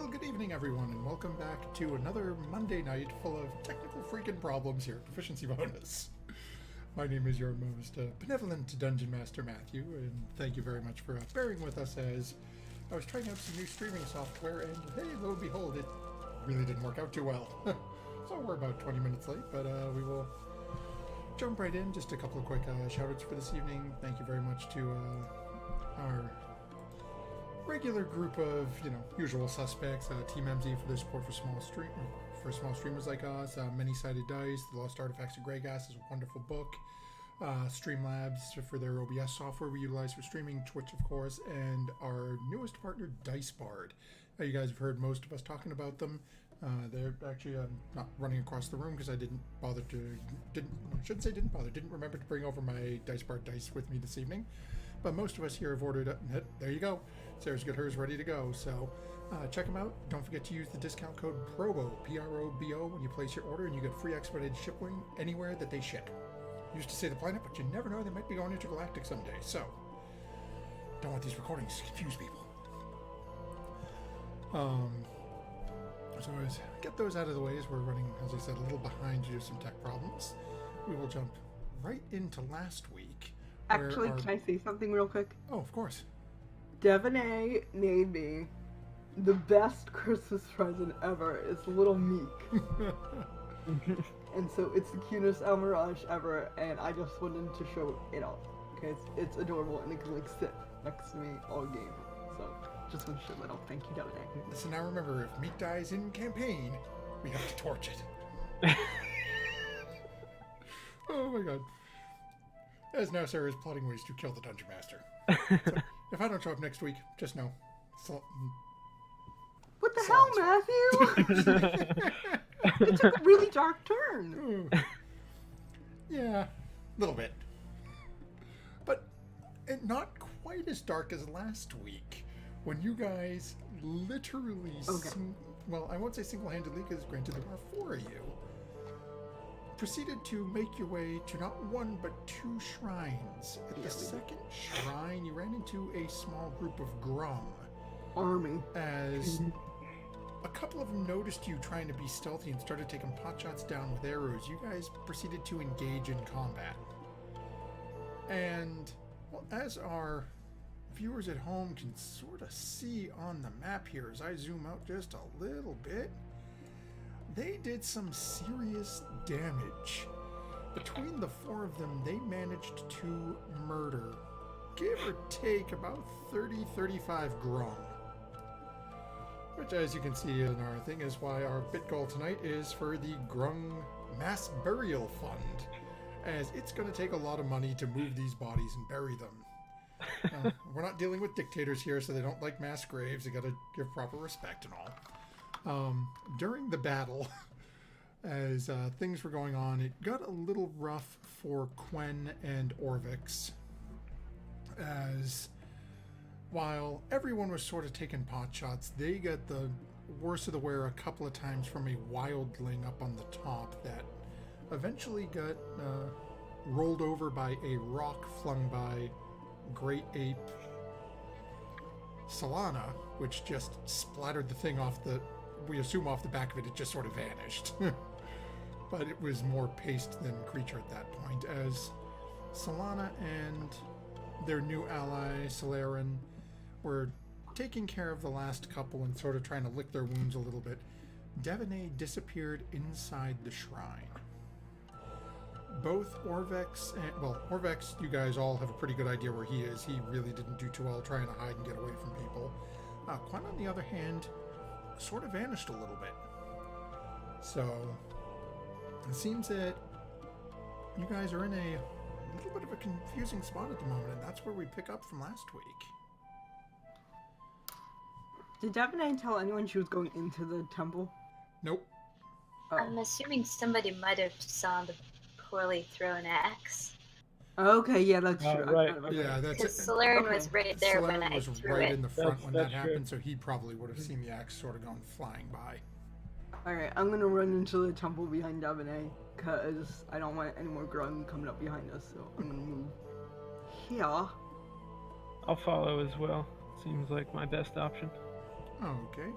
Well, good evening, everyone, and welcome back to another Monday night full of technical freaking problems here at Proficiency Bonus. My name is your most benevolent Dungeon Master, Matthew, and thank you very much for bearing with us as I was trying out some new streaming software, and hey, lo and behold, it really didn't work out too well. So we're about 20 minutes late, but we will jump right in. Just a couple of quick shout-outs for this evening. Thank you very much to our regular group of, usual suspects. Team MZ for their support for small streamers like us. Many-Sided Dice, The Lost Artifacts of Greygas is a wonderful book. Streamlabs for their OBS software we utilize for streaming. Twitch, of course, and our newest partner, DiceBard. You guys have heard most of us talking about them. They're actually not running across the room because I didn't remember to bring over my DiceBard dice with me this evening. But most of us here have ordered. There you go. Sarah's got hers ready to go. So check them out. Don't forget to use the discount code PROBO, P-R-O-B-O, when you place your order, and you get free expedited shipping anywhere that they ship. Used to say the planet, but you never know. They might be going intergalactic someday. So don't want these recordings to confuse people. So as get those out of the way, as we're running, as I said, a little behind due to some tech problems, we will jump right into last week. Actually, can I say something real quick? Oh, of course. Devonay made me the best Christmas present ever. It's Little Meek. And so it's the cutest El Mirage ever, and I just wanted to show it off. Okay, it's adorable, and it can sit next to me all game. So just want to show that off. Thank you, Devonay. So now remember, if Meek dies in campaign, we have to torch it. Oh my god. As now Sarah is plotting ways to kill the Dungeon Master. So, if I don't show up next week, just know. What the hell, Matthew? It took a really dark turn. Yeah, a little bit. But not quite as dark as last week, when you guys literally, well, I won't say single-handedly, because granted there are 4 of you, proceeded to make your way to not one but 2 shrines. At the second shrine, you ran into a small group of Grum. Army. As a couple of them noticed you trying to be stealthy and started taking potshots down with arrows, you guys proceeded to engage in combat. And, well, as our viewers at home can sort of see on the map here, as I zoom out just a little bit, they did some serious damage. Between the 4 of them, they managed to murder, give or take, about 30-35 Grum. Which, as you can see in our thing, is why our bit goal tonight is for the Grum Mass Burial Fund, as it's going to take a lot of money to move these bodies and bury them. We're not dealing with dictators here, so they don't like mass graves. They got to give proper respect and all. During the battle, as things were going on, it got a little rough for Quen and Orvix, as while everyone was sort of taking pot shots, they got the worst of the wear a couple of times from a wildling up on the top that eventually got rolled over by a rock flung by Great Ape Solana, which just splattered the thing off the, we assume off the back of it, it just sort of vanished. But it was more paste than creature at that point, as Solana and their new ally, Solaren, were taking care of the last couple and sort of trying to lick their wounds a little bit. Devonay disappeared inside the shrine. Both Orvex and, well, Orvex, you guys all have a pretty good idea where he is. He really didn't do too well trying to hide and get away from people. Quen, on the other hand, sort of vanished a little bit. So it seems that you guys are in a little bit of a confusing spot at the moment, and that's where we pick up from last week. Did Devonay tell anyone she was going into the temple? Nope. Oh. I'm assuming somebody might have saw the poorly thrown axe. Okay, yeah, that's true. Right. Yeah, that's it. Because Solaren was right there when I was threw right it. in the front when that That's happened, so he probably would have seen the axe sort of gone flying by. Alright, I'm gonna run into the temple behind Devonay, because I don't want any more Grung coming up behind us, so I'm gonna move here. I'll follow as well. Seems like my best option. Okay.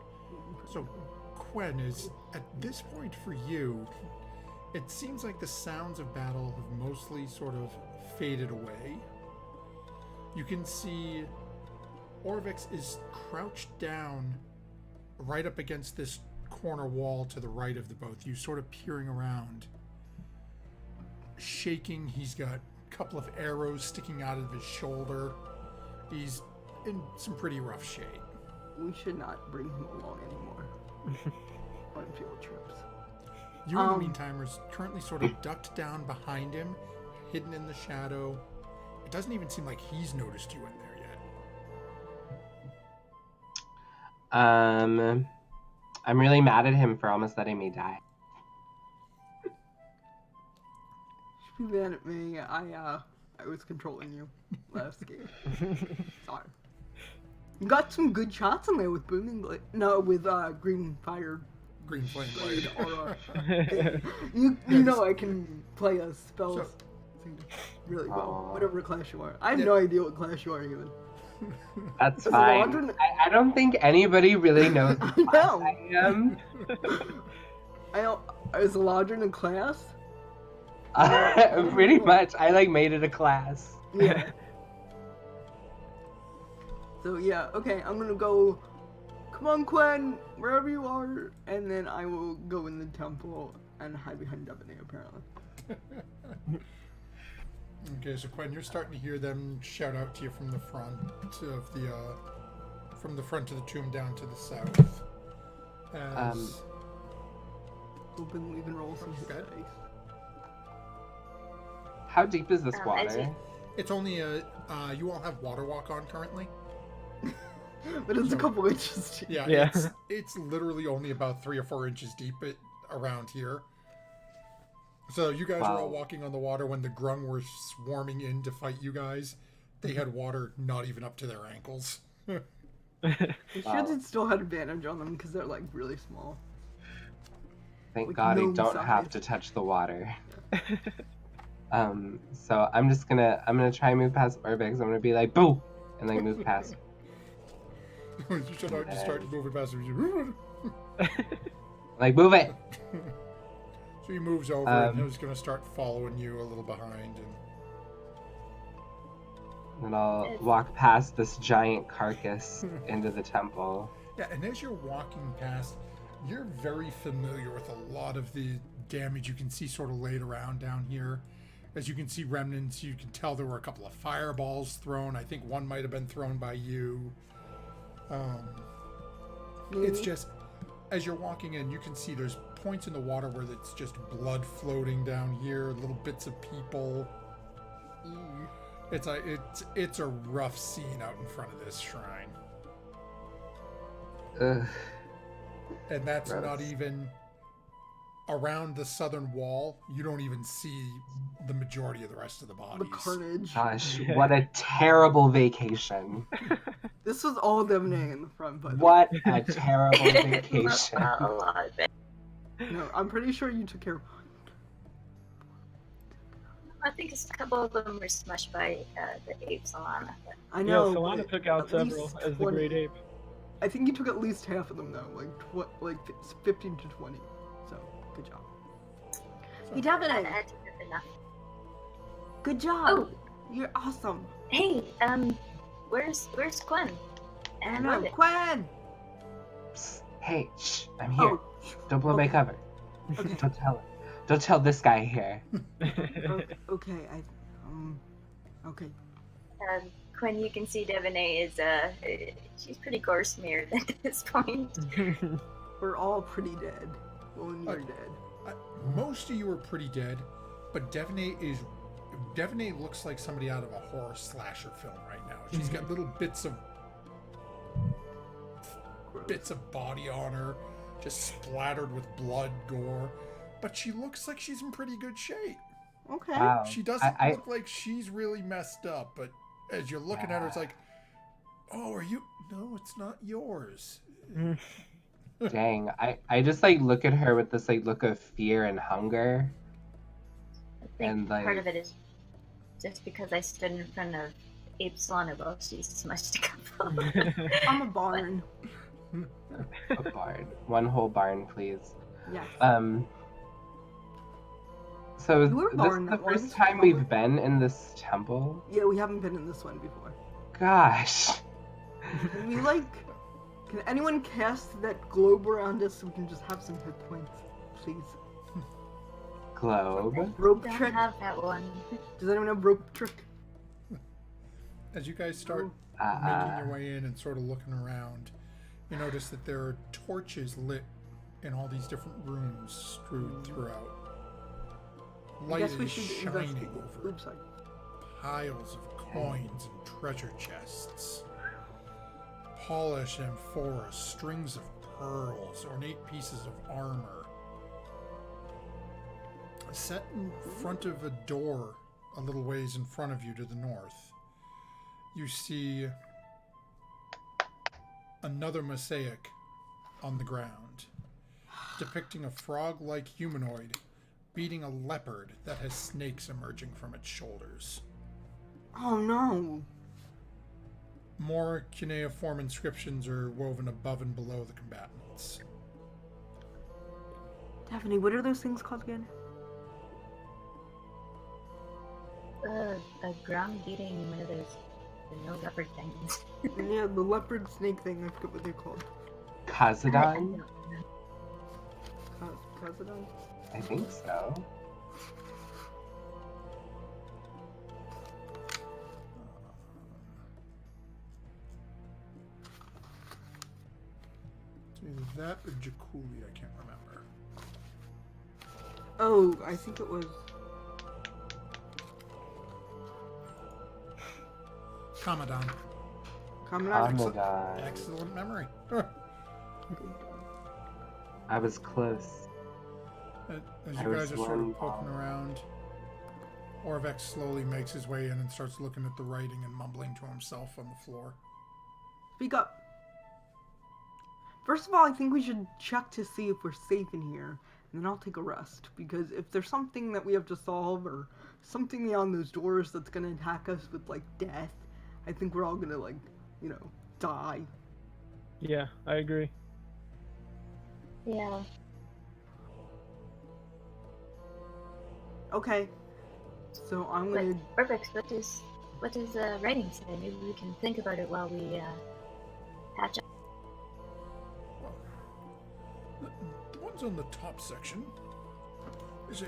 So, Quen, is at this point for you, it seems like the sounds of battle have mostly sort of faded away. You can see Orvix is crouched down right up against this corner wall to the right of the both you, sort of peering around. Shaking, he's got a couple of arrows sticking out of his shoulder. He's in some pretty rough shape. We should not bring him along anymore on field trips. You, in the meantime, are currently sort of ducked down behind him, hidden in the shadow. It doesn't even seem like he's noticed you in there yet. I'm really mad at him for almost letting me die. Should be mad at me. I was controlling you last game. Sorry. You got some good shots in there with booming blade. No, with green fire. Green flame Blade blade. aura. you know I can play a spell really well. Aww. Whatever class you are. I have no idea what class you are even. That's Is fine. Eladrin- I don't think anybody really knows I what know. class I am. I don't. Is Eladrin in class? Pretty much. I made it a class. Yeah. So yeah, okay, I'm gonna go. Come on, Quen, wherever you are, and then I will go in the temple and hide behind Devaney, apparently. Okay, so Quen, you're starting to hear them shout out to you from the front of the from the front of the tomb down to the south. As Hoping we can roll some Okay. dice. How deep is this As water? you- it's only you all have water walk on currently. But it's a couple inches deep. Yeah. It's literally only about 3 or 4 inches deep around here. So you guys were all Wow. walking on the water when the Grung were swarming in to fight you guys. They had water not even up to their ankles. The Wow. shields still had advantage on them because they're really small. Thank Like God I gnome don't have size. to touch the water. So I'm gonna try and move past Orvix. I'm gonna be like, boo! And move past. You should just start moving past him. Move it! So he moves over and he's going to start following you a little behind. And I'll walk past this giant carcass into the temple. Yeah, and as you're walking past, you're very familiar with a lot of the damage you can see sort of laid around down here. As you can see remnants, you can tell there were a couple of fireballs thrown. I think one might have been thrown by you. It's just, as you're walking in, you can see there's points in the water where it's just blood floating down here, little bits of people. It's a rough scene out in front of this shrine. Ugh. And that's Gross. not even around the southern wall. You don't even see the majority of the rest of the bodies. The carnage. Gosh, what a terrible vacation. This was all Devaney in the front, but What a terrible vacation. A lot of it. no, I'm pretty sure you took care of. I think a couple of them were smushed by the apes, Alana. But I know. Yeah, Solana but took out at several least as the 20. great ape. I think you took at least half of them though, like 15 to 20. So good job. Hey, I Devaney, think that's enough. good job. Oh, You're awesome. hey, where's Quen? I And know, Orbit? Quen. Psst, hey, shh, I'm here. Oh, Don't blow my okay. cover. Okay. Don't tell him. Don't tell this guy here. Okay. Okay. Quen, you can see Devaney is she's pretty gore smeared at this point. We're all pretty dead. Well, when you're dead. Most of you are pretty dead, but Devaney looks like somebody out of a horror slasher film right now. She's got little bits of body on her, just splattered with blood, gore. But she looks like she's in pretty good shape. Okay. Wow. She doesn't I- look like she's really messed up, but as you're looking at her, it's like, oh, are you? No, it's not yours. Dang. I just look at her with this look of fear and hunger. I think And, part of it is just because I stood in front of Ape Solana while she smushed a couple. I'm a barn. A barn. One whole barn, please. Yes. So is You were this born the that first once, time probably. we've been in this temple? Yeah, we haven't been in this one before. Gosh. Can we like? Can anyone cast that globe around us so we can just have some hit points, please? Globe. Rope Don't trick. have that one. Does anyone have rope trick? As you guys start making your way in and sort of looking around, you notice that there are torches lit in all these different rooms strewed throughout. I Light guess we is should shining investigate. over Oops, sorry. piles of coins and treasure chests. Polished amphora, strings of pearls, ornate pieces of armor. Set in front of a door a little ways in front of you to the north, you see another mosaic on the ground, depicting a frog-like humanoid beating a leopard that has snakes emerging from its shoulders. Oh no! More cuneiform inscriptions are woven above and below the combatants. Daphne, what are those things called again? A ground beating one of those no leopard things. Yeah, the leopard snake thing. I forget what they're called. Kazadon? Kazadon? I think so. It's either that or Jakuli, I can't remember. Oh, I think it was. Kamadan. Kaminari. Excellent memory. I was close. As I you guys was are sort of one poking around, Orvex slowly makes his way in and starts looking at the writing and mumbling to himself on the floor. Speak up. First of all, I think we should check to see if we're safe in here, and then I'll take a rest. Because if there's something that we have to solve, or something beyond those doors that's gonna attack us with, like, death, I think we're all gonna, like, you know, die. Yeah, I agree. Yeah. Okay. So I'm But gonna... Orbex, what does writing say? Maybe we can think about it while we patch up. Well, the ones on the top section is a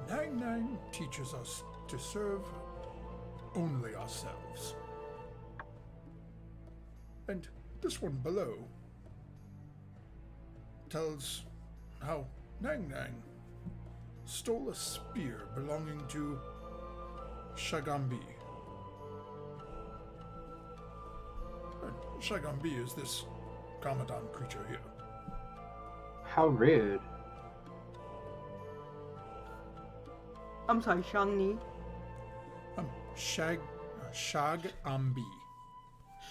Nang Nang teaches us to serve only ourselves. And this one below tells how Nang Nang stole a spear belonging to Shagambi. And Shagambi is this Commandant creature here. How rude. I'm sorry, Shangni. Shagambi.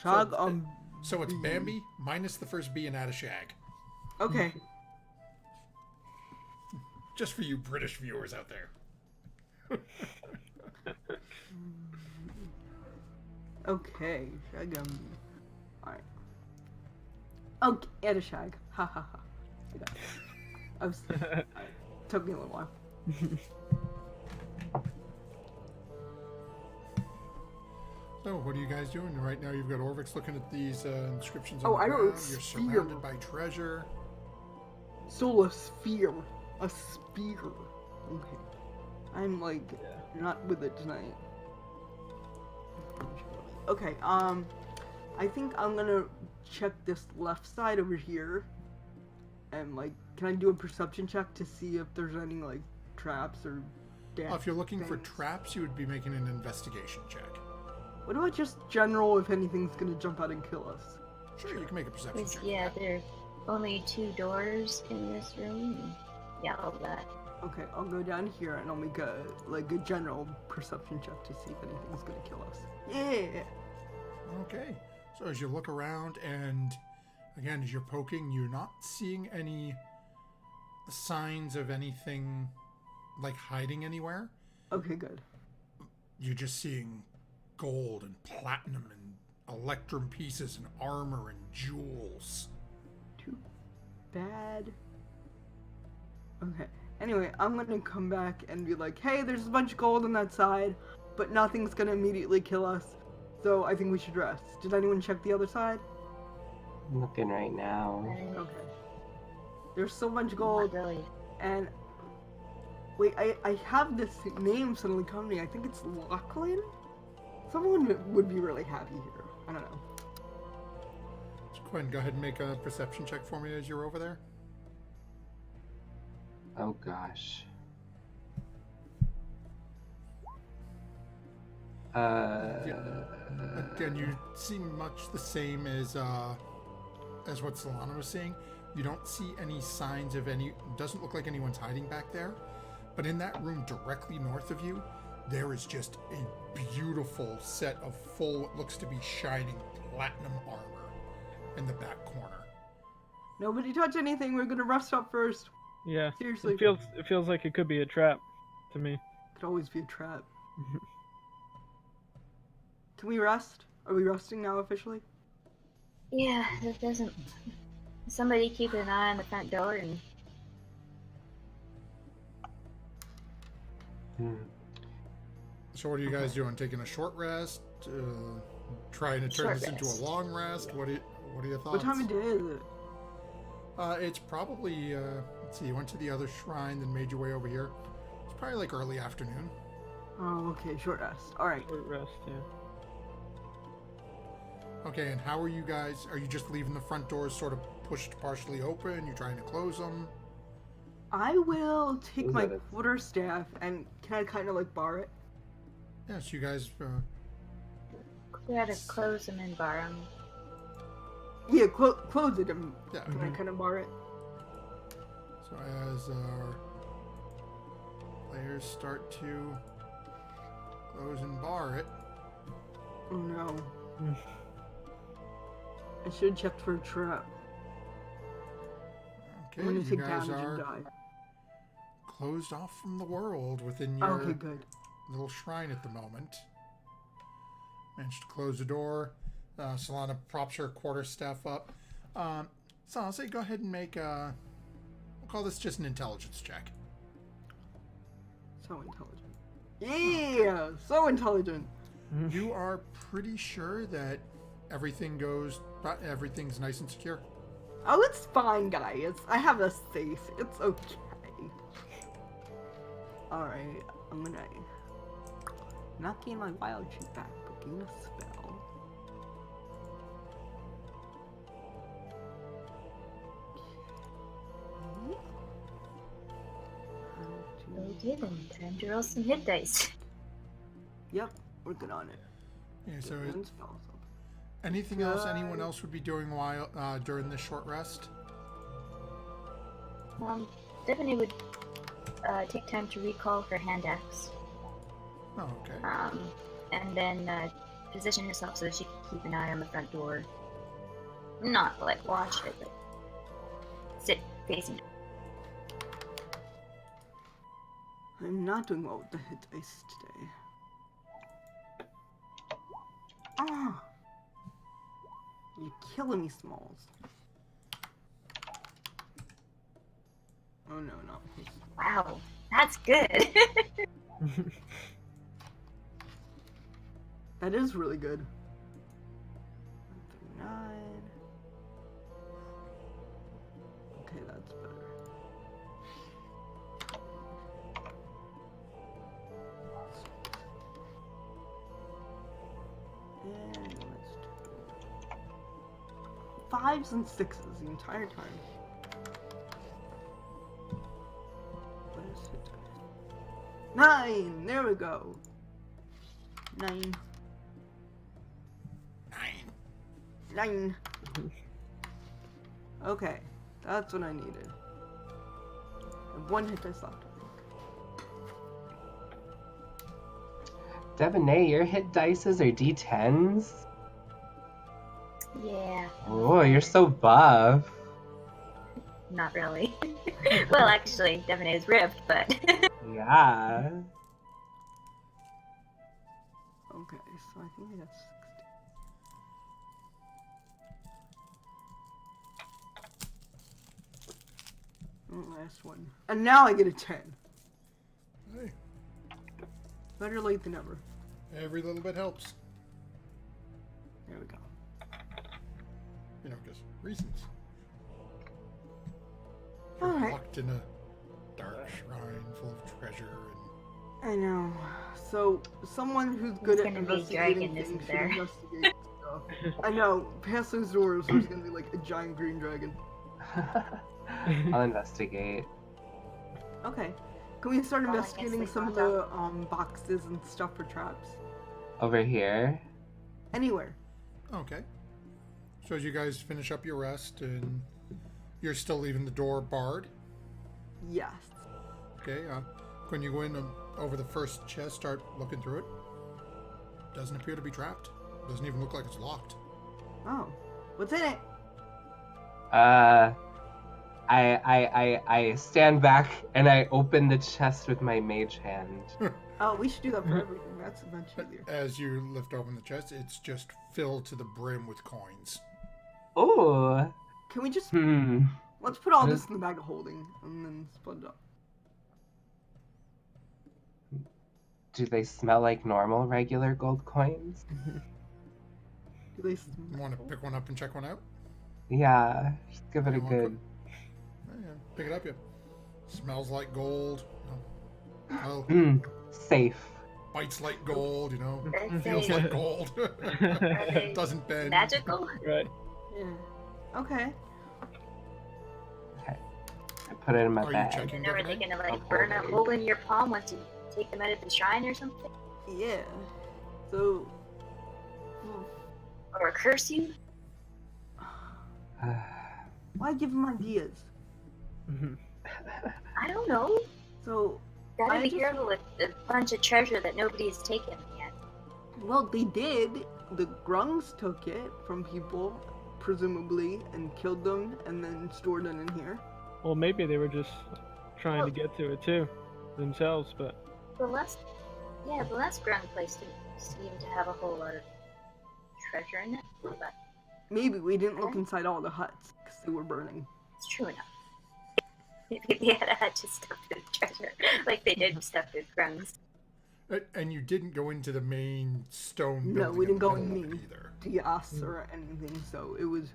Shag, So it's Bambi minus the first B and add a shag. Okay. Just for you British viewers out there. Okay, Shagam. Alright. Okay, add a shag. Ha ha ha. I got it. I was... took me a little while. So, what are you guys doing right now? You've got Orvix looking at these inscriptions on Oh, the I wrote ground. You're spear. surrounded by treasure. Stole a sphere. A spear. Okay. I'm like, not with it tonight. Okay, I think I'm gonna check this left side over here. And like, can I do a perception check to see if there's any like traps or If you're looking for things? traps, you would be making an investigation check. What about just general if anything's gonna jump out and kill us? Sure, you can make a perception check. Yeah, there are only 2 doors in this room. Yeah, all that. Okay, I'll go down here and I'll make a general perception check to see if anything's gonna kill us. Yeah. Okay. So as you look around and again, as you're poking, you're not seeing any signs of anything like hiding anywhere. Okay, good. You're just seeing gold and platinum and electrum pieces and armor and jewels. Too bad. Okay. Anyway, I'm gonna come back and be like, hey, there's a bunch of gold on that side, but nothing's gonna immediately kill us, so I think we should rest. Did anyone check the other side? I'm looking right now. Okay. There's so much Not gold, really. and... Wait, I have this name suddenly come to me. I think it's Lachlan? Someone would be really happy here. I don't know. So Quinn, go ahead and make a perception check for me as you're over there. Oh gosh. Again, you seem much the same as what Solana was saying. You don't see any signs of any. Doesn't look like anyone's hiding back there. But in that room directly north of you, there is just a beautiful set of full, what looks to be shining platinum armor in the back corner. Nobody touch anything. We're gonna rest up first. Yeah. Seriously. It feels like it could be a trap to me. Could always be a trap. Can we rest? Are we resting now officially? Yeah, it doesn't. Somebody keep an eye on the front door and. So what are you guys doing? Taking a short rest? Trying to turn Short this into rest. a long rest? What are your thoughts? What time of day is it? It's probably, let's see, you went to the other shrine, then made your way over here. It's probably like early afternoon. Oh, okay, short rest. Alright. Short rest, yeah. Okay, and how are you guys? Are you just leaving the front doors sort of pushed partially open? You trying to close them? I will take Ooh, my that is- quarterstaff and can I kind of like bar it? Yeah, so you guys, We had to close them and bar them. Yeah, close it and yeah. can I kind of bar it? So as our players start to close and bar it, Oh no. I should have checked for a trap. okay, I'm gonna you take guys damage and are die. closed off from the world within your Okay, good. little shrine at the moment. Managed to close the door. Solana props her quarterstaff up. So I'll say go ahead and make a. We'll call this just an intelligence check. So intelligent. Yeah, so intelligent. You are pretty sure that everything's nice and secure. Oh, it's fine, guys. I have a safe. It's okay. Alright, I'm gonna not gain my wild shoot back, but gain a spell. Okay, then time to roll some hit dice. Yep, we're good on it. Yeah, so One spell, so. anything else anyone else would be doing while during this short rest? Stephanie would take time to recall her hand axe. Oh, okay. And then position herself so that she can keep an eye on the front door. Not like watch it, but sit facing it. I'm not doing well with the hit dice today. Ah! You're killing me, Smalls. Oh no, not this. Wow, that's good. That is really good. 9. Okay, that's better. And let's do 5s and 6s the entire time. What is it? 9! There we go. 9. 9. Okay, that's what I needed. And 1 hit dice left, I think. Devonay, your hit dices are D10s? Yeah. Oh, you're so buff. Not really. Well, actually, Devon is ripped, but Yeah. Okay, so I think I got 60. Last one. And now I get a 10. Hey, Better late than never. every little bit helps. There we go. You know, just reasons. Alright. Locked in a dark shrine full of treasure and I know. So, someone who's good at gonna be a investigating dragon, things isn't should there? investigate stuff. I know. Past those doors, there's gonna be like a giant green dragon. I'll investigate. Okay. Can we start Well, I guess investigating they some of found the boxes and stuff for traps? Over here. Anywhere. okay. So as you guys finish up your rest and you're still leaving the door barred. Yes. Okay, when you go in over the first chest, start looking through it. Doesn't appear to be trapped. Doesn't even look like it's locked. Oh. What's in it? I stand back and I open the chest with my mage hand. Oh, we should do that for everything. That's much easier. As you lift open the chest, it's just filled to the brim with coins. Oh. Can we just... Hmm. Let's put all this in the bag of holding and then split it up. Do they smell like normal, regular gold coins? Do they You want to pick one up and check one out? Yeah. Just give it a You want good. Yeah, pick it up, yeah. Smells like gold. Well, Safe. bites like gold, you know. Are Feels they like gold. they Doesn't bend. magical? Right. Yeah. Okay. I put it in my Are you bag. checking And are they everything? gonna I'll like burn a hold it. hole in your palm once you take them out of the shrine or something? Yeah. So... Or curse you? Why give him ideas? I don't know. So... Gotta I be just- careful with a bunch of treasure that nobody's taken yet. Well, they did. The Grungs took it from people, presumably, and killed them, and then stored it in here. Well, maybe they were just trying to get to it too, themselves, but The last ground place didn't seem to have a whole lot of treasure in it, but Maybe we didn't look inside all the huts, because they were burning. it's true enough. Maybe they had a hut to stuff with treasure, like they did stuff with grungs. And you didn't go into the main stone No, building we didn't go and in hold the- either. Dias or anything, so it was...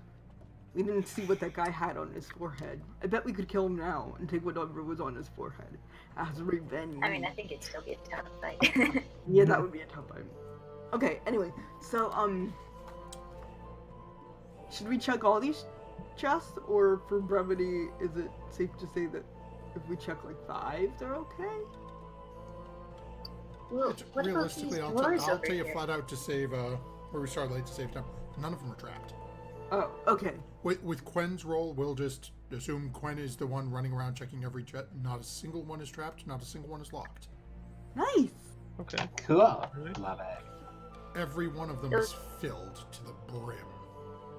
We didn't see what that guy had on his forehead. I bet we could kill him now and take whatever was on his forehead as revenge. I mean, I think it'd still be a tough fight. Yeah, that would be a tough fight. Okay, anyway, so, should we check all these chests, or for brevity, is it safe to say that if we check like 5, they're okay? Well, It's what about these realistically, I'll doors tell over you here? flat out to save, where we started late to save time. None of them are trapped. Oh, okay. With Quen's role, we'll just assume Quen is the one running around checking every chest. Not a single one is trapped, not a single one is locked. Nice! okay. Cool. Really? Love it. Every one of them Those- is filled to the brim.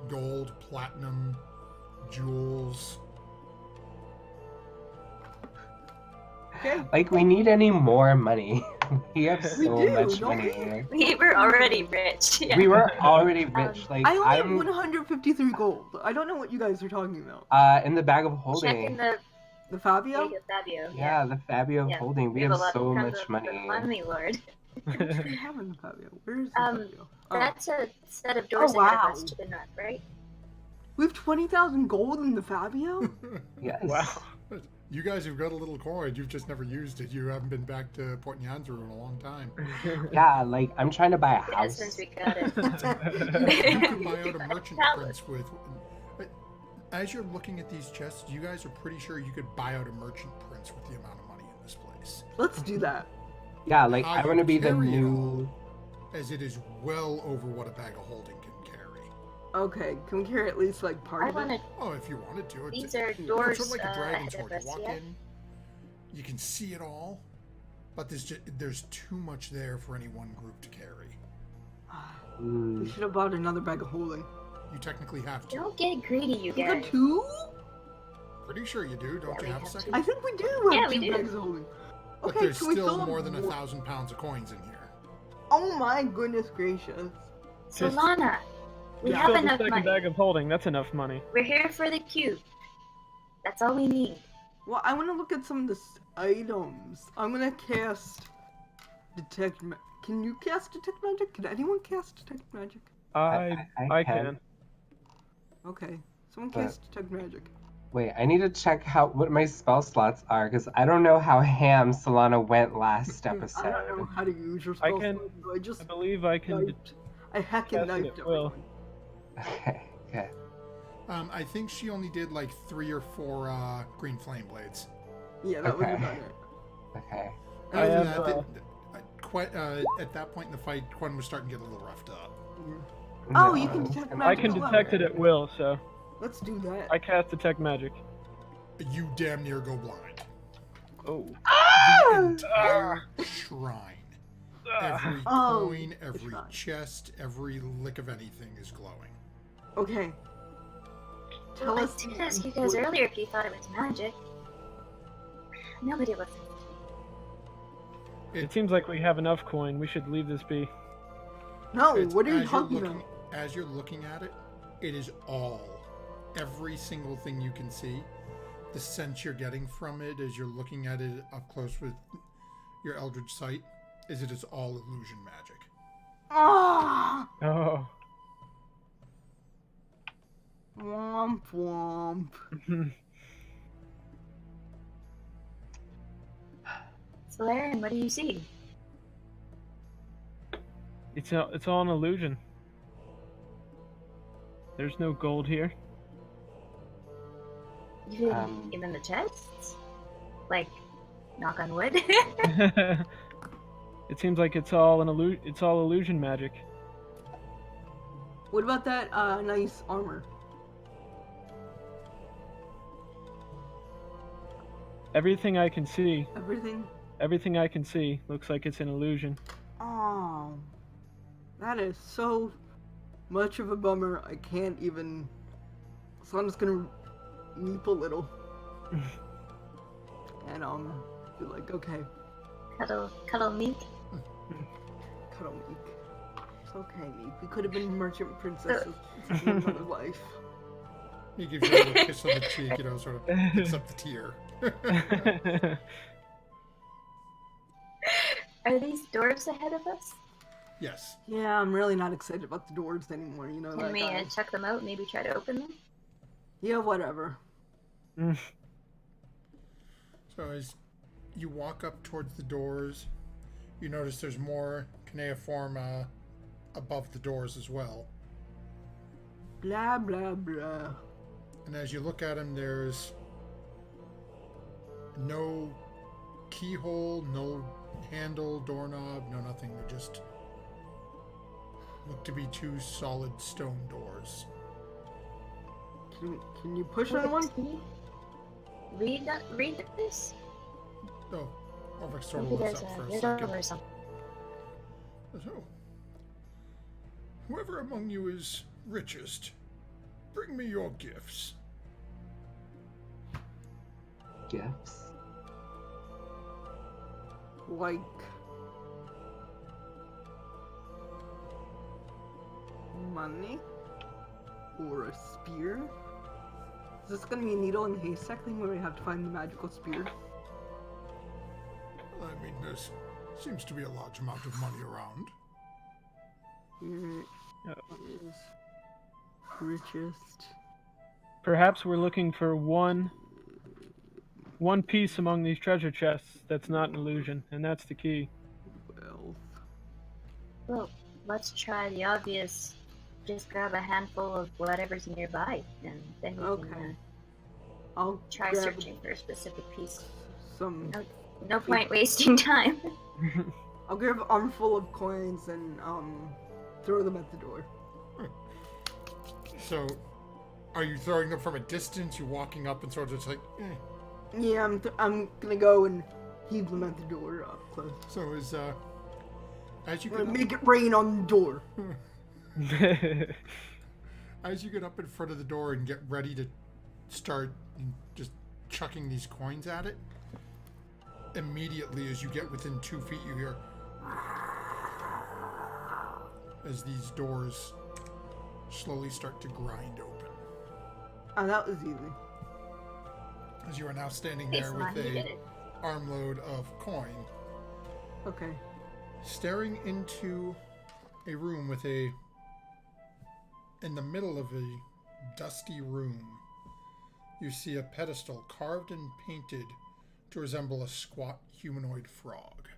Gold, platinum, jewels. Okay. Like, we need any more money. We have We so do, much don't money. We were already rich. Yeah. We were already rich. Like, I only have I'm 153 gold. I don't know what you guys are talking about. in the bag of Checking holding. the The Fabio? Fabio. Yeah, the Fabio Yeah. holding. We a have lot so from much the money. money lord. What do we have in the Fabio? Where is the Fabio? Oh. That's a set of doors Oh, ahead of wow. us to the north, right? We have 20,000 gold in the Fabio? Yes. Wow. You guys have got a little coin. You've just never used it. You haven't been back to Port Nyanzaru in a long time. Yeah, like, I'm trying to buy a Yeah, house. since we got it. You can buy out a merchant Palace. prince with. As you're looking at these chests, you guys are pretty sure you could buy out a merchant prince with the amount of money in this place. Let's do that. Yeah, like, How I want to be the carry it new. As it is well over what a bag of holding can carry. Okay, can we carry at least like part I of want it? to. Oh, if you wanted to. These are it's doors sort of like a dragon's ahead of sword. You us, walk yeah? in, you can see it all, but there's too much there for any one group to carry. We should have bought another bag of holding. You technically have to. Don't get greedy, you You got guys. 2? Pretty sure you do. Don't Yeah, you we have a have second? I think we do have Yeah, 2 we do. bags of holding. But Okay, there's can we still fill up more than more? 1,000 pounds of coins in here. Oh my goodness gracious. Solana, we Just have fill the enough second money. bag of holding. That's enough money. We're here for the cube. That's all we need. Well, I want to look at some of the items. I'm gonna cast detect. Can you cast detect magic? Can anyone cast detect magic? I can. Okay, someone But- cast detect magic. Wait, I need to check what my spell slots are because I don't know how ham Solana went last episode. I don't know how to use your I spell. can- slot, so I just I believe I can. I hack and cast it knifed at will. everyone. Okay. I think she only did like 3 or 4 green flame blades. Yeah, that was Okay. about it. Okay. And I then- have, At that point in the fight, Quinn was starting to get a little roughed up. Oh, No, you can detect I'm- magic. I can as well. detect it at will, so Let's do that. I cast detect magic. You damn near go blind. Oh. The entire shrine, every Oh, coin, the every shrine. chest, every lick of anything is glowing. Okay. Tell Well, I us. did ask you guys earlier if you thought it was magic. Nobody was. It seems like we have enough coin. We should leave this be. No, It's- what are you as you're talking looking- about? As you're looking at it, it is all, every single thing you can see. The sense you're getting from it as you're looking at it up close with your Eldritch sight is it is all illusion magic. Ah! Oh. Womp womp. Solarian, what do you see? It's all an illusion. There's no gold here. Even even the chests? Like, knock on wood? It seems like it's all illusion magic. What about that nice armor? Everything I can see, Everything? I can see looks like it's an illusion. Oh, that is so much of a bummer. I can't even. So I'm just gonna weep a little, and be like, okay, Cuddle meek. cuddle Meek. It's okay, Meek. We could have been merchant princesses in another life. He gives you a little kiss on the cheek, sort of picks up the tear. Are these doors ahead of us? Yes. Yeah, I'm really not excited about the doors anymore. You know Can that we guy. check them out? Maybe try to open them? Yeah, whatever. So as you walk up towards the doors, you notice there's more cuneiform above the doors as well. Blah blah blah. And as you look at them, there's no keyhole, no handle, doorknob, no nothing. They're just look to be 2 solid stone doors. Can you push on one? Read this? Oh, Orvik sort of Maybe looks there's up for a a riddle second. or something. So, whoever among you is richest, bring me your gifts. Gifts? Like money or a spear? Is this gonna be a needle in a haystack thing where we have to find the magical spear? I mean, there seems to be a large amount of money around. Here is richest. Perhaps we're looking for one piece among these treasure chests that's not an illusion, and that's the key. Wealth. Well, let's try the obvious. Just grab a handful of whatever's nearby, and then we Okay. can I'll try grab searching for a specific piece. some. No point wasting time. I'll grab an armful of coins and throw them at the door. So, are you throwing them from a distance? You walking up and sort of just like, Yeah, I'm gonna go and heave them at the door up close. So as you I'm get gonna up, make it rain on the door. as you get up in front of the door and get ready to start just chucking these coins at it, immediately as you get within 2 feet, you hear as these doors slowly start to grind open. Oh, that was easy. as you are now standing Hey, there with Salon, you did a it. armload of coin, Okay. staring into a room with in the middle of a dusty room, you see a pedestal carved and painted to resemble a squat humanoid frog.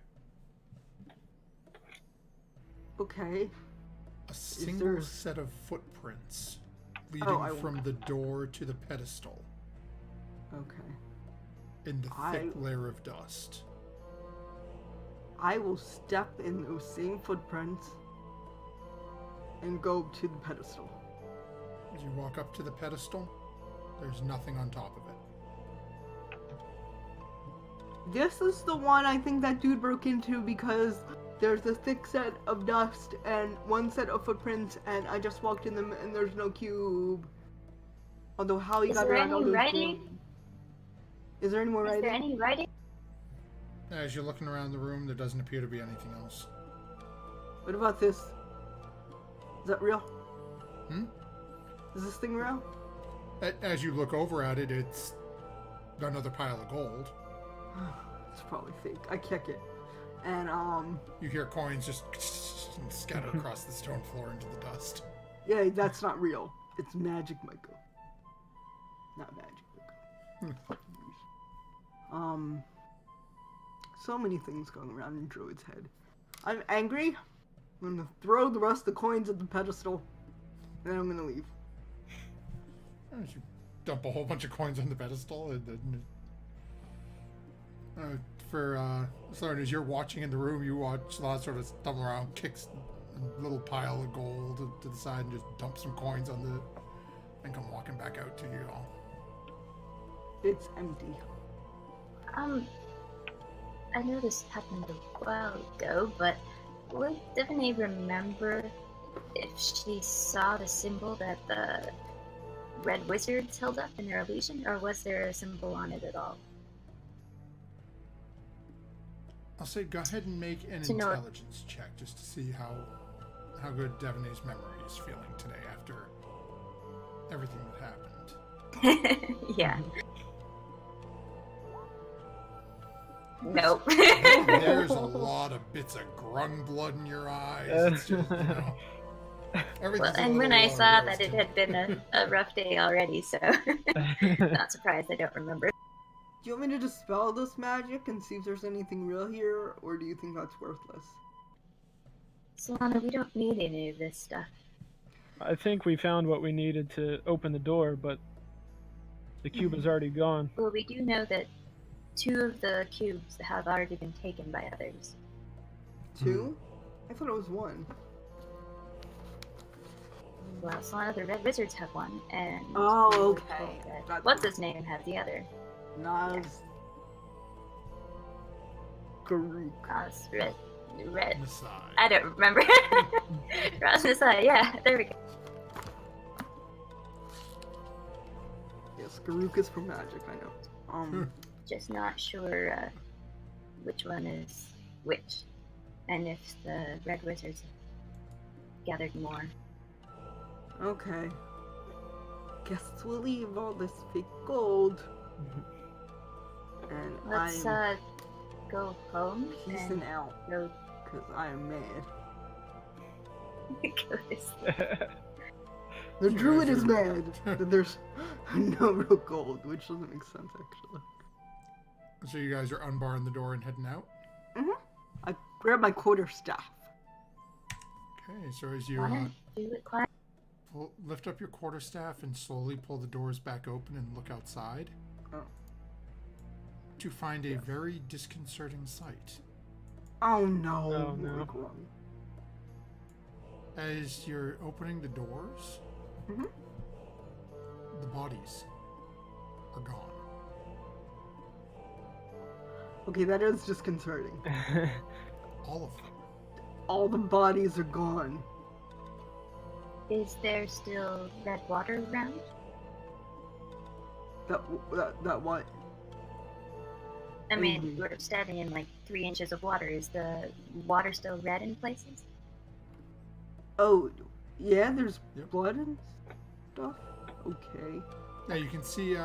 Okay. A single set of footprints leading from the door to the pedestal Okay. in the thick layer of dust. I will step in those same footprints and go to the pedestal. As you walk up to the pedestal, there's nothing on top of it. This is the one I think that dude broke into because there's a thick set of dust and one set of footprints, and I just walked in them and there's no cube. Although how he Is got there around all any those writing? rooms. Is there any more Is writing? there any writing? As you're looking around the room, there doesn't appear to be anything else. What about this? Is that real? Hmm? Is this thing real? As you look over at it, it's another pile of gold. It's probably fake. I kick it. And You hear coins just scatter across the stone floor into the dust. yeah, that's not real. It's magic, Michael. Not magic, Michael. So many things going around in Druid's head. I'm angry. I'm gonna throw the rest of the coins at the pedestal, and then I'm gonna leave. As you dump a whole bunch of coins on the pedestal, and then Sloan, as you're watching in the room, you watch Sloan sort of stumble around, kicks a little pile of gold to the side, and just dump some coins on the, and come walking back out to you all. It's empty. I know this happened a while ago, but would Divinay remember if she saw the symbol that the red wizards held up in their illusion, or was there a symbol on it at all? I'll say go ahead and make an To know- intelligence check just to see how good Devaney's memory is feeling today after everything that happened. Yeah. Nope. There's a lot of bits of grung blood in your eyes. It's just, everything's Well, a and when little, I saw that roasted. it had been a rough day already, so not surprised I don't remember. Do you want me to dispel this magic and see if there's anything real here, or do you think that's worthless? Solana, we don't need any of this stuff. I think we found what we needed to open the door, but the cube is already gone. Well, we do know that 2 of the cubes have already been taken by others. 2? I thought it was 1. Well, Solana, the red wizards have one, and Oh, we were okay. told that That's- what's his name had the other. Nas. Garuk. Red. Messiah. I don't remember. Rasmusai, yeah, there we go. Yes, Garuk is for magic, I know. Just not sure which one is which, and if the red wizards have gathered more. Okay. Guess we'll leave all this fake gold. And Let's I'm go home peacing and out, go because I am mad. go to sleep. The druid is mad that there's no real gold, which doesn't make sense, actually. So you guys are unbarring the door and heading out? I grab my quarterstaff. Okay, so as you Wanna do it quiet? lift up your quarterstaff and slowly pull the doors back open and look outside, to find a very disconcerting sight. Oh no. Oh, no. Like, wrong. As you're opening the doors, Mhm. the bodies are gone. Okay, that is disconcerting. All of them. All the bodies are gone. Is there still red water around? That what? I mean, Mhm. we're standing in like 3 inches of water. Is the water still red in places? Oh, yeah, there's Yep. blood and stuff? Okay. Now you can see,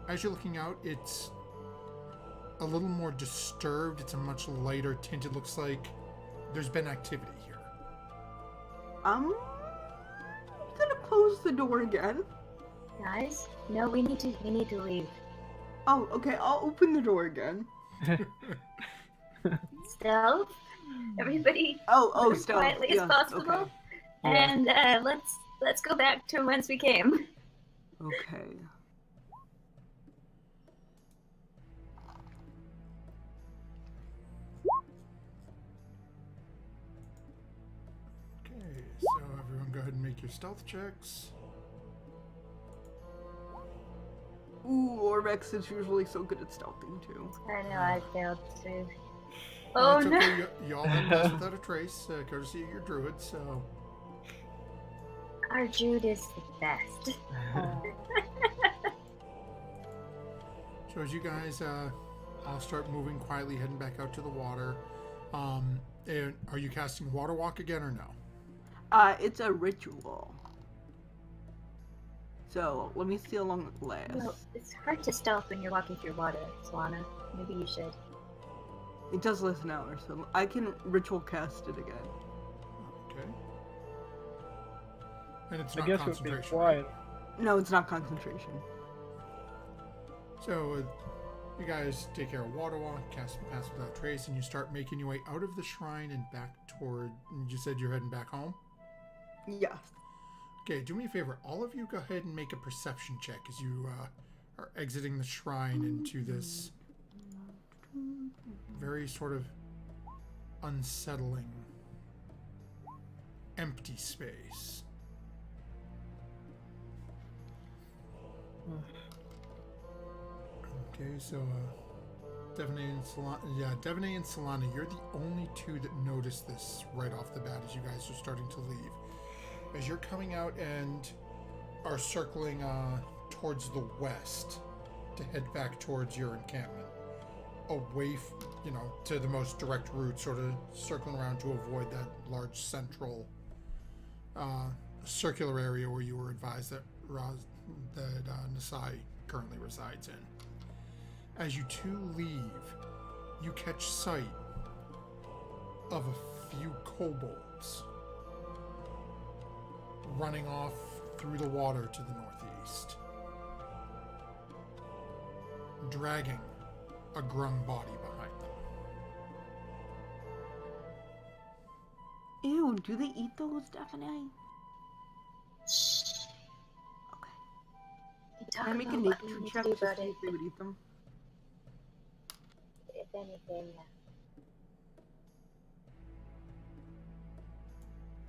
as you're looking out, it's a little more disturbed. It's a much lighter tint. It looks like there's been activity here. I'm gonna close the door again. Guys, no, we need to leave. Oh, okay, I'll open the door again. Stealth. Everybody, Oh, as stealth. quietly as possible. Okay. And let's go back to whence we came. Okay. Okay, so everyone go ahead and make your stealth checks. Ooh, Orbex is usually so good at stealthing too. I know I failed too. Well, Oh it's no! okay. Y'all have passed without a trace, courtesy of your druid, so... Our Jude is the best. So as you guys, I'll start moving quietly, heading back out to the water. And are you casting Water Walk again or no? It's a ritual. So, let me see how long it lasts. Well, it's hard to stealth when you're walking through water, Solana. Maybe you should. It does last an hour, so I can ritual cast it again. Okay. And it's I not guess it would be concentration. quiet. No, it's not concentration. So, you guys take care of Water Walk, cast Pass Without Trace, and you start making your way out of the shrine and back toward... You said you're heading back home? Yes. Okay, do me a favor. All of you go ahead and make a perception check as you are exiting the shrine into this very sort of unsettling, empty space. Okay, so Devaney and Solana, you're the only two that notice this right off the bat as you guys are starting to leave. As you're coming out and are circling towards the west to head back towards your encampment, away, to the most direct route, sort of circling around to avoid that large central circular area where you were advised that Nasai currently resides in. As you two leave, you catch sight of a few kobolds running off through the water to the northeast, dragging a grung body behind them. Ew, do they eat those, Stephanie? Shh. Okay. You Can talk I make a about what we nature need to check do to see about it. if they would eat them? If anything,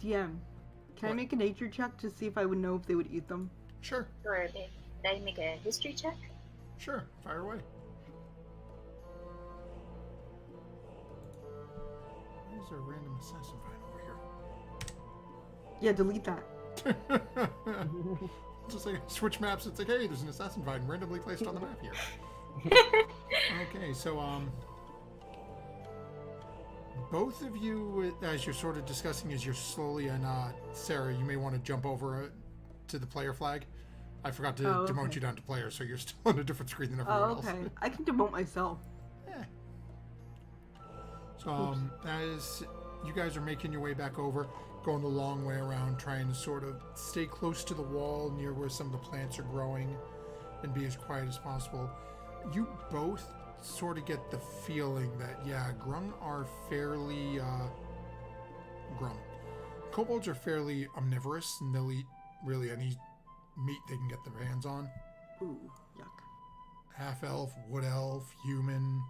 DM, can I What? make a nature check to see if I would know if they would eat them? Sure, or did I make a history check? sure, fire away. Why is there a random assassin vine Yeah, delete that. over here? Just like switch maps, it's like, hey, there's an assassin vine randomly placed on the map here. Okay, so both of you, as you're sort of discussing, as you're slowly, and Sarah, you may want to jump over to the player flag. I forgot to demote okay. you down to player, so you're still on a different screen than everyone Oh, else. okay. I can demote myself. Yeah. So as you guys are making your way back over, going the long way around, trying to sort of stay close to the wall near where some of the plants are growing and be as quiet as possible, you both sort of get the feeling that, yeah, grung are fairly, kobolds are fairly omnivorous, and they'll eat really any meat they can get their hands on. Ooh, yuck. Half-elf, wood-elf, human,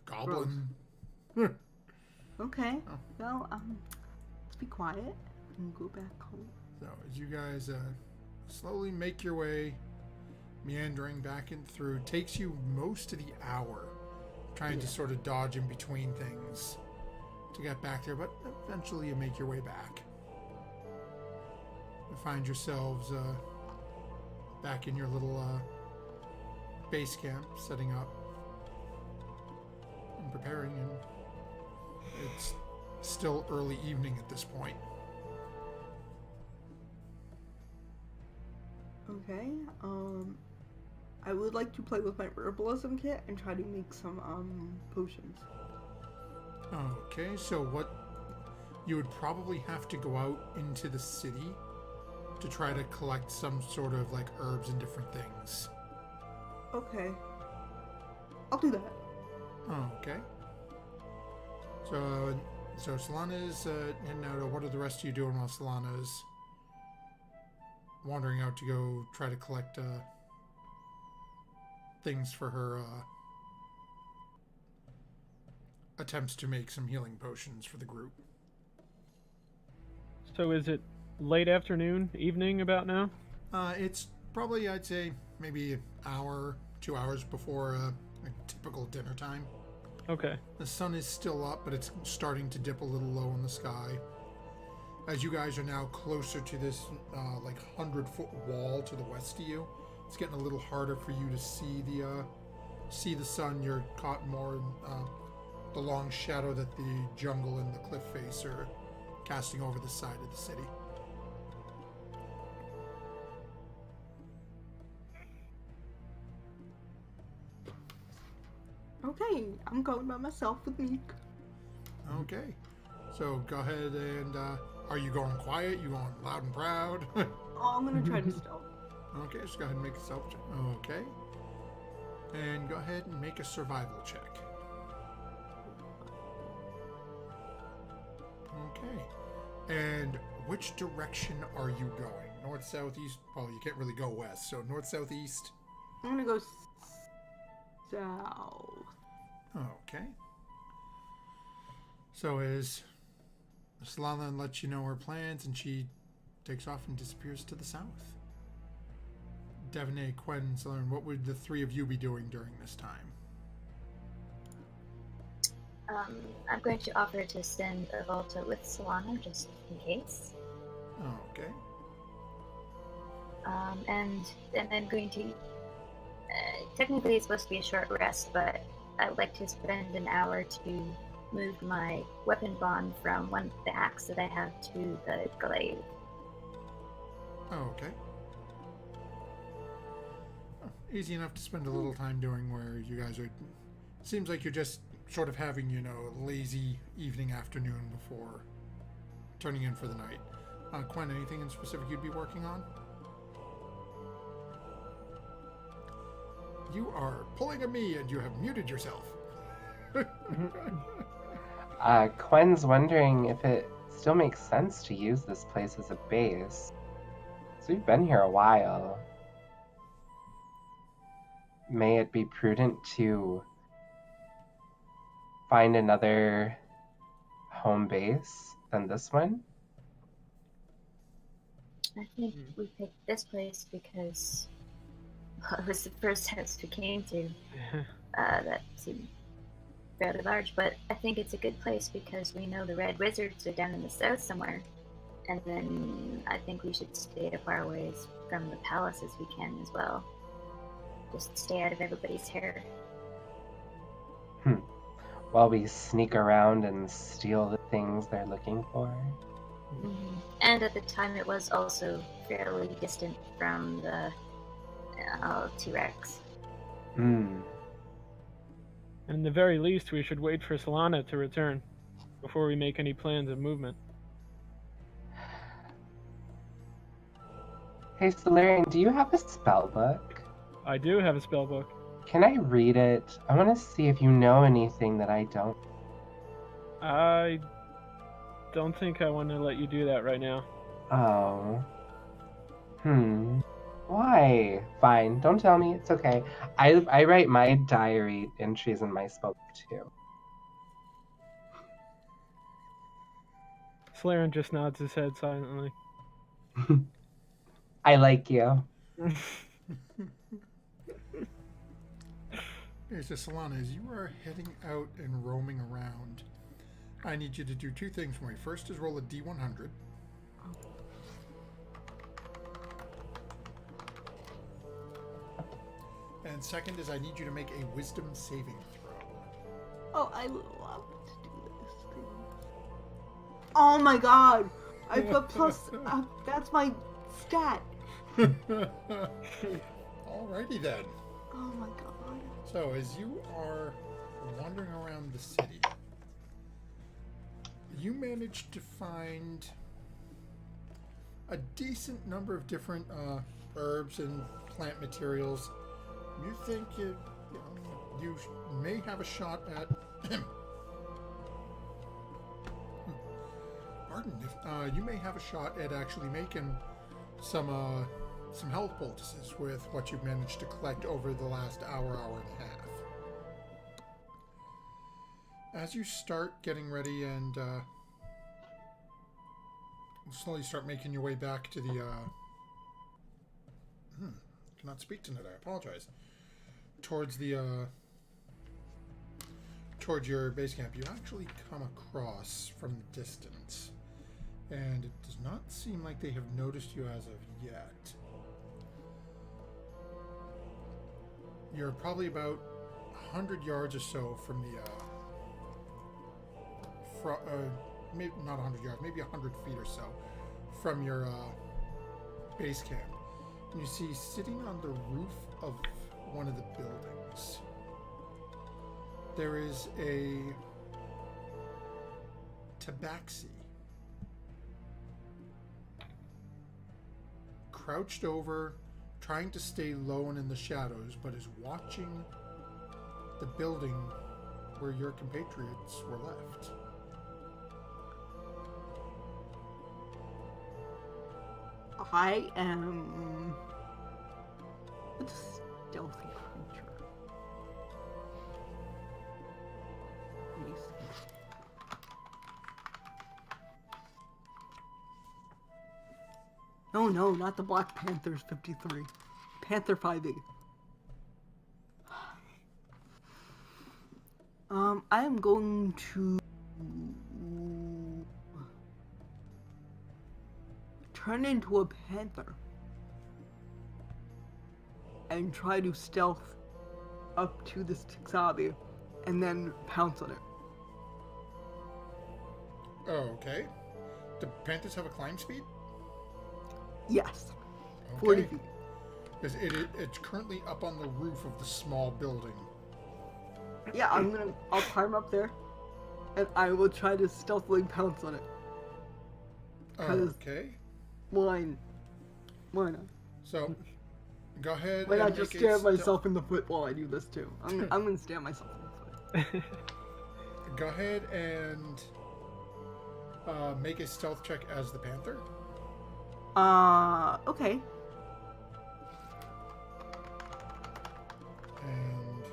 goblin. Okay. Oh. Well, let's be quiet and go back home. So as you guys slowly make your way, meandering back and through, takes you most of the hour trying to sort of dodge in between things to get back there, but eventually you make your way back. You find yourselves back in your little base camp, setting up and preparing, and it's still early evening at this point. Okay. I would like to play with my herbalism kit and try to make some potions. Okay, so what you would probably have to go out into the city to try to collect some sort of like herbs and different things. Okay. I'll do that. Okay. So Solana's heading out. What are the rest of you doing while Solana's wandering out to go try to collect things for her attempts to make some healing potions for the group? So is it late afternoon, evening about now? It's probably, I'd say, maybe an hour, 2 hours before a typical dinner time. Okay. The sun is still up, but it's starting to dip a little low in the sky. As you guys are now closer to this like 100-foot wall to the west of you, it's getting a little harder for you to see the sun. You're caught more in the long shadow that the jungle and the cliff face are casting over the side of the city. Okay, I'm going by myself with Meek. Okay, so go ahead and are you going quiet? You going loud and proud? Oh, I'm gonna try to stealth. Okay, just go ahead and make a self check. Okay, and go ahead and make a survival check. Okay, and which direction are you going? North, south, east? Well, you can't really go west, so north, south, east. I'm gonna go south. Okay. So as Solana lets you know her plans, and she takes off and disappears to the south. Devaney, Quen, Solana, what would the three of you be doing during this time? I'm going to offer to send a Volta with Solana just in case. Okay. And then I'm going to. Technically, it's supposed to be a short rest, but I would like to spend an hour to move my weapon bond from the axe that I have to the glaive. Okay. Easy enough to spend a little time doing, where you guys are. Seems like you're just sort of having, a lazy evening, afternoon before turning in for the night. Quen, anything in specific you'd be working on? You are pulling a me, and you have muted yourself. Quen's wondering if it still makes sense to use this place as a base. So we've been here a while. May it be prudent to find another home base than this one? I think we picked this place because it was the first house we came to. That seemed fairly large, but I think it's a good place because we know the Red Wizards are down in the south somewhere. And then I think we should stay as far away from the palace as we can as well. Just stay out of everybody's hair. While we sneak around and steal the things they're looking for. Mm-hmm. And at the time, it was also fairly distant from the T-Rex. And in the very least, we should wait for Solana to return before we make any plans of movement. Hey, Solarian, do you have a spell book? I do have a spell book. Can I read it? I want to see if you know anything that I don't. I don't think I want to let you do that right now. Oh. Why? Fine, don't tell me. It's okay. I write my diary entries in my spell book too. Slaren just nods his head silently. I like you. Okay, so Solana, as you are heading out and roaming around, I need you to do two things for me. First is roll a D100. And second is I need you to make a wisdom saving throw. Oh, I love to do this thing. Oh my god! I put plus. That's my stat. Alrighty then. Oh my god. So, as you are wandering around the city, you manage to find a decent number of different herbs and plant materials. You think you may have a shot at. Pardon. You may have a shot at actually making some health poultices with what you've managed to collect over the last hour and a half. As you start getting ready and slowly start making your way back to the cannot speak tonight, I apologize. Towards the towards your base camp, you actually come across from the distance, and it does not seem like they have noticed you as of yet. You're probably about 100 yards or so from the maybe not 100 yards, maybe 100 feet or so from your base camp. And you see sitting on the roof of one of the buildings, there is a tabaxi crouched over, trying to stay low and in the shadows, but is watching the building where your compatriots were left. I am a stealthy creature. Let me see. No, not the Black Panthers 53. Panther 5e. I am going to turn into a panther and try to stealth up to this Tixabi and then pounce on it. Okay. Do panthers have a climb speed? Yes. Okay. 40 feet. Because it's currently up on the roof of the small building. Yeah, I'll climb up there and I will try to stealthily pounce on it. Okay. Why not? So, go ahead Why and not just make stare at myself in the foot while I do this too? I'm gonna stare myself in the foot. Go ahead and make a stealth check as the panther. Okay. And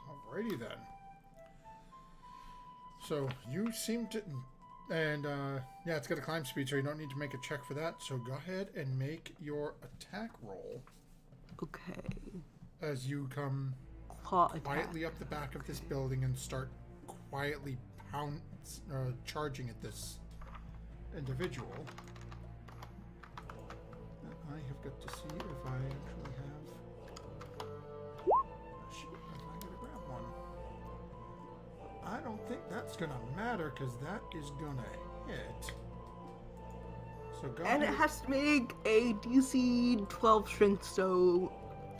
alrighty then. So you seem to, and yeah, it's got a climb speed, so you don't need to make a check for that. So go ahead and make your attack roll Okay. as you come Claw attack. quietly up the back of this building and start quietly charging at this individual. I have got to see if I actually have. Shoot, if I gotta grab one. I don't think that's gonna matter because that is gonna hit. So go And it ahead. has to make a DC 12 strength, so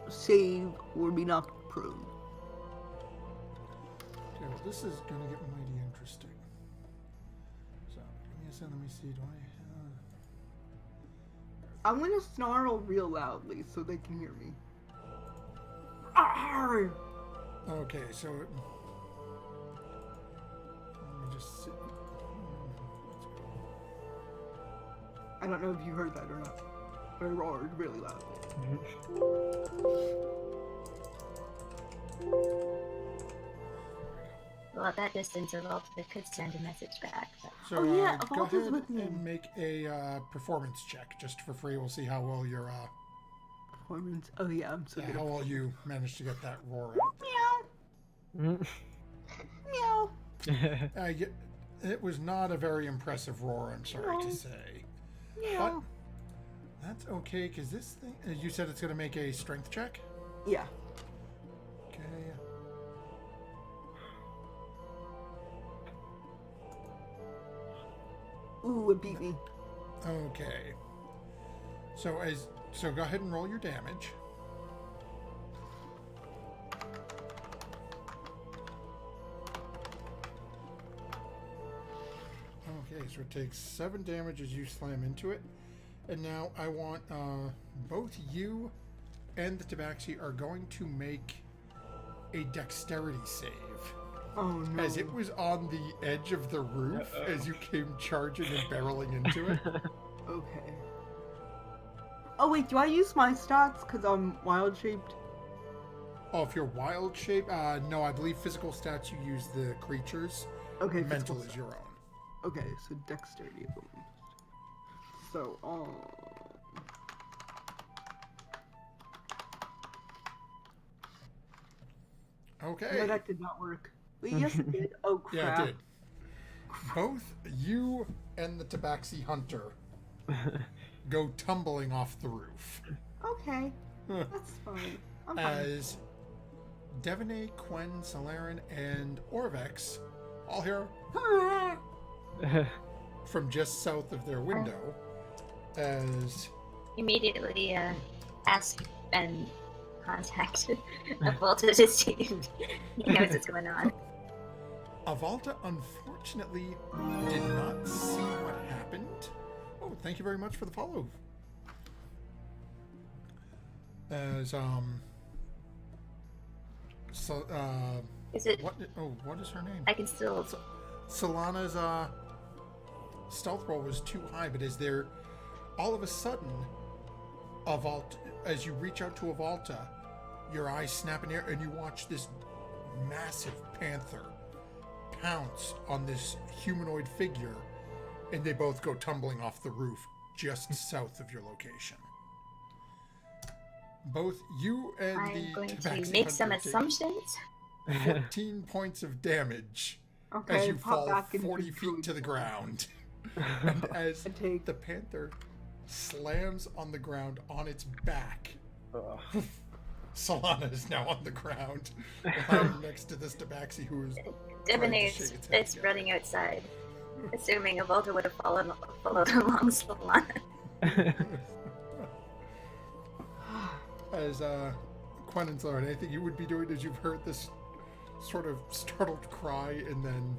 save or be knocked prone. Okay, well, this is gonna get mighty interesting. So give me a second. Let me see. Do I have? I'm gonna snarl real loudly so they can hear me. Arr! Okay, so let me just see. Let's go. I don't know if you heard that or not, but I roared really loudly. Well, at that distance, Evolta could send a message back. But... So Oh, yeah, go Evolta's ahead with me. and make a performance check just for free. We'll see how well your Performance. Oh yeah, I'm so good. how well you managed to get that roar out. Meow. Meow. It was not a very impressive roar, I'm sorry No. to say. But Meow. that's okay, because this thing... you said it's going to make a strength check? Yeah. Okay. Ooh, it beat me. Okay. So go ahead and roll your damage. Okay, so it takes 7 damage as you slam into it. And now I want both you and the Tabaxi are going to make a dexterity save. Oh no. As it was on the edge of the roof as you came charging and barreling into it. Okay. Oh wait, do I use my stats because I'm wild shaped? Oh, if you're wild shape, no, I believe physical stats you use the creatures. Okay. Mental is your own. Okay, so dexterity. So, Okay. no, that did not work. Wait, yes, it did. Oh crap. Yeah, it did. Both you and the Tabaxi hunter go tumbling off the roof. Okay, that's fine. I'm fine. As Devaney, Quen, Solarin, and Orvex all hear from just south of their window as Immediately ask and contact Volta to see if he knows what's going on. Avalta unfortunately did not see what happened. Oh, thank you very much for the follow. As so Is it? what is her name? I can still. Solana's stealth roll was too high, but is there all of a sudden Avalta, as you reach out to Avalta, your eyes snap in the air and you watch this massive panther pounce on this humanoid figure, and they both go tumbling off the roof just south of your location. Both you and I'm the going Tabaxi to make some hunter take assumptions. 14 points of damage Okay, as you pop fall back into 40 feet to the ground. And as I take- the panther slams on the ground on its back, Solana is now on the ground, lying next to this Tabaxi who is Devaney's fist running outside, assuming a Volta would have followed along Solana. As Quen and Lauren, anything you would be doing as you've heard this sort of startled cry, and then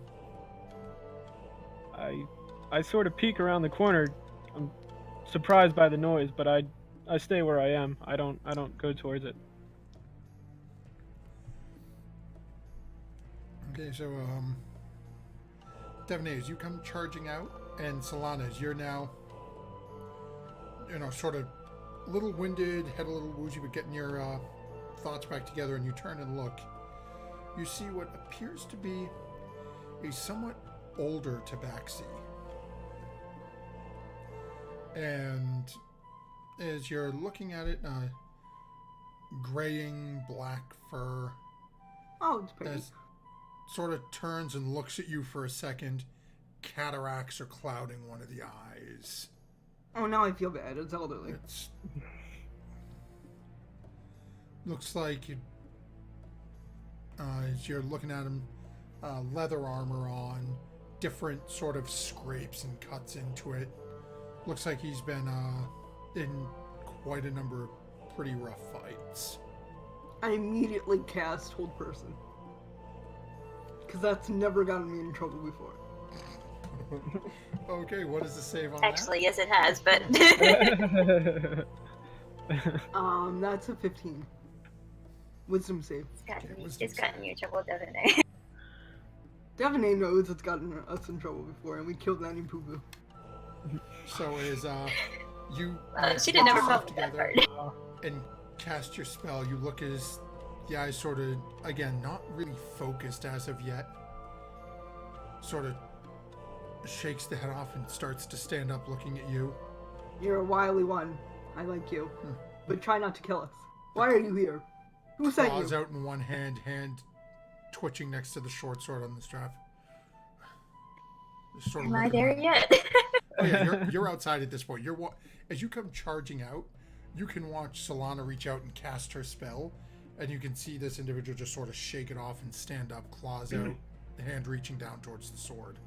I sort of peek around the corner. I'm surprised by the noise, but I stay where I am. I don't go towards it. okay, so Devaney, as you come charging out, and Solana, as you're now, sort of a little winded, head a little woozy, but getting your thoughts back together, and you turn and look, you see what appears to be a somewhat older Tabaxi. And as you're looking at it, graying black fur, Oh, it's pretty. as sort of turns and looks at you for a second, cataracts are clouding one of the eyes. Oh, now I feel bad. It's elderly. It's looks like you, as you're looking at him, leather armor on, different sort of scrapes and cuts into it. Looks like he's been in quite a number of pretty rough fights. I immediately cast Hold Person. Because that's never gotten me in trouble before. Okay, what is the save on Actually, yes, it has, but That's a 15. Wisdom save. it's gotten you in trouble, Devaney. Devaney knows it's gotten us in trouble before, and we killed Nanny Poo Poo. that? So is you She didn't get have a yourself problem with that together part. and cast your spell. You look as the eyes sort of, again, not really focused as of yet, sort of shakes the head off and starts to stand up looking at you. You're a wily one. I like you. But try not to kill us. Why are you here? Who sent Claws you? out in one hand twitching next to the short sword on the strap. Just sort of Am I looking there around. yet? Oh yeah, you're outside at this point. As you come charging out, you can watch Solana reach out and cast her spell, and you can see this individual just sort of shake it off and stand up, claws out, hand reaching down towards the sword.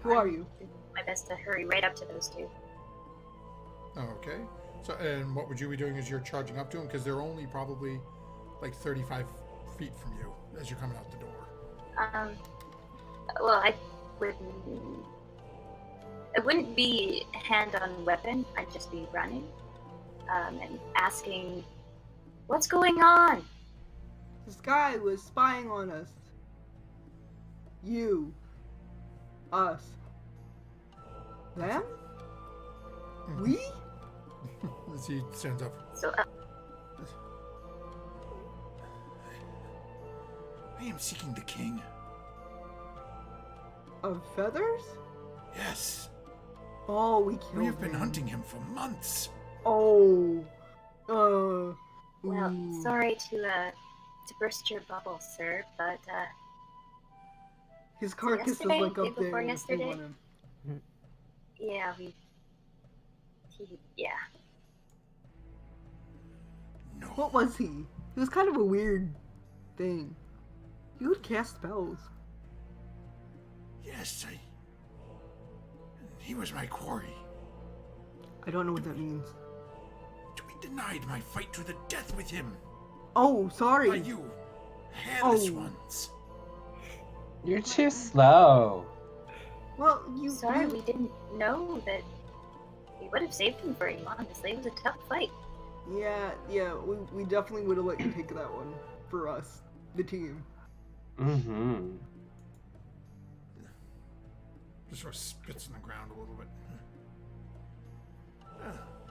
Who are you? Do my best to hurry right up to those two. Okay. So, and what would you be doing as you're charging up to them? Because they're only probably like 35 feet from you as you're coming out the door. Well, it wouldn't be hand on weapon. I'd just be running, and asking, "What's going on?" This guy was spying on us. You. Us. Them? We? As he stands up. So, I am seeking the king. Of feathers? Yes. Oh, we killed him. We have been hunting him for months. Oh. well, ooh. sorry to burst your bubble, sir, but His carcass is yesterday, like day up there. before if you yesterday? want him. yeah, yeah. No. What was he? He was kind of a weird thing. He would cast spells. Yes, he was my quarry. I don't know what that means. We denied my fight to the death with him. Oh, sorry. By you, hairless Oh. ones. You're too slow. Well, you. Sorry, we didn't know that we would have saved him for you, honestly. It was a tough fight. Yeah, we definitely would have let you take that one for us, the team. Mm-hmm. Just sort of spits on the ground a little bit.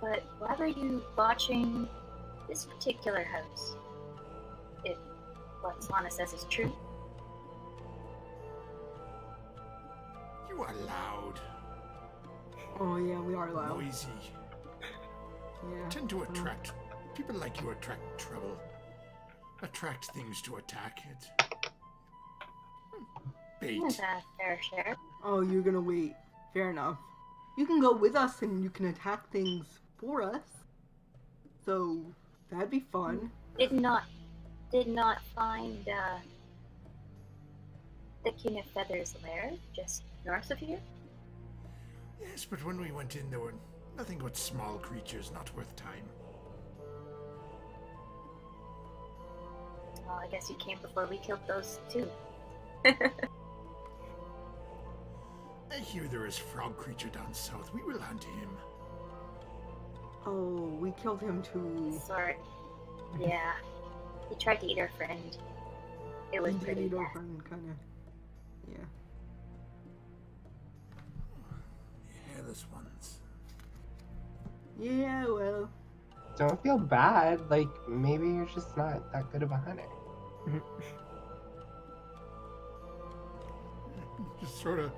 But why were you watching this particular house? If what Solana says is true. You are loud, Oh yeah, we are loud. noisy. Yeah. Tend to attract people like you. Attract trouble. Attract things to attack. It's bait. That's a fair share. Oh, you're gonna wait. Fair enough. You can go with us and you can attack things for us. So that'd be fun. Did not find the King of Feathers lair just north of here? Yes, but when we went in, there were nothing but small creatures, not worth time. Well, I guess you came before we killed those too. I hear there is frog creature down south. We will hunt him. Oh, we killed him too. Sorry. Yeah. He tried to eat our friend. It was He did pretty eat our bad. friend, kinda. Yeah. Hairless ones. Yeah, well. Don't feel bad. Like, maybe you're just not that good of a hunter. Just sort of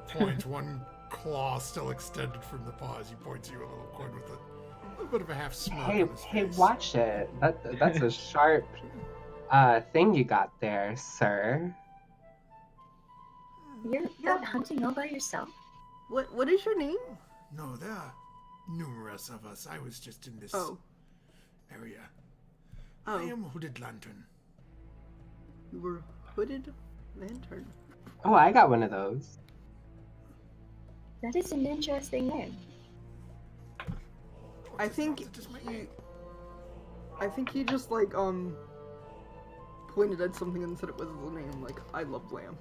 points, one claw still extended from the paws. He points you a little point with a little bit of a half smirk Hey, on his hey, face. watch it. That's a sharp thing you got there, sir. You're out hunting all by yourself? What is your name? No, there are numerous of us. I was just in this Oh. area. Oh. I am Hooded Lantern. You were Hooded Lantern. Oh, I got one of those. That is an interesting name. I think he just like pointed at something and said it was his name, like I love lamb.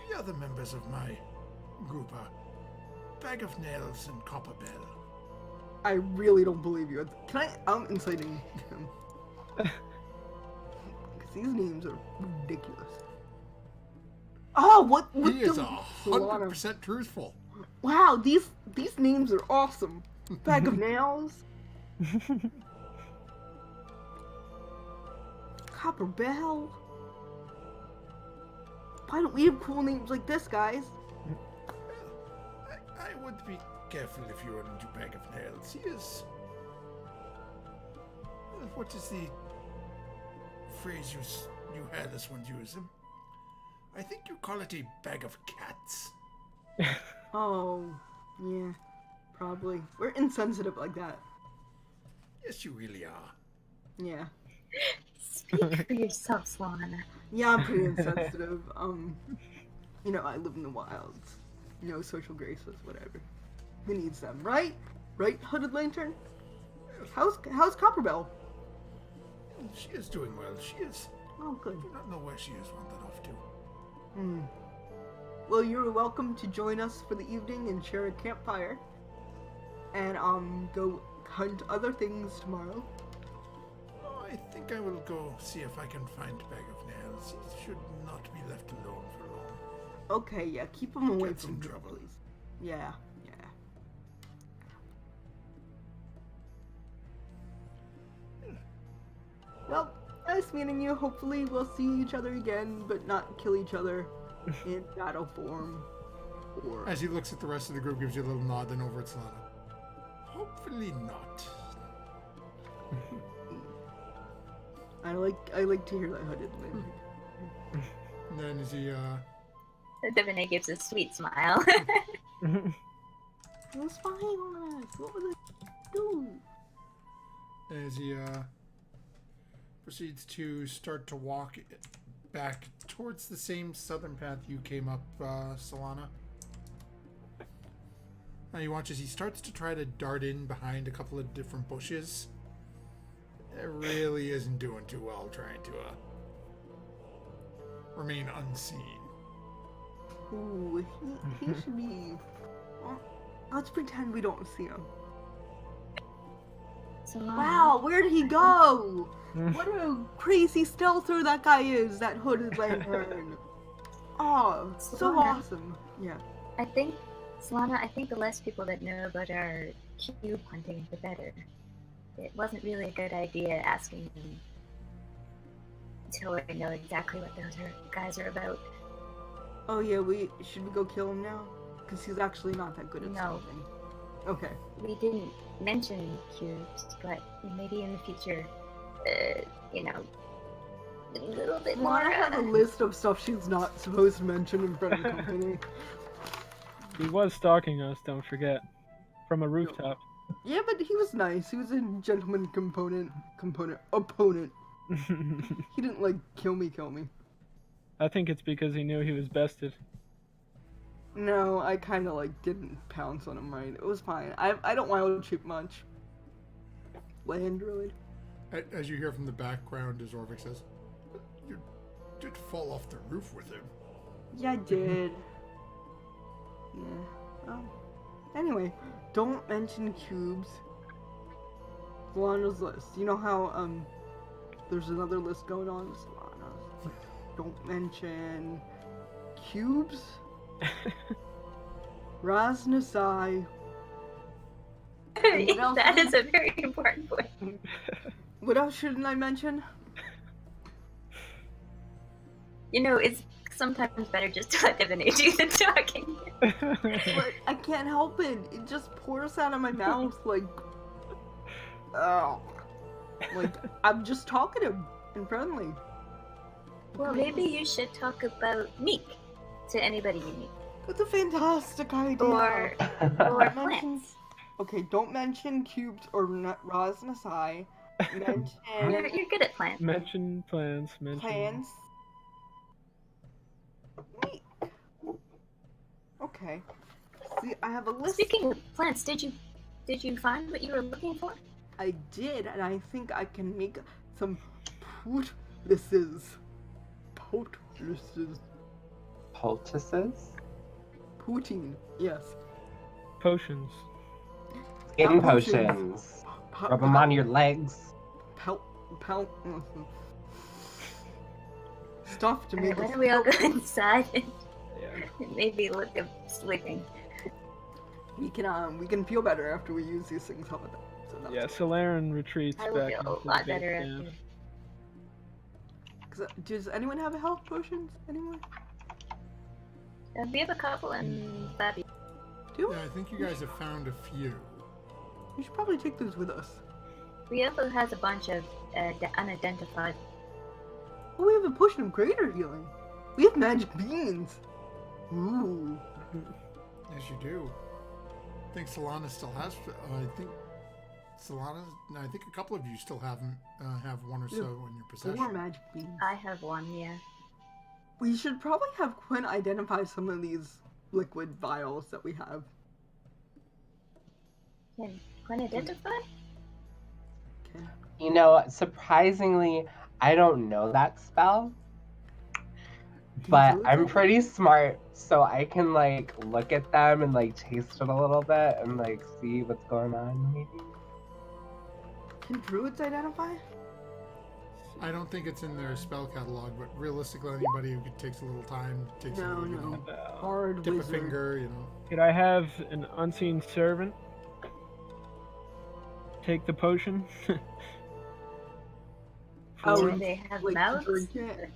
The other members of my group are Bag of Nails and Copper Bell. I really don't believe you. I'm inciting him. Because these names are ridiculous. Oh, what He is the 100% truthful. Wow, these names are awesome. Bag of nails. Copper Bell. Why don't we have cool names like this, guys? I would be careful if you were into Bag of Nails. He is... What is the phrase you hairless ones use him? I think you call it a bag of cats. Oh, yeah, probably. We're insensitive like that. Yes, you really are. Yeah. Speak for yourself, Solana. Yeah, I'm pretty insensitive. You know, I live in the wilds. No social graces, whatever. Who needs them, right? Right, Hooded Lantern? How's Copperbell? She is doing well. She is. Oh, good. I do not know where she is wandered off to. Well, you're welcome to join us for the evening and share a campfire. And, go hunt other things tomorrow. Oh, I think I will go see if I can find Bag of Nails. He should not be left alone for long. Okay, yeah, keep him away Gets from in here, trouble. please. Yeah. Well, nice meeting you. Hopefully we'll see each other again, but not kill each other in battle form. Or... As he looks at the rest of the group, gives you a little nod, then over at Solana. Hopefully not. I like to hear that, Hooded Lantern. And then as he, Divinay gives a sweet smile. It was spying on us. What was it do? as he, proceeds to start to walk back towards the same southern path you came up, Solana. Now you watch as he starts to try to dart in behind a couple of different bushes. It really isn't doing too well trying to remain unseen. Ooh, he should be... Well, let's pretend we don't see him. Solana. Wow, where did he go? What a crazy stealther that guy is, that Hooded Lantern. Oh, so Solana. awesome. Yeah. Solana, I think the less people that know about our cube hunting, the better. It wasn't really a good idea asking them until we know exactly what those guys are about. Oh yeah, should we go kill him now? Because he's actually not that good at No. stealthing. Okay. We didn't mention cubes, but maybe in the future, a little bit more. I have a list of stuff she's not supposed to mention in front of the company. He was stalking us, don't forget. From a rooftop. Yeah, but he was nice. He was a gentleman opponent. He didn't, like, kill me. I think it's because he knew he was bested. No, I kind of, like, didn't pounce on him right. It was fine. I don't wild shoot much. Landroid. As you hear from the background, as Orvik says, "You did fall off the roof with him." Yeah, I did. Yeah. Anyway, don't mention cubes. Solana's list. You know how, there's another list going on? Solana's. Don't mention cubes. Raznasai. What else? That is a very important point. What else shouldn't I mention? It's sometimes better just to let Divinay do the talking. But I can't help it. It just pours out of my mouth like... Oh. Like, I'm just talkative and friendly. Well, maybe you should talk about Meek to anybody you meet. That's a fantastic idea. Or plants. Okay, don't mention cubes or Raznasai. Mention You're good at plants. Mention plans. plants. Wait. Okay. See, I have a list. Speaking of plants, did you find what you were looking for? I did, and I think I can make some poultices. Poultices? Poutine, yes. Potions. Skin Potions. potions. Rub them on your legs. Pelt. Stuff to make Alright, why us don't we all go pelt. inside Yeah. and maybe look at sleeping? We can feel better after we use these things. How about that? So that's Yeah, Solaren retreats I will back feel into a the lot base better camp. after. Does anyone have a health potions? Anyone? We have a couple and Fabby. Do? Yeah, I think you guys have found a few. We should probably take those with us. Riopo has a bunch of unidentified. Oh, we have a potion of greater healing. We have magic beans. Ooh. Yes, you do. I think Solana still has. I think a couple of you still have one or so in your possession. 4 magic beans. I have one, yeah. We should probably have Quinn identify some of these liquid vials that we have. Can Quinn identify? Okay. You know, surprisingly, I don't know that spell, but Can I'm druids pretty smart, so I can like look at them and like taste it a little bit and like see what's going on. Maybe. Can druids identify? I don't think it's in their spell catalog, but realistically, anybody who takes a little time takes a No, little, no. Uh, Hard tip wizard. a finger, you know. Could I have an unseen servant take the potion? Oh, For Do us? they have like, mouths? drink it?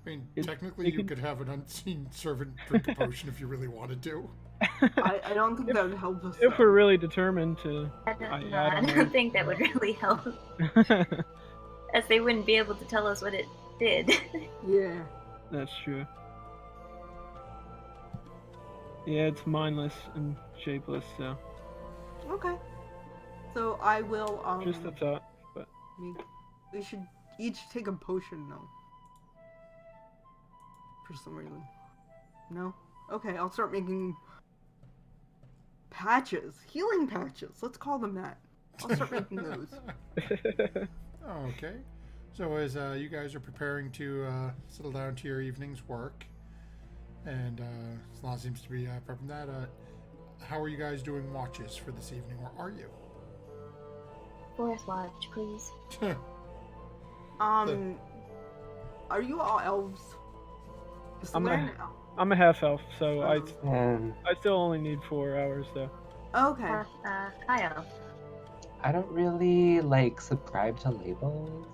I mean, It- technically, it you can- could have an unseen servant drink a potion if you really wanted to. I don't think that would help us. If though. we're really determined to. I don't, I no, I don't don't know. think that would really help, as they wouldn't be able to tell us what it did. Yeah. That's true. Yeah, it's mindless and shapeless, so Okay. So I will. just a thought. We should each take a potion though. For some reason. No? Okay, I'll start making patches. Healing patches. Let's call them that. I'll start making those. Okay. So as you guys are preparing to settle down to your evening's work, and Salon seems to be prepping that, how are you guys doing watches for this evening, or are you? Fourth watch, please. Are you all elves? I'm a- Selene- I'm a half elf, so And I still only need 4 hours though. Okay. Kyle. I don't really like subscribe to labels.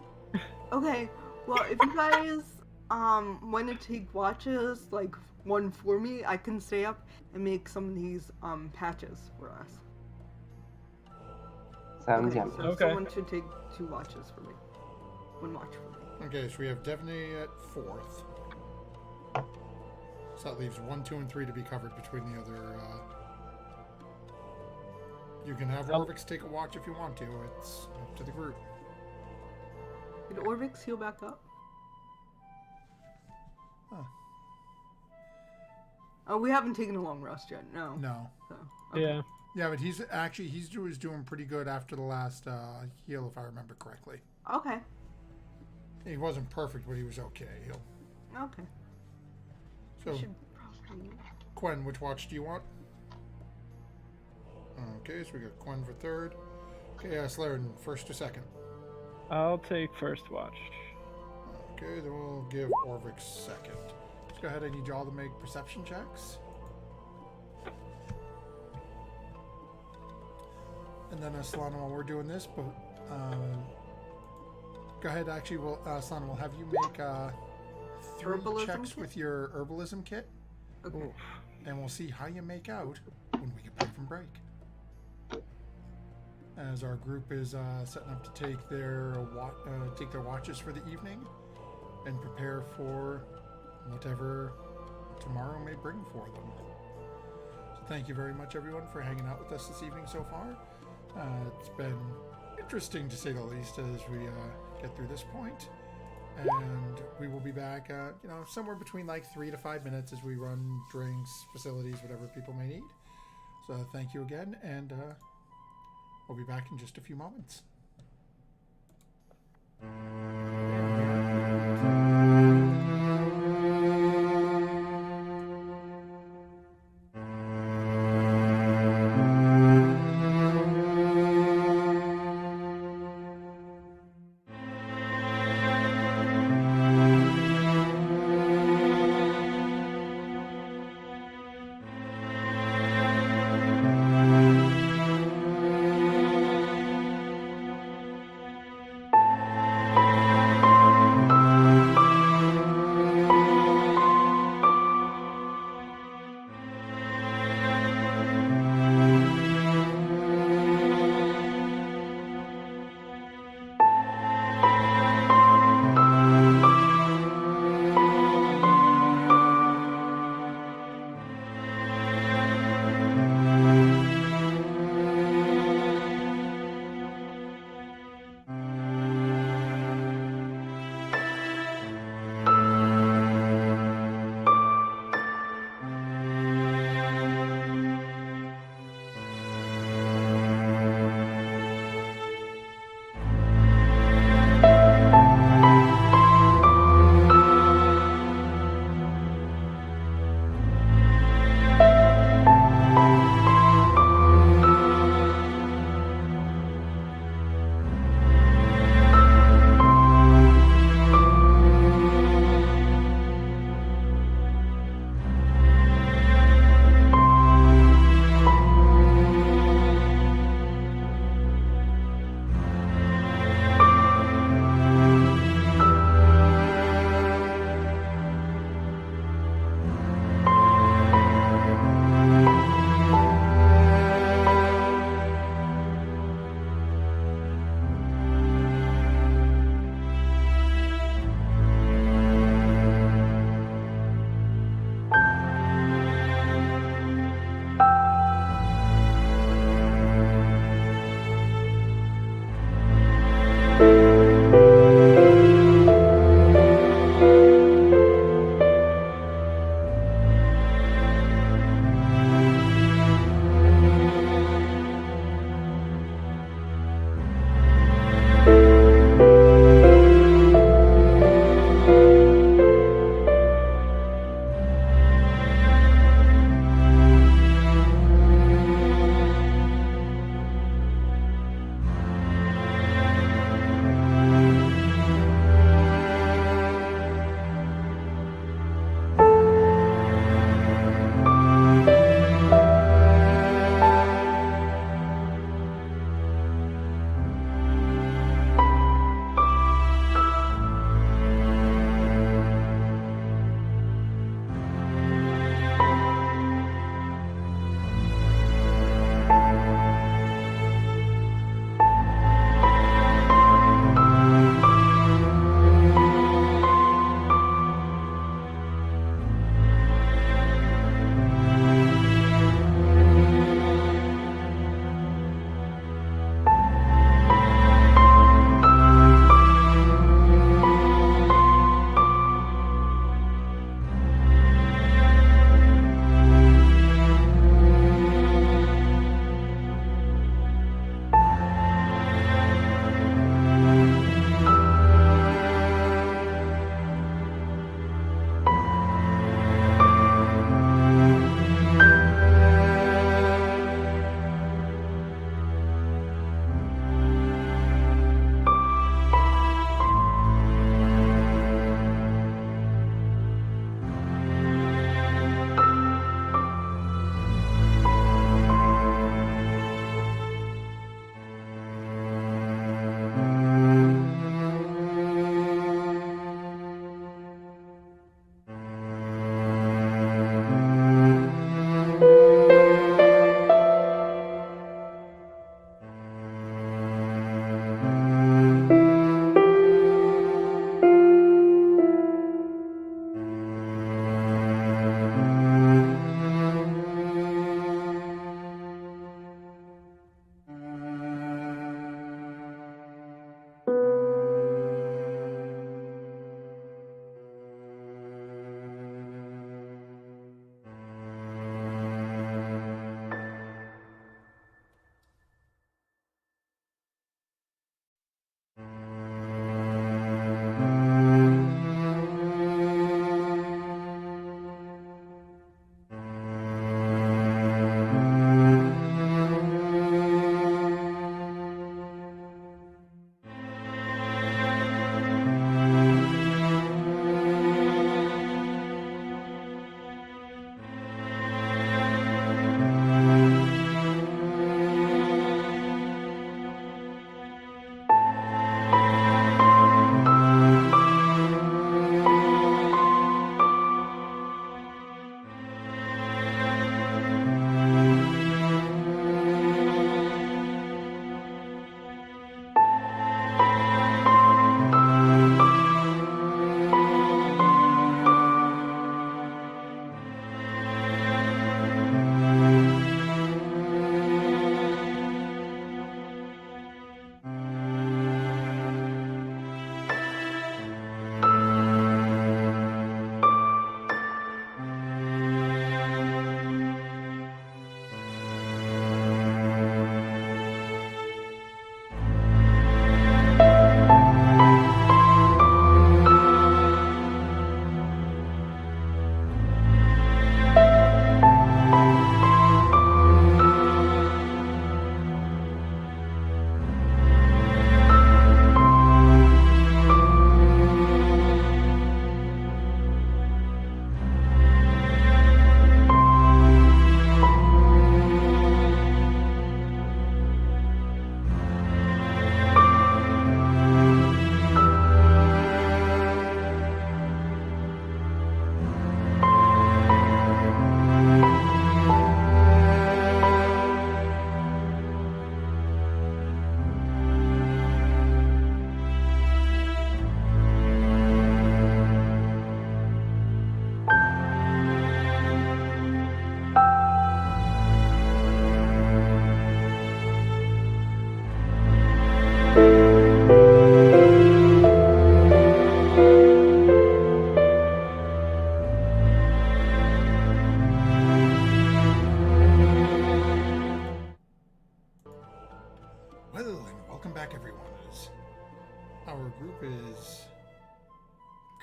Okay. Well, if you guys want to take watches, like one for me, I can stay up and make some of these patches for us. Sounds Okay, yummy. so Okay. someone should take 2 watches for me. 1 watch for me. Okay, so we have Devney at 4th. So that leaves 1, 2, and 3 to be covered between the other. You can have Orvix take a watch if you want to. It's up to the group. Did Orvix heal back up? Huh. Oh, we haven't taken a long rest yet. No. No. So, okay. Yeah. Yeah, but he's doing pretty good after the last heal, if I remember correctly. Okay. He wasn't perfect, but he was okay. Okay. So, We should probably... Quen, which watch do you want? Okay, so we got Quen for 3rd. Okay, Slaren, 1st or 2nd? I'll take first watch. Okay, then we'll give Orvix 2nd. Let's go ahead. I need you all to make perception checks. And then, Solana, while we're doing this, but go ahead. Actually, Solana, we'll have you make 3 Herbalism checks kit? with your herbalism kit, Okay. and we'll see how you make out when we get back from break. As our group is setting up to take their watches for the evening and prepare for whatever tomorrow may bring for them. So thank you very much, everyone, for hanging out with us this evening so far. It's been interesting, to say the least, as we get through this point. And we will be back, somewhere between like 3 to 5 minutes as we run drinks, facilities, whatever people may need. So thank you again, and we'll be back in just a few moments.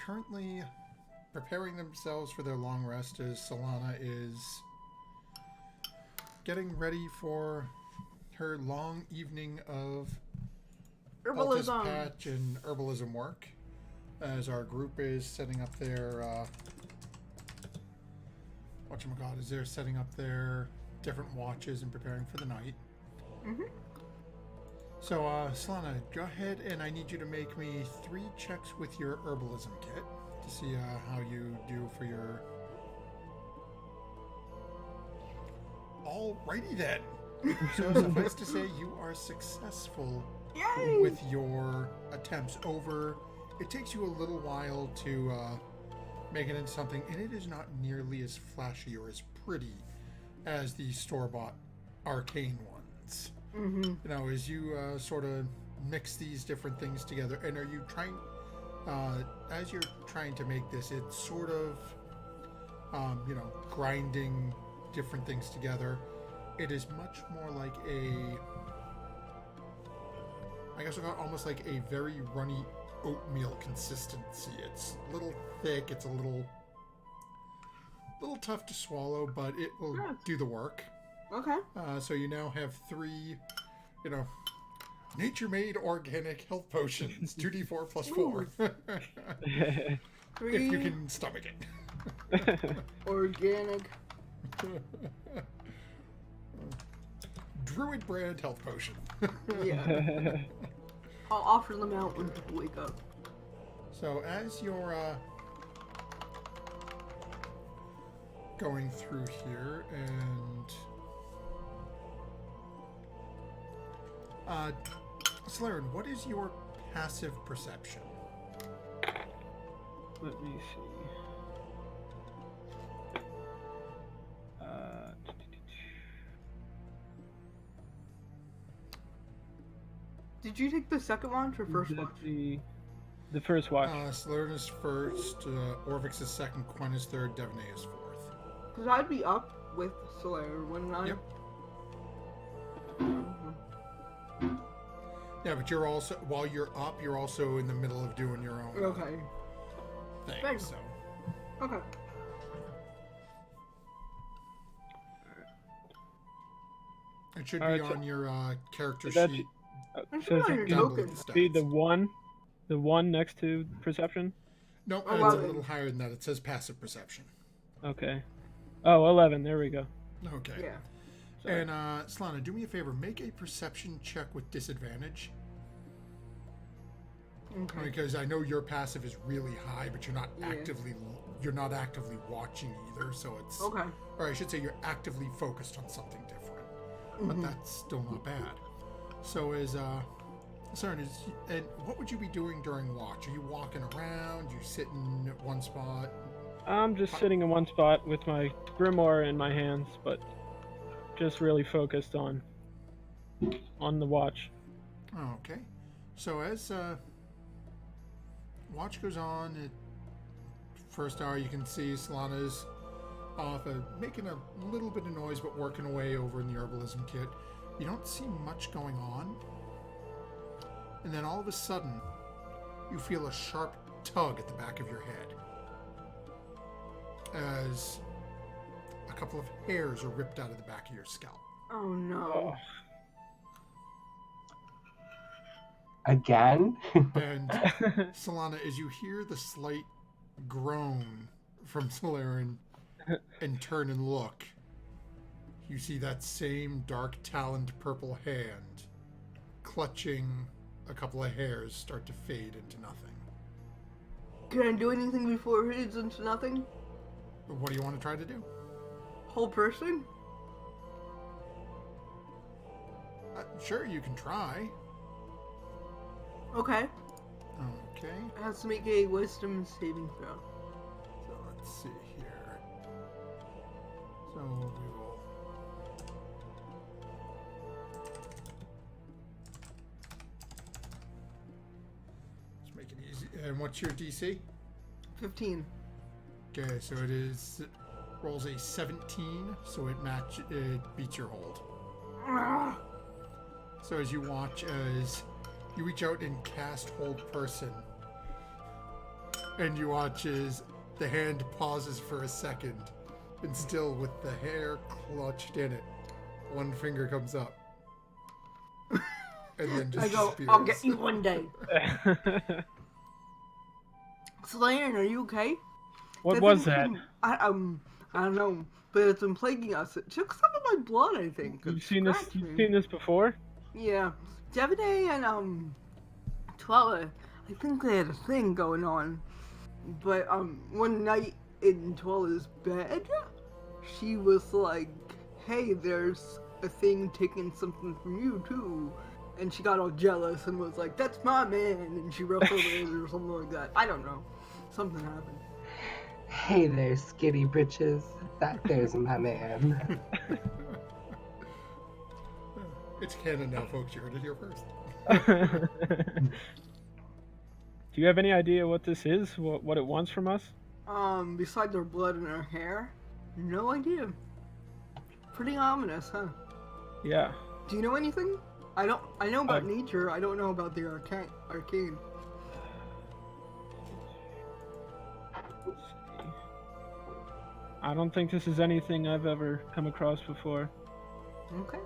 currently preparing themselves for their long rest as Solana is getting ready for her long evening of poultice Herbalism. patch and herbalism work, as our group is setting up their they're setting up their different watches and preparing for the night. Mm-hmm. So, Solana, go ahead and I need you to make me 3 checks with your herbalism kit to see how you do for your... Alrighty then. So, suffice to say, you are successful Yay! with your attempts over. It takes you a little while to make it into something, and it is not nearly as flashy or as pretty as the store-bought arcane ones. Mm-hmm. You know, as you sort of mix these different things together, and are you trying, as you're trying to make this, it's sort of, grinding different things together. It is much more like almost like a very runny oatmeal consistency. It's a little thick, it's a little tough to swallow, but it will do the work. Okay. So you now have 3, nature-made organic health potions, 2d4 plus 4. If 3 you can stomach it. organic. Druid brand health potion. Yeah. I'll offer them out when people wake up. So as you're going through here and Slaren, what is your passive perception? Let me see. Did you take the second watch or first watch? The first watch. Slaren is first, Orvix is second, Quen is third, Devaney is fourth. Because I'd be up with Solaire, wouldn't I? Yep. Yeah, but you're also, while you're up, you're also in the middle of doing your own Okay. thing, Thanks. so. Okay. It should be Alright, so- on your character that's- sheet. I'm So sure is your it down below tokens. the be stats. the one next to perception? No, Oh, it's wow. a little higher than that. It says passive perception. Okay. Oh, 11. There we go. Okay. Yeah. Sorry. And Solana, do me a favor. Make a perception check with disadvantage. Okay. Because I know your passive is really high, but you're not Yeah. actively watching either. So it's Okay. or I should say you're actively focused on something different. But Mhm. that's still not bad. So and what would you be doing during watch? Are you walking around? You sitting at one spot? I'm just sitting in one spot with my grimoire in my hands, but just really focused on the watch. Okay. So as watch goes on, at first hour you can see Solana's off making a little bit of noise but working away over in the herbalism kit. You don't see much going on. And then all of a sudden, you feel a sharp tug at the back of your head as a couple of hairs are ripped out of the back of your scalp. Oh no. Again? And Solana, as you hear the slight groan from Solaren and turn and look, you see that same dark-taloned purple hand clutching a couple of hairs start to fade into nothing. Can I do anything before it fades into nothing? What do you want to try to do? Whole person? Sure, you can try. Okay. Okay, It has to make a wisdom saving throw. so let's see here. So we will... Let's make it easy. And what's your DC? 15. Okay, so rolls a 17, so it beats your hold. Ah, So as you watch as you reach out and cast hold person, And you watch as the hand pauses for a second, and still with the hair clutched in it, one finger comes up. And then just I go, disappears. I'll get you one day. Slayan, are you okay? What was that? I don't know, but it's been plaguing us. It took some of my blood, I think. You've It seen this? scratched me. You've seen this before? Yeah, Devonay and Twella, I think they had a thing going on. But one night in Twella's bed, she was like, "Hey, there's a thing taking something from you too." And she got all jealous and was like, "That's my man," and she ruffled it or something like that. I don't know. Something happened. Hey there, skitty britches. That there's my man. It's canon now, folks. You heard it here first. Do you have any idea what this is? What it wants from us? Besides her blood and her hair, no idea. Pretty ominous, huh? Yeah. Do you know anything? I know about nature. I don't know about the arcane. I don't think this is anything I've ever come across before. Okay.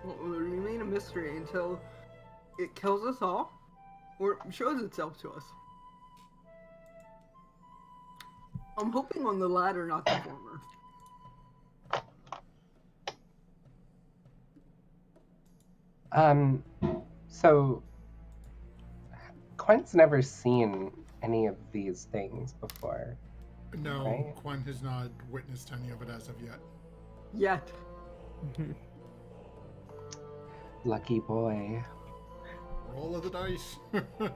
Well, it will remain a mystery until it kills us all, or shows itself to us. I'm hoping on the latter, not the former. So Quent's never seen any of these things before. No, Right. Quen has not witnessed any of it as of yet. Yet. Lucky boy. Roll of the dice. Our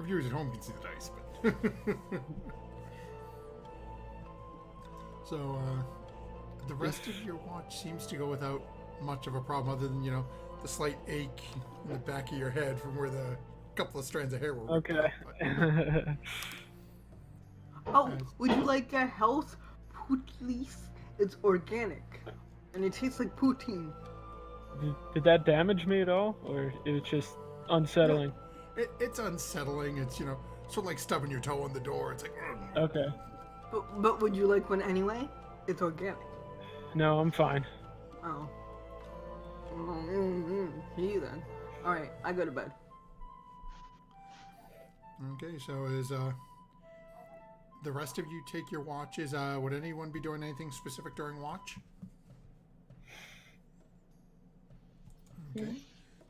viewers at home can see the dice, but... So, the rest of your watch seems to go without much of a problem, other than, the slight ache in the back of your head from where the couple of strands of hair were ripped Okay. out, but- Oh, would you like a health poutlis? It's organic, and it tastes like poutine. Did that damage me at all, or it was just unsettling? It's unsettling. It's, sort of like stubbing your toe on the door. It's like... "Ugh." Okay. But would you like one anyway? It's organic. No, I'm fine. Oh. See you then. Alright, I go to bed. Okay, so as the rest of you take your watches, would anyone be doing anything specific during watch? Okay.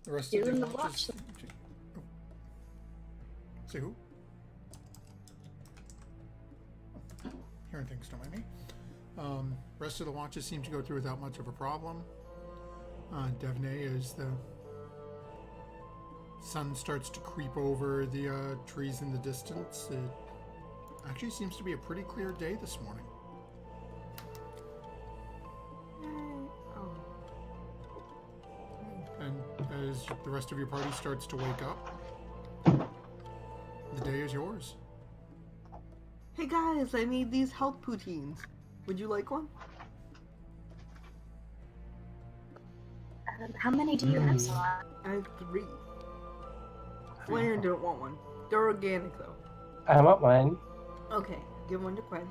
The rest of Doing the the watches. watch. Oh. Say who? Hearing things, don't mind me. Rest of the watches seem to go through without much of a problem. Devney, as the sun starts to creep over the trees in the distance, it actually seems to be a pretty clear day this morning. And as the rest of your party starts to wake up, the day is yours. Hey guys, I made these health poutines. Would you like one? How many do you have, Salah? I have 3. Slayer don't want one. They're organic though. I want one. Okay, give one to Quinn.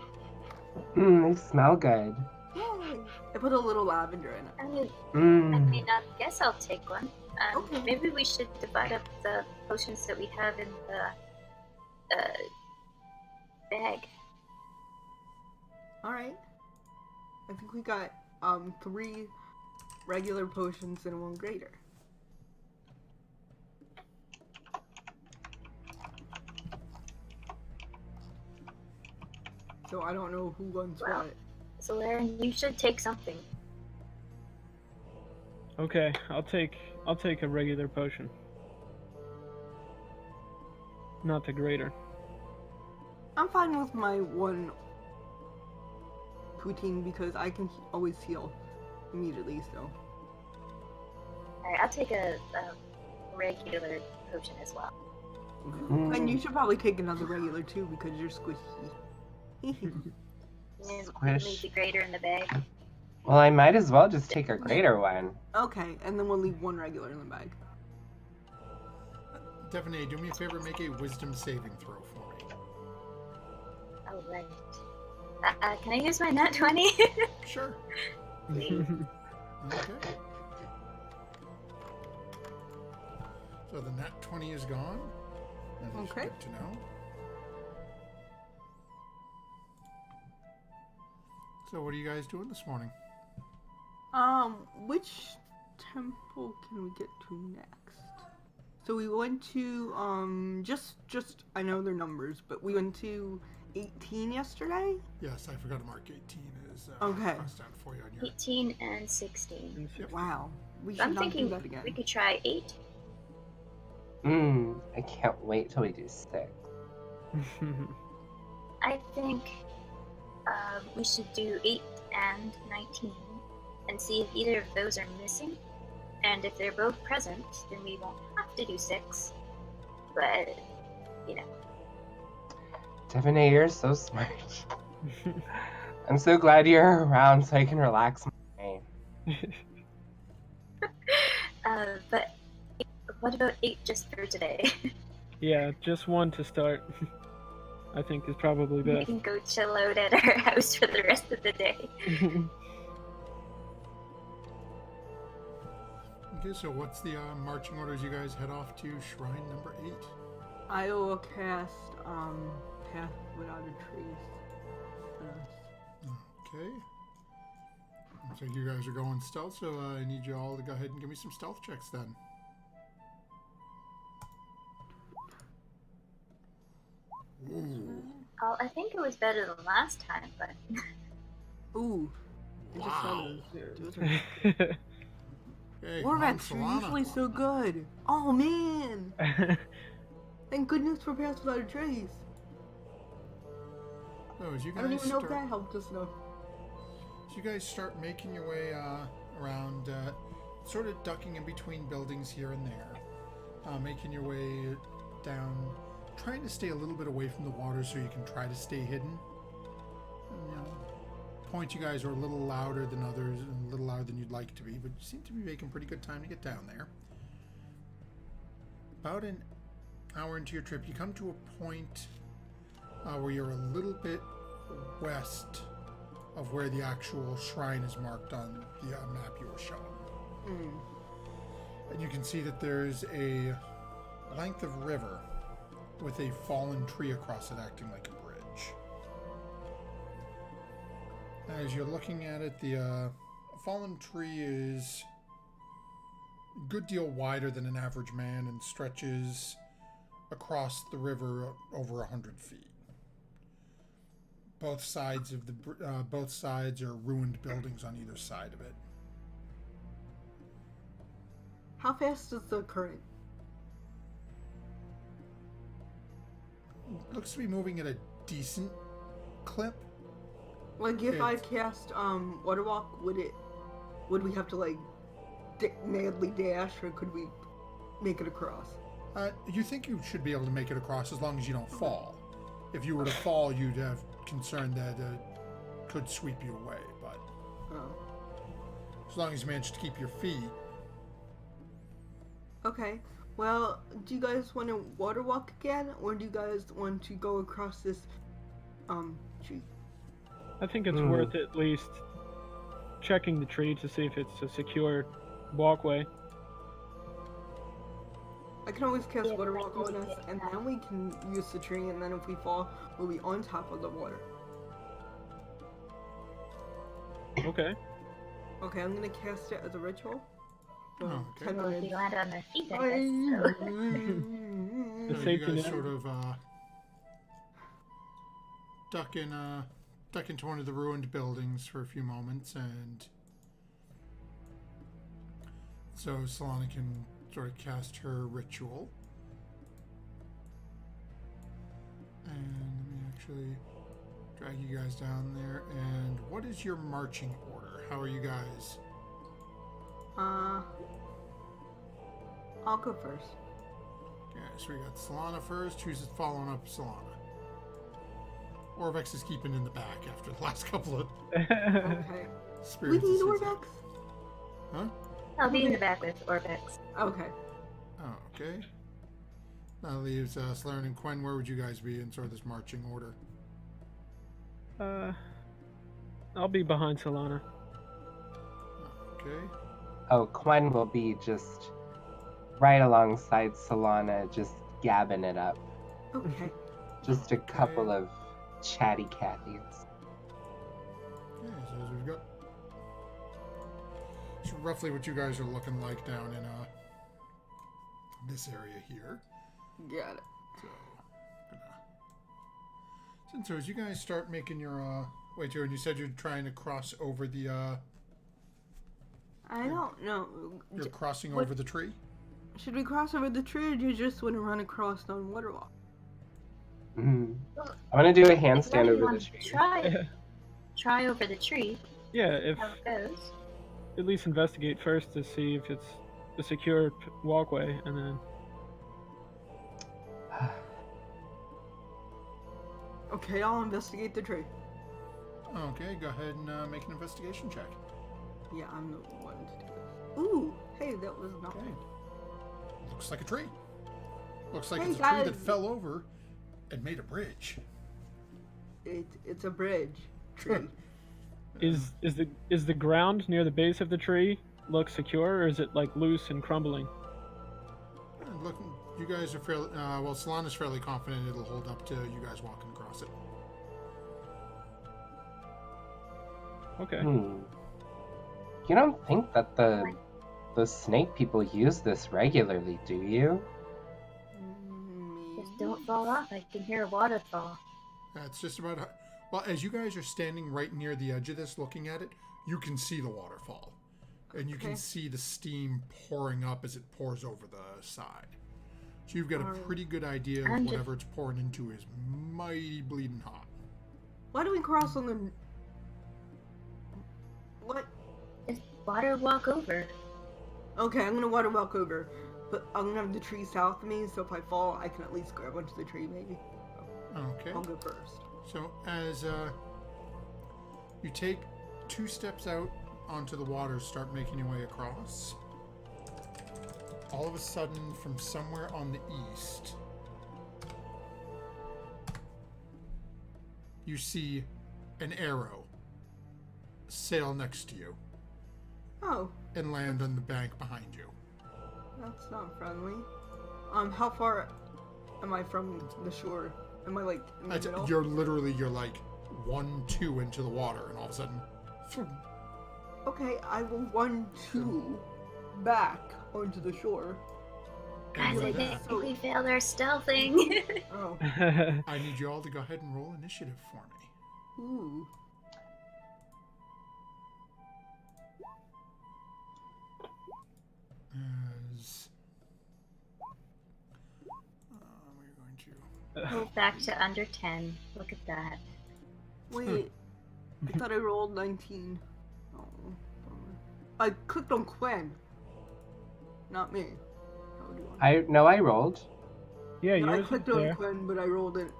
They smell good. Yay! I put a little lavender in it. I Mmm. guess I'll take one. Okay. Maybe we should divide up the potions that we have in the bag. Alright. I think we got 3 regular potions and 1 greater. So I don't know who wants Wow. what. So, Laren, you should take something. Okay, I'll take a regular potion. Not the greater. I'm fine with my 1 poutine because I can always heal immediately, so. Alright, I'll take a regular potion as well. And you should probably take another regular too because you're squishy. And Squish. leave the greater in the bag. Well, I might as well just take a greater one. Okay, and then we'll leave 1 regular in the bag. Devine, do me a favor, make a wisdom saving throw for me. Oh, right. Can I use my nat 20? Sure. Please. Okay. So the nat 20 is gone. That is Okay. good to know. So what are you guys doing this morning? Which temple can we get to next? So we went to, just, I know their numbers, but we went to 18 yesterday? Yes, I forgot to mark 18 as Okay. crossed down for you on your... 18 and 16. Wow. We should I'm not thinking do that again. we could try 8. I can't wait till we do 6. I think we should do 8 and 19 and see if either of those are missing. And if they're both present, then we won't have to do 6. But, you know. Devine, you're so smart. I'm so glad you're around so I can relax my brain. But what about 8 just for today? Yeah, just one to start. I think is probably We best. can go chill out at our house for the rest of the day. Okay, so what's the marching orders you guys head off to shrine number 8? I will cast, Path Without a Trace first. Okay. So you guys are going stealth, so I need you all to go ahead and give me some stealth checks then. Ooh. Oh, I think it was better than last time, but Ooh. I just saw Wow. those. Those are... Hey, come on, Warvax, you're Solana. usually so good. Oh, man. Thank goodness for Path Without a Trace. So as you I don't guys even know if start, that helped us enough. as you guys start making your way around, sort of ducking in between buildings here and there, making your way down, trying to stay a little bit away from the water so you can try to stay hidden. And, you know, points you guys are a little louder than others and a little louder than you'd like to be, but you seem to be making pretty good time to get down there. About an hour into your trip, you come to a point where you're a little bit west of where the actual shrine is marked on the map you were shown. Mm. And you can see that there's a length of river with a fallen tree across it acting like a bridge. As you're looking at it, the fallen tree is a good deal wider than an average man and stretches across the river over 100 feet. Both sides of the both sides are ruined buildings on either side of it. How fast is the current? Looks to be moving at a decent clip. Like, if I It's- cast, Water Walk, would we have to, like, madly dash, or could we make it across? You think you should be able to make it across as long as you don't fall. If you were to fall, you'd have concern that it could sweep you away, but Oh. as long as you manage to keep your feet. Okay. Well, do you guys want to water walk again, or do you guys want to go across this, tree? I think it's worth at least checking the tree to see if it's a secure walkway. I can always cast Yeah, water but I walk can on see us, it and now. then we can use the tree, and then if we fall, we'll be on top of the water. Okay. Okay, I'm gonna cast it as a ritual. Oh, okay. 10 well, if we minutes. land on their feet, I guess so. The So you safety guys net. sort of duck into one of the ruined buildings for a few moments, and so Solana can sort of cast her ritual. And let me actually drag you guys down there. And what is your marching order? How are you guys? I'll go first. Okay, so we got Solana first. Who's following up Solana? Orvex is keeping in the back after the last couple of Okay. We spirits. need Orvex? Huh? I'll be in the back with Orbex. Okay. Oh, okay. That leaves Slaren and Quen. Where would you guys be in sort of this marching order? I'll be behind Solana. Okay. Oh, Quen will be just right alongside Solana, just gabbing it up. Okay. Just a couple of chatty Cathys. Okay, so as we've got... So roughly what you guys are looking like down in this area here. Got it. So, so as you guys start making your wait, Joe, and you said you're trying to cross over the I don't know. you're crossing what- over the tree? Should we cross over the tree, or do you just want to run across on Waterwalk? Mm-hmm. I'm gonna do a If handstand over anyone the tree. try over the tree, Yeah, if how it goes. at least investigate first to see if it's a secure walkway, and then Okay, I'll investigate the tree. Okay, go ahead and make an investigation check. Yeah, I'm the one to do this. Ooh, hey, that was not Okay. Looks like a tree. Looks like Hey, it's a tree that guys. fell over and made a bridge. It's a bridge tree. is the ground near the base of the tree look secure, or is it like loose and crumbling? And look, you guys are fairly well. Solana's fairly confident it'll hold up to you guys walking across it. Okay. You don't think that the snake people use this regularly, do you? Just don't fall off. I can hear a waterfall. That's just about how, well, as you guys are standing right near the edge of this looking at it, you can see the waterfall. And you can Okay. see the steam pouring up as it pours over the side. So you've got a Alright. pretty good idea I'm of just- whatever it's pouring into is mighty bleeding hot. Why do we cross on the... What? Just water walk over. Okay, I'm gonna water walk over, but I'm gonna have the tree south of me, so if I fall, I can at least grab onto the tree, maybe. Okay. I'll go first. So as you take 2 steps out onto the water, start making your way across, all of a sudden from somewhere on the east, you see an arrow sail next to you Oh, and land on the bank behind you. that's not friendly. How far am I from the shore? Am I like in the middle? You're like 1-2 into the water, and all of a sudden, phew, Okay, I will 1-2 back onto the shore. Guys, I with think that, we failed our stealthing. Oh, I need you all to go ahead and roll initiative for me. ooh. As we're going to. Go back to under 10. Look at that. Wait, I thought I rolled 19. Oh, bummer. I clicked on Quen. Not me. How do I rolled. Yeah, No, I yours is clicked on there. Quen, but I rolled it.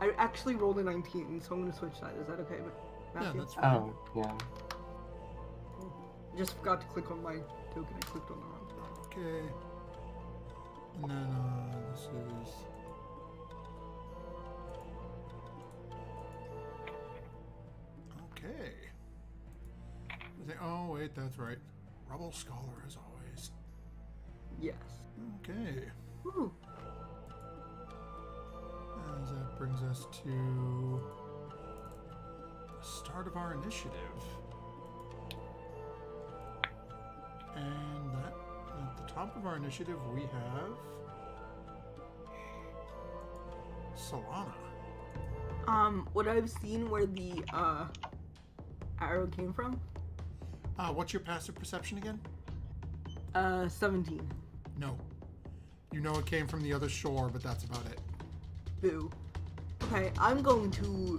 I actually rolled a 19, so I'm gonna switch that. Is that okay, Yeah, Matthew? that's fine. Oh, yeah. Just forgot to click on my token. I clicked on the wrong token. Okay. And then this is. Okay. Oh wait, that's right. Rebel Scholar as always. Yes. Okay. Woo. As that brings us to the start of our initiative. And that at the top of our initiative we have Solana. Would I've seen where the arrow came from? What's your passive perception again? 17. No. You know it came from the other shore, but that's about it. Boo. Okay, I'm going to...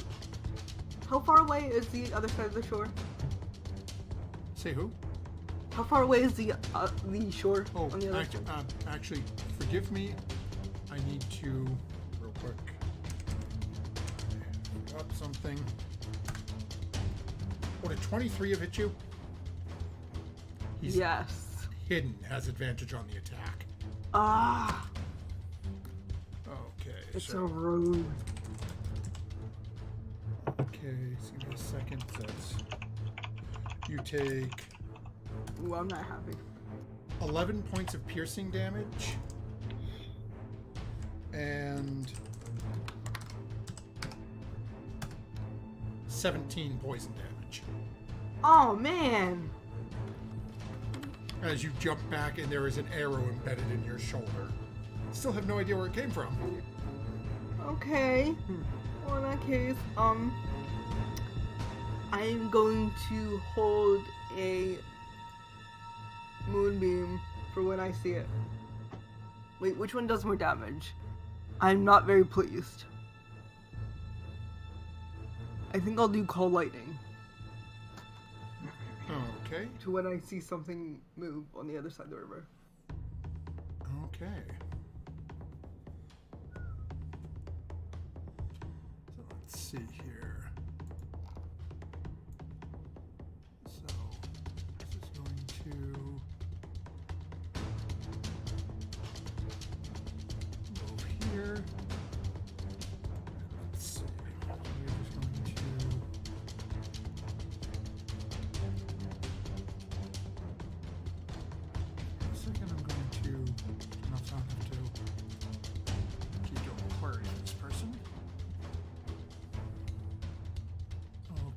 How far away is the other side of the shore? Say who? How far away is the shore Oh, on the other side? actually, forgive me. I need to, real quick. I forgot something. Would a 23 have hit you? He's Yes. hidden, has advantage on the attack. Ah. It's a so. road. Okay, so give me a second. That's, you take Ooh, I'm not happy. 11 points of piercing damage and 17 poison damage. Oh man! As you jump back and there is an arrow embedded in your shoulder. Still have no idea where it came from. Okay. Well, in that case, I'm going to hold a moonbeam for when I see it. Wait, which one does more damage? I'm not very pleased. I think I'll do Call Lightning Okay. to when I see something move on the other side of the river. Okay. So let's see here. So this is going to move here. Let's see. We're just going to in a second, I'm going to turn off sound to keep doing query for this person.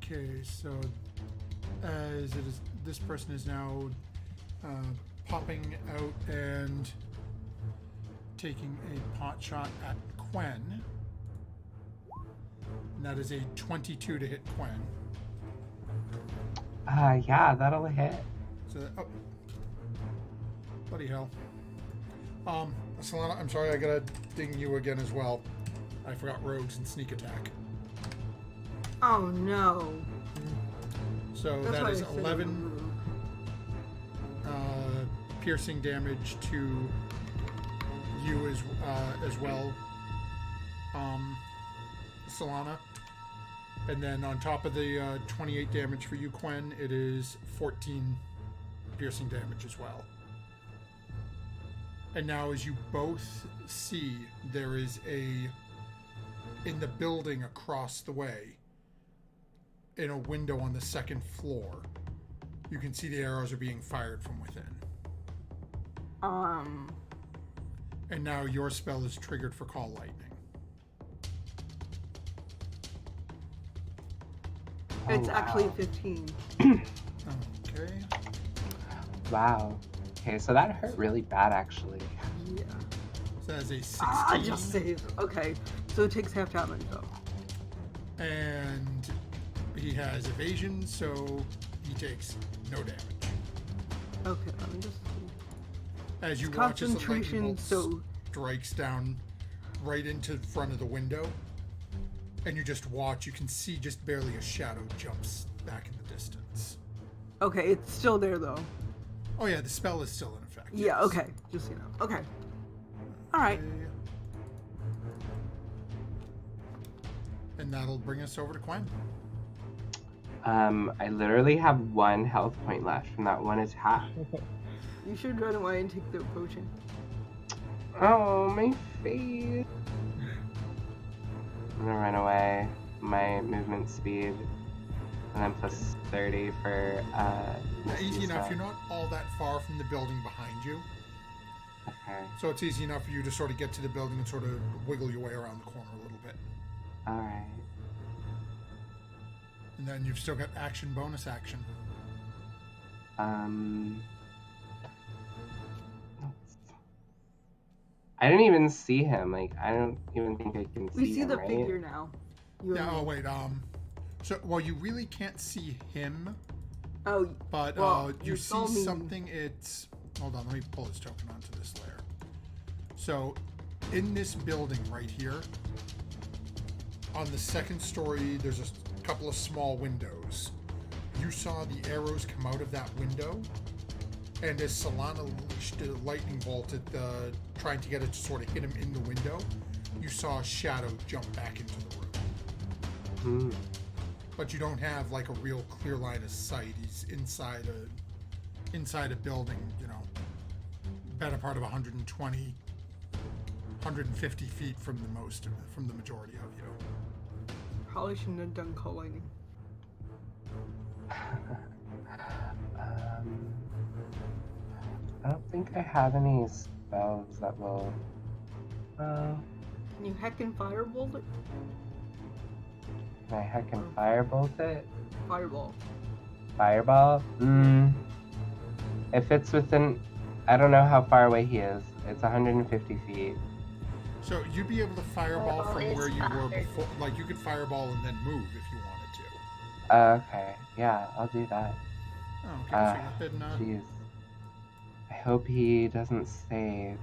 Okay, so as it is, this person is now popping out and taking a pot shot at Quen. And that is a 22 to hit Quen. Yeah, that'll hit. So, oh. Bloody hell. Solana, I'm sorry, I gotta ding you again as well. I forgot rogues and sneak attack. Oh no. So That's that why is I said 11 piercing damage to you as well, Solana. And then on top of the 28 damage for you, Quen, it is 14 piercing damage as well. And now as you both see, there is in the building across the way, in a window on the second floor, you can see the arrows are being fired from within. And now your spell is triggered for Call Lightning. It's wow. actually 15. Okay. Wow. Okay, so that hurt really bad, actually. Yeah. So that is a 16. Ah, just save. Okay, so it takes half damage though. And he has evasion, so he takes no damage. Okay, let me just see. As you It's watch as the lightning concentration, bolt so strikes down right into the front of the window, and you just watch, you can see just barely a shadow jumps back in the distance. okay, it's still there though. Oh yeah, the spell is still in effect. Yeah, yes. okay, just so you know. Okay. Alright. Okay. And that'll bring us over to Quen. I literally have 1 health point left from that one attack. You should run away and take the potion. Oh, my face. I'm gonna run away. My movement speed. And then plus 30 for, Easy enough, stuff. you're not all that far from the building behind you. Okay. So it's easy enough for you to sort of get to the building and sort of wiggle your way around the corner a little bit. Alright. And then you've still got action, bonus action. I didn't even see him. Like, I don't even think I can see We see him, the right? figure now. You Yeah, and oh me. wait, so, well, you really can't see him, Oh, but well, you you see saw me. something, it's, hold on, let me pull his token onto this layer. So, in this building right here, on the second story, there's a couple of small windows. You saw the arrows come out of that window, and as Solana unleashed a lightning bolt at trying to get it to sort of hit him in the window, you saw a shadow jump back into the room. But you don't have like a real clear line of sight. He's inside a building, you know, better part of 120 150 feet from the majority of you. Probably shouldn't have done collating. I don't think I have any spells that will. Can you heckin' firebolt it? Can I heckin' firebolt it? Fireball. Fireball? If it's within. I don't know how far away he is. It's 150 feet. So you'd be able to fireball Fireball from is where you were 100. before. Like, you could fireball and then move if you wanted to. Okay, yeah, I'll do that. Oh, okay, so go ahead and... Jeez. I hope he doesn't save.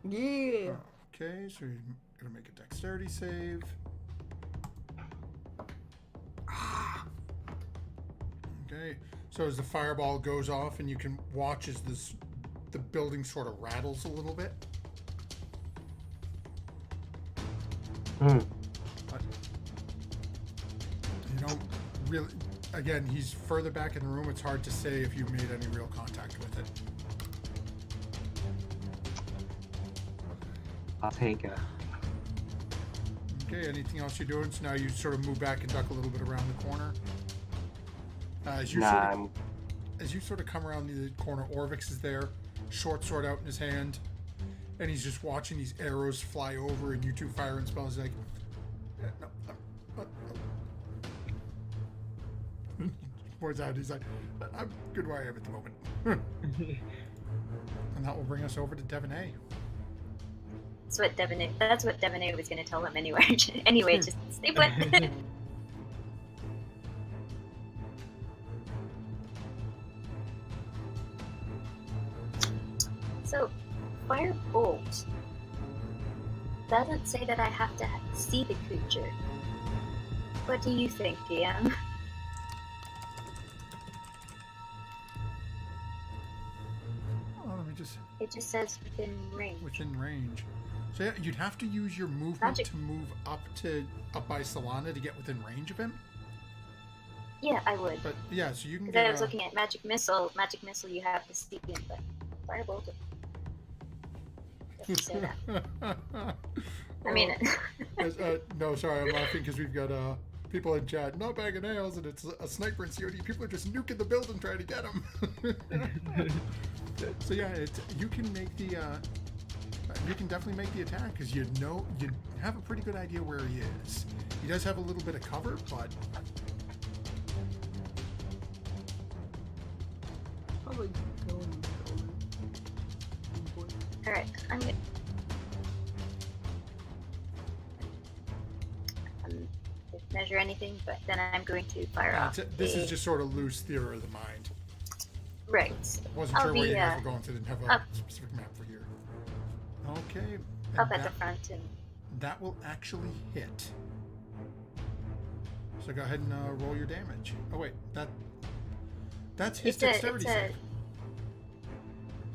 Yeah. Okay, so you're going to make a dexterity save. Okay, so as the fireball goes off and you can watch as the building sort of rattles a little bit. But you don't really... Again, he's further back in the room. It's hard to say if you made any real contact with it. I'll take it. Okay, anything else you're doing? So now you sort of move back and duck a little bit around the corner. As you sort of come around the corner, Orvix is there, short sword out in his hand, and he's just watching these arrows fly over, and you two firing spells. He's like, no. Pours out. He's like, I'm good where I am at the moment. And that will bring us over to Devaney. That's what Devaney was going to tell him anyway. Anyway, just stay put. So, firebolt doesn't say that I have to see the creature. What do you think, DM? Oh, let me just... It just says within range. Within range. So yeah, you'd have to use your movement to move up by Solana to get within range of him. Yeah, I would. But yeah, so you can Because get... I was looking at magic missile. Magic missile, you have to see him, but firebolt. Doesn't say that. I mean, no, sorry, I'm laughing because we've got people in chat not bagging nails, and it's a sniper in COD. People are just nuking the building trying to get him. So yeah, you can make the you can definitely make the attack because you have a pretty good idea where he is. He does have a little bit of cover, but Probably go in the building. alright, I'm gonna... measure anything, but then I'm going to fire off. This is just sort of loose theater of the mind. Right. Wasn't sure where you guys were going, so didn't have a specific map for here. Okay. Up at the front, and that will actually hit. So go ahead and roll your damage. Oh wait, that's his dexterity save.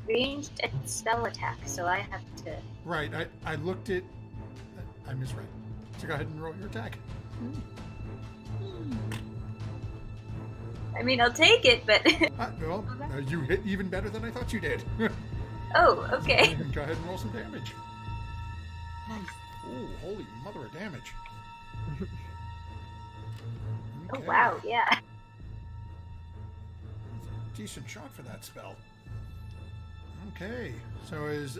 Ranged spell attack, so I have to... Right, I looked at... I misread. So go ahead and roll your attack. I mean, I'll take it, but... Well, you hit even better than I thought you did. Oh, okay. Go ahead and roll some damage. Oh, holy mother of damage. Oh, wow, yeah. Decent shot for that spell. Okay, so as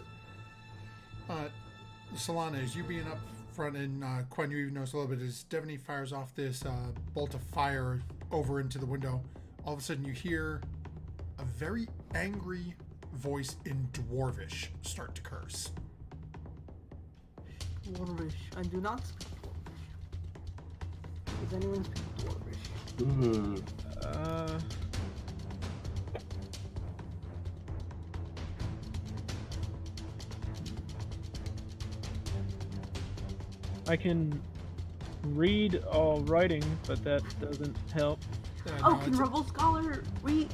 Solana, as you being up front, and Quen, you even notice a little bit as Devaney fires off this bolt of fire over into the window, all of a sudden you hear a very angry voice in Dwarvish start to curse. Dwarvish. I do not speak Dwarvish. Does anyone speak Dwarvish? I can read all writing, but that doesn't help. Oh, can Rebel Scholar read,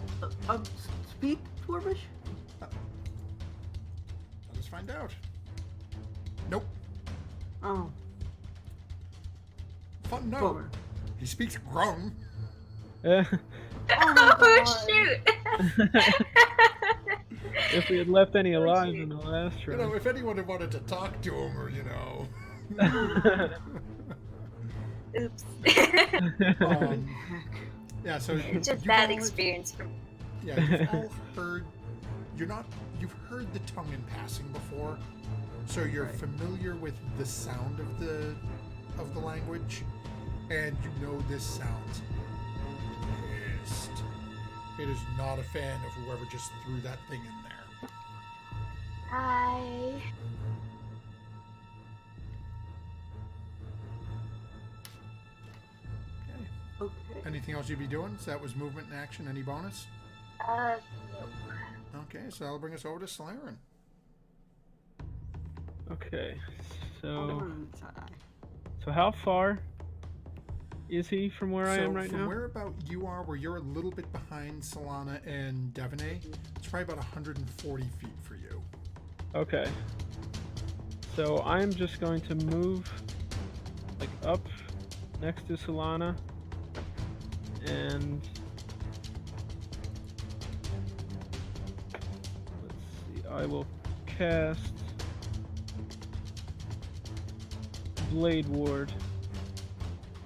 speak Dwarvish? Let us find out. Nope. Oh. Fun note. Bummer. He speaks grown. Oh my Oh, god. shoot! If we had left any Oh, alive shoot. in the last You try. know, if anyone had wanted to talk to him or, Oops. um, yeah, so Just you've bad all- experience from. Yeah, you've all heard. You've heard the tongue in passing before, so you're Right. familiar with the sound of the language, and you know this sounds pissed. It is not a fan of whoever just threw that thing in there. Hi. Okay. Okay. Anything else you'd be doing? So that was movement and action. Any bonus? Nope. Okay, so that'll bring us over to Solaren. Okay, Oh, so how far is he from where I am right from now? where about you are, where you're a little bit behind Solana and Devaney, it's probably about 140 feet for you. Okay. So I'm just going to move like up next to Solana and let's see, I will cast Blade Ward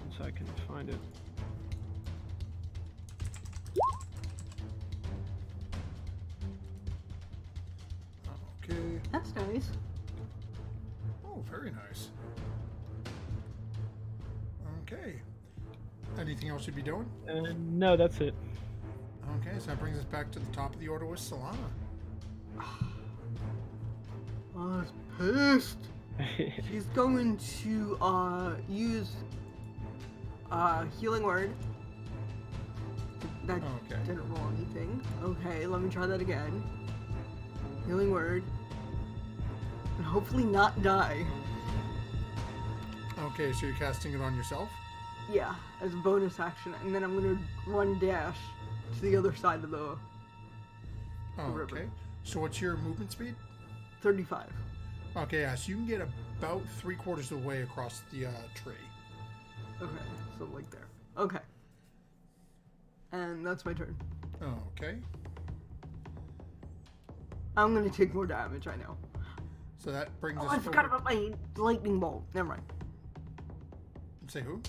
once I can find it. Okay. That's nice. Oh, very nice. Okay. Anything else you'd be doing? No, that's it. Okay, so that brings us back to the top of the order with Solana. I was pissed. She's going to use healing word. That Okay. didn't roll anything. Okay, let me try that again. Healing word. And hopefully not die. Okay, so you're casting it on yourself? Yeah, as a bonus action, and then I'm gonna run dash to the other side of the Oh, river. okay. So what's your movement speed? 35. Okay, yeah, so you can get about 3/4 of the way across the tree. Okay, so like there. Okay. And that's my turn. Okay. I'm gonna take more damage, I know. So that brings Oh, us I forgot over... about my lightning bolt. Never mind. Say who?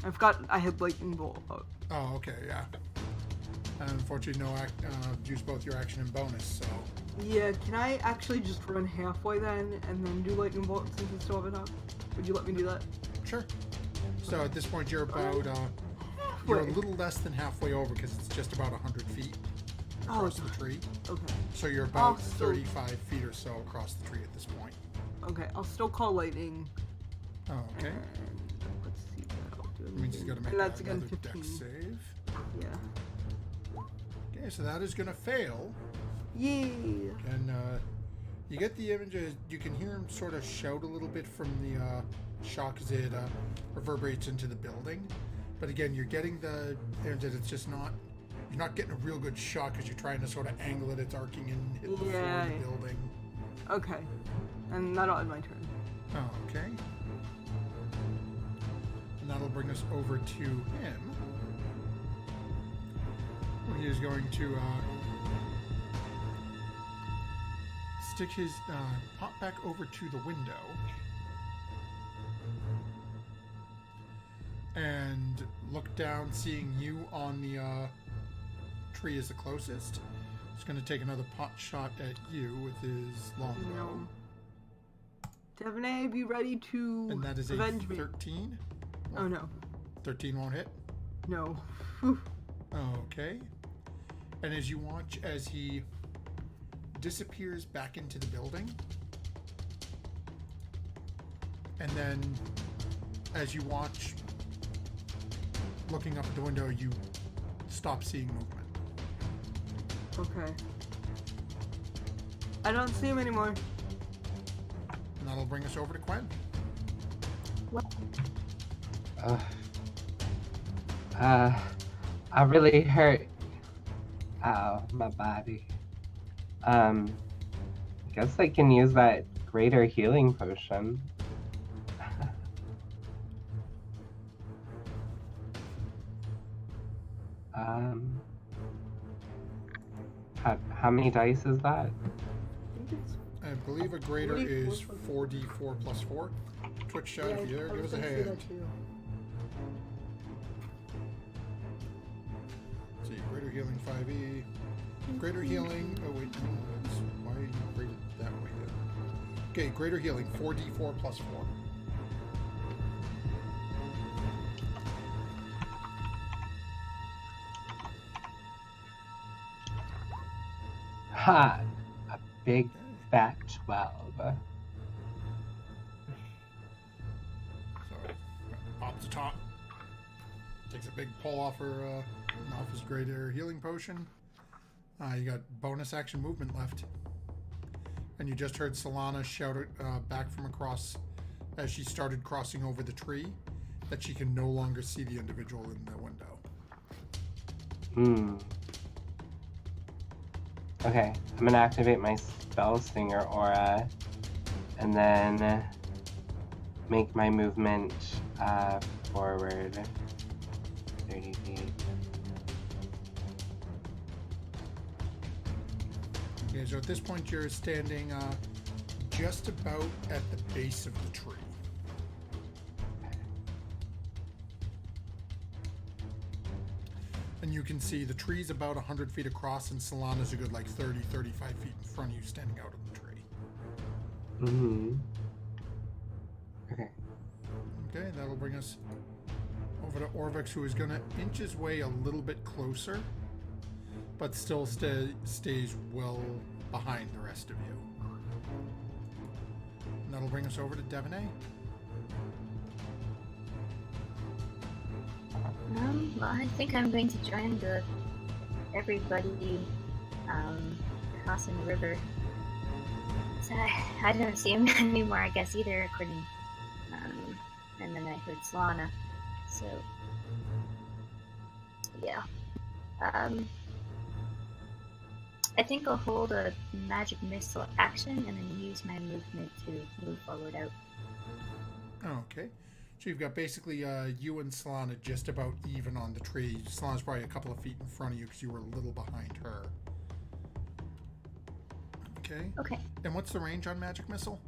I forgot I had lightning bolt. Oh, okay, yeah. Unfortunately, no use both your action and bonus, so... Yeah, can I actually just run halfway then, and then do lightning bolt since I still have it up? Would you let me do that? Sure. So at this point, you're about... you're a little less than halfway over, because it's just about 100 feet across the tree. Okay. So you're about so- 35 feet or so across the tree at this point. Okay, I'll still call lightning. Oh, okay. And let's see what I'll do. That means he's got to make And that's again another 15. dex save. Yeah. Okay, so that is going to fail. Yay! And you get the image, you can hear him sort of shout a little bit from the shock as it reverberates into the building. But again, you're getting the image that it's just not, you're not getting a real good shot because you're trying to sort of angle it, it's arcing and hit the floor of the building. Okay. And that'll end my turn. Oh, okay. And that'll bring us over to him. He is going to stick his pop back over to the window and look down, seeing you on the tree is the closest. He's going to take another pot shot at you with his longbow. Devaney, be ready to And that is a avenge me. 13. Oh no. 13 won't hit. No. Whew. Okay. And as you watch as he disappears back into the building, and then as you watch, looking up at the window, you stop seeing movement. Okay. I don't see him anymore. And that'll bring us over to Quen. I really hurt. Ow, my body. I guess I can use that greater healing potion. How many dice is that? I believe a greater is 4d4 plus 4. Twitch chat, if you're there, give us a hand. Let's see, greater healing 5e. Greater healing. Oh, wait, no, that's why are you rated that way then? Okay, greater healing 4d4 plus 4. Ha! A big fat 12. So, pop the top. Takes a big pull off her, off his greater healing potion. You got bonus action movement left. And you just heard Solana shout it back from across as she started crossing over the tree that she can no longer see the individual in the window. Okay, I'm gonna activate my spell slinger aura and then make my movement forward 30 feet. Okay, so at this point you're standing just about at the base of the tree. And you can see the tree's about 100 feet across and Solana's a good like 30, 35 feet in front of you standing out on the tree. Okay. Okay, that'll bring us over to Orvex, who is going to inch his way a little bit closer, but still stays well behind the rest of you. And that'll bring us over to Devaney. Well, I think I'm going to join everybody crossing the river. So I don't see him anymore, I guess, either, according. And then I heard Solana. So, yeah. I think I'll hold a magic missile action and then use my movement to move forward out. Okay. So you've got basically you and Solana just about even on the tree. Solana's probably a couple of feet in front of you because you were a little behind her. Okay. Okay. And what's the range on magic missile?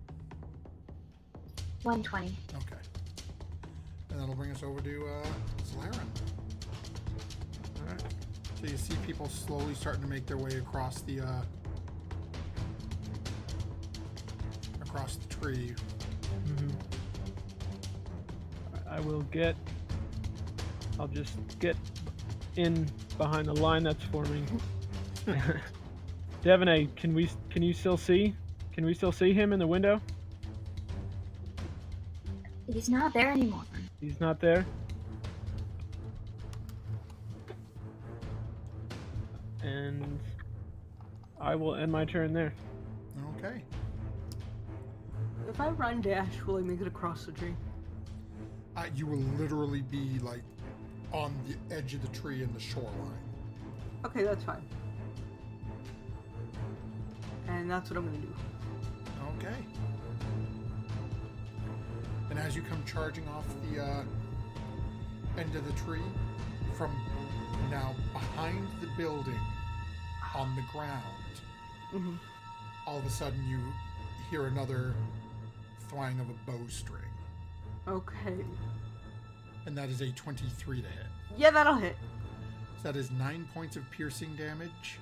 120. Okay. And that'll bring us over to Zlaren. Alright. So you see people slowly starting to make their way across the tree. I'll just get in behind the line that's forming. Devaney, can you still see? Can we still see him in the window? He's not there anymore. He's not there? And I will end my turn there. Okay. If I run dash, will I make it across the tree? You will literally be like on the edge of the tree in the shoreline. Okay, that's fine. And that's what I'm gonna do. Okay. And as you come charging off the end of the tree, from now behind the building on the ground, all of a sudden you hear another thwang of a bowstring. Okay. And that is a 23 to hit. Yeah, that'll hit. So that is 9 points of piercing damage.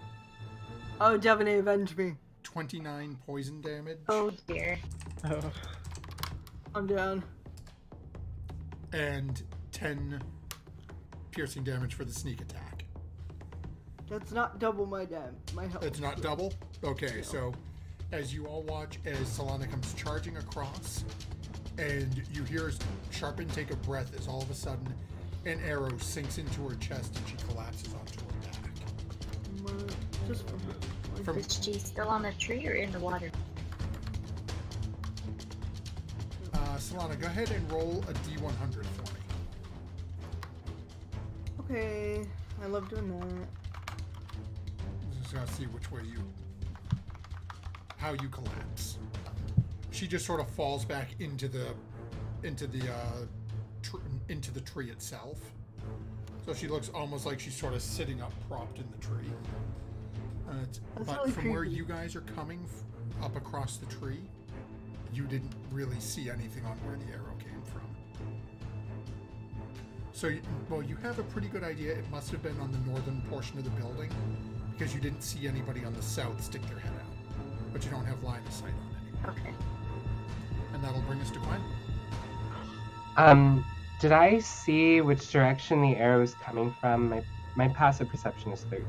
Oh, Devaney, avenge me. 29 poison damage. Oh dear. Oh. I'm down. And 10 piercing damage for the sneak attack. That's not double my health. It's not double? Okay, so as you all watch as Solana comes charging across, and you hear Sharpen take a breath as all of a sudden an arrow sinks into her chest and she collapses onto her back. Just from Is she still on the tree or in the water? Solana, go ahead and roll a D100 for me. Okay, I love doing that. Just gotta see which way how you collapse. She just sort of falls back into the tree itself. So she looks almost like she's sort of sitting up, propped in the tree. That's But really from where creepy. you guys are coming up across the tree, you didn't really see anything on where the arrow came from. So, you have a pretty good idea. It must have been on the northern portion of the building, because you didn't see anybody on the south stick their head out. But you don't have line of sight on anyone. Okay. And that'll bring us to Gwen. Did I see which direction the arrow is coming from? My passive perception is 13.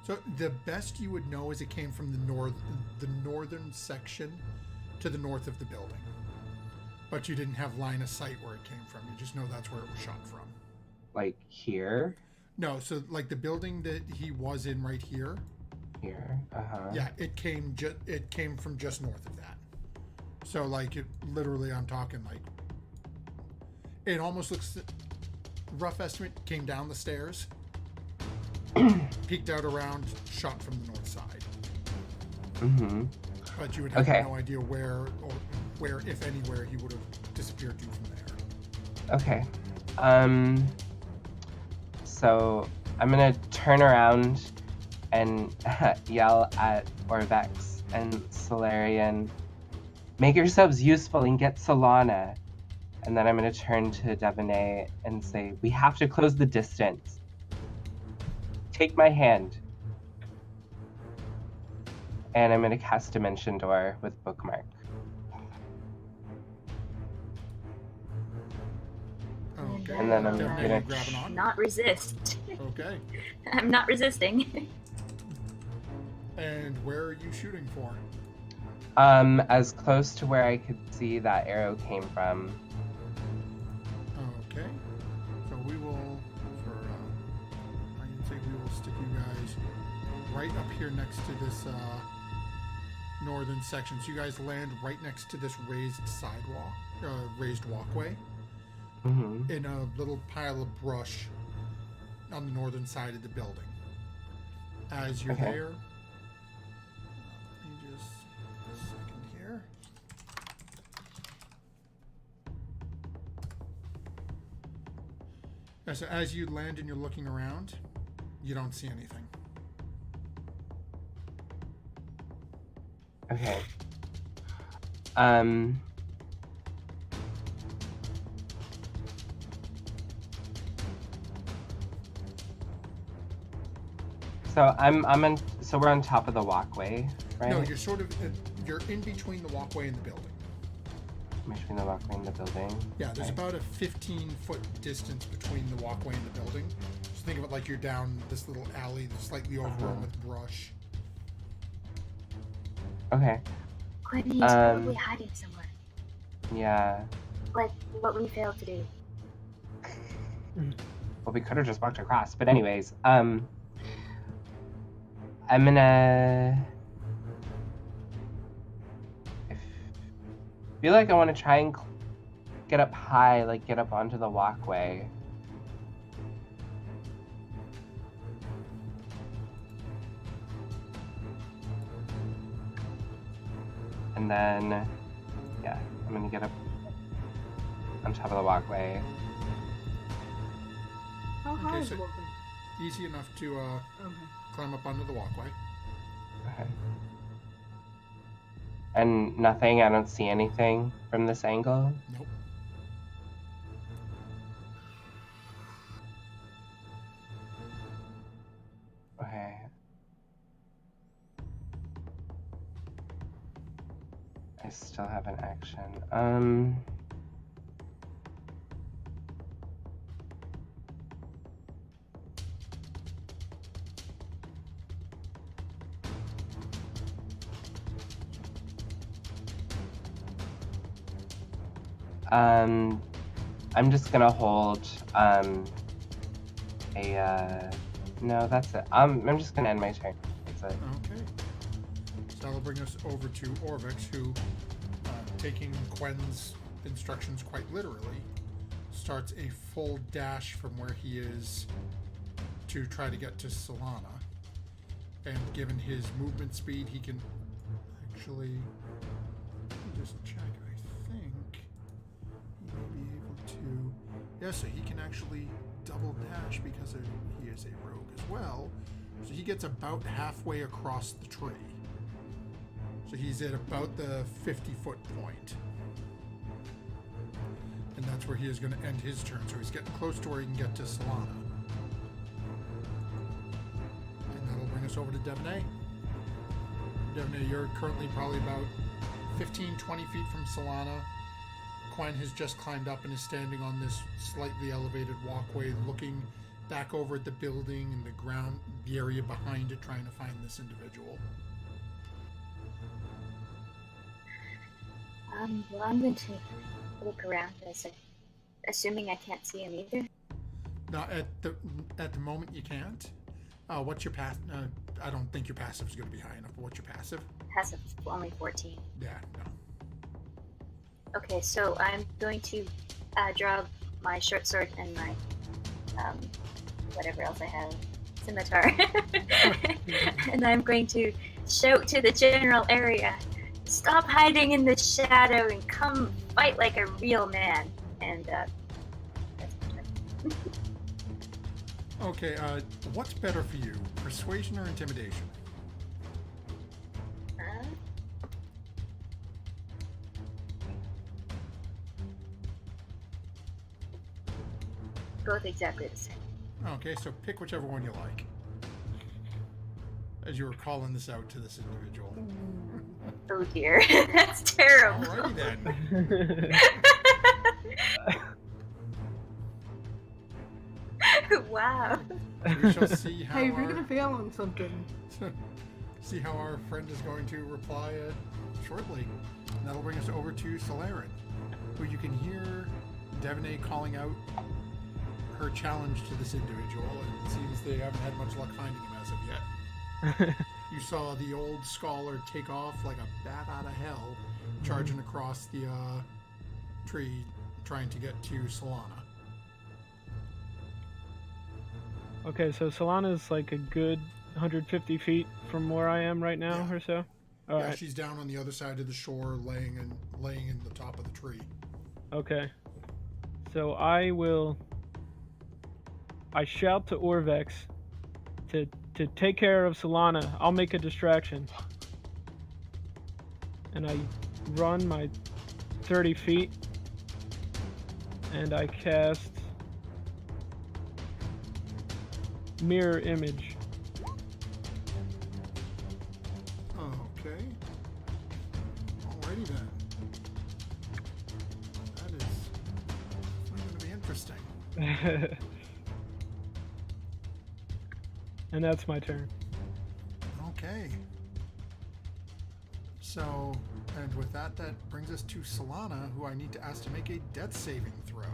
So the best you would know is it came from the northern section to the north of the building. But you didn't have line of sight where it came from. You just know that's where it was shot from. Like here? No, so like the building that he was in right here. Here. Yeah, it came from just north of that. So like it literally, I'm talking like it almost looks. Rough estimate, came down the stairs, peeked out around, shot from the north side. Mm-hmm. But you would have Okay. no idea where, if anywhere, he would have disappeared to from there. Okay. So I'm gonna turn around and yell at Orvex and Solarian, make yourselves useful and get Solana. And then I'm gonna turn to Devanay and say, we have to close the distance. Take my hand. And I'm gonna cast Dimension Door with Bookmark. Okay. And then I'm Definitely gonna- grabbing on. Not resist. Okay. I'm not resisting. And where are you shooting for? As close to where I could see that arrow came from. Okay. So we will, I can say we will stick you guys right up here next to this northern section. So you guys land right next to this raised sidewalk, raised walkway, Mm-hmm. in a little pile of brush on the northern side of the building. As you're Okay. there, let me just a second here. So as you land and you're looking around, you don't see anything. Okay. So so we're on top of the walkway, right? No, you're sort of you're in between the walkway and the building. Between the walkway and the building. Yeah, there's Okay. about a 15-foot distance between the walkway and the building. Just think of it like you're down this little alley that's slightly overgrown with brush. Okay. Quinn, he's probably hiding somewhere. Yeah. Like what we failed to do. Well, we could have just walked across, but anyways, I'm gonna. I feel like I want to try and get up high, like get up onto the walkway. And then, yeah, I'm gonna get up on top of the walkway. How high Okay, is so- the walkway? Easy enough to Okay. climb up onto the walkway. Okay. And nothing, I don't see anything from this angle. Nope. Okay. I still have an action. I'm just gonna hold, no, that's it. I'm just gonna end my turn. That's it. Okay. So that'll bring us over to Orvex, who, taking Quen's instructions quite literally, starts a full dash from where he is to try to get to Solana. And given his movement speed, he can actually, let me just check, I think he may be able to, yeah, so he can actually double dash because he is a rogue as well. So he gets about halfway across the tree. So he's at about the 50-foot point. And that's where he is going to end his turn. So he's getting close to where he can get to Solana. And that'll bring us over to Devaney. Devaney, you're currently probably about 15, 20 feet from Solana. Quen has just climbed up and is standing on this slightly elevated walkway, looking back over at the building and the ground, the area behind it, trying to find this individual. Well, I'm going to look around, assuming I can't see him either. No, at the moment you can't. What's your pass? I don't think your passive is going to be high enough. But what's your passive? Passive is only 14. Yeah, no. Okay, so I'm going to draw my short sword and my whatever else I have, scimitar, and I'm going to shout to the general area, "Stop hiding in the shadow and come fight like a real man." And that's my turn. Okay, what's better for you, persuasion or intimidation? Both exactly the same. Okay, so pick whichever one you like. As you were calling this out to this individual. Oh dear, that's terrible. Alrighty then. Wow. We shall see how Hey, we're gonna fail on something. see how our friend is going to reply shortly. And that'll bring us over to Solaren, who you can hear Devaney calling out her challenge to this individual, and it seems they haven't had much luck finding him as of yet. You saw the old scholar take off like a bat out of hell, charging across the tree, trying to get to Solana. Okay, so Solana's like a good 150 feet from where I am right now, Yeah. or so. All right. She's down on the other side of the shore, laying in the top of the tree. Okay. So I shout to Orvex to take care of Solana. I'll make a distraction. And I run my 30 feet. And I cast Mirror Image. Okay. Alrighty then. That is going to be interesting. And that's my turn. Okay. So, and with that brings us to Solana, who I need to ask to make a death saving throw.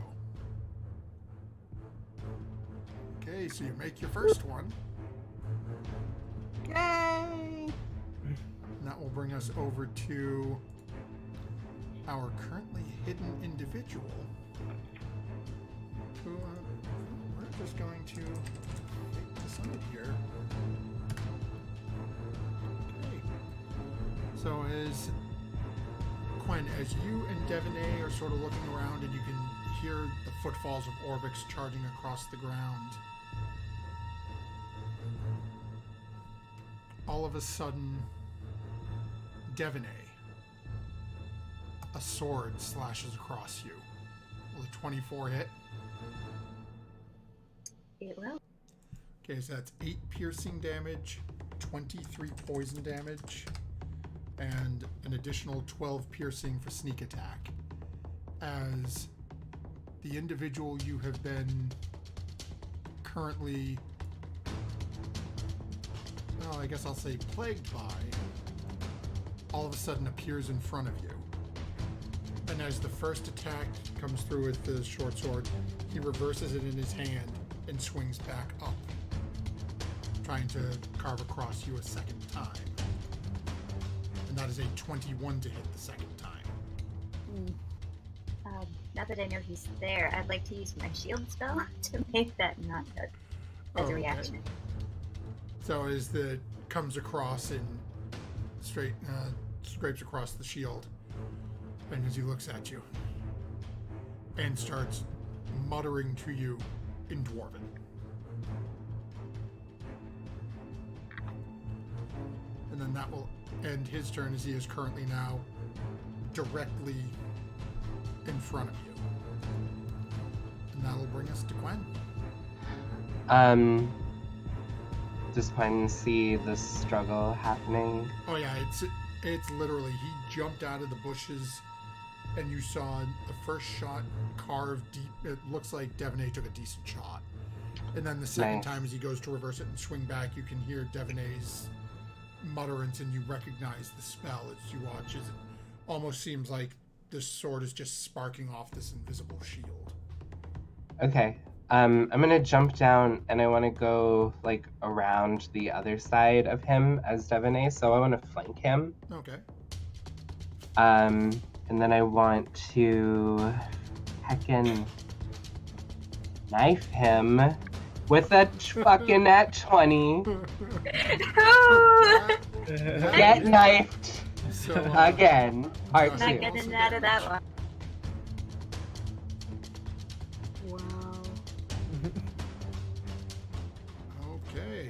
Okay, so you make your first one. Yay! And that will bring us over to our currently hidden individual, who we're just going to take the side here. Okay. So as Quen, as you and Devaney are sort of looking around and you can hear the footfalls of Orvix charging across the ground, all of a sudden, Devaney, a sword slashes across you. Will a 24 hit? It will. Okay, so that's 8 piercing damage, 23 poison damage, and an additional 12 piercing for sneak attack. As the individual you have been currently, well, I guess I'll say plagued by, all of a sudden appears in front of you. And as the first attack comes through with the short sword, he reverses it in his hand and swings back up, trying to carve across you a second time. And that is a 21 to hit the second time. Now that I know he's there, I'd like to use my shield spell to make that not as a reaction. So as the comes across and scrapes across the shield, and as he looks at you and starts muttering to you in Dwarven. And then that will end his turn, as he is currently now directly in front of you. And that'll bring us to Gwen. Does Gwen see the struggle happening? Oh yeah, it's literally, he jumped out of the bushes and you saw the first shot carved deep. It looks like Devaney took a decent shot. And then the second Nice. time as he goes to reverse it and swing back, you can hear Devaney's mutterance and you recognize the spell as you watch. As it almost seems like this sword is just sparking off this invisible shield. Okay. I'm gonna jump down and I want to go like around the other side of him as Devaney, so I want to flank him. Okay. And then I want to heckin' knife him with a fucking nat 20. Get knifed So, again. Part Not Not 2. getting out of that one. Wow. Okay.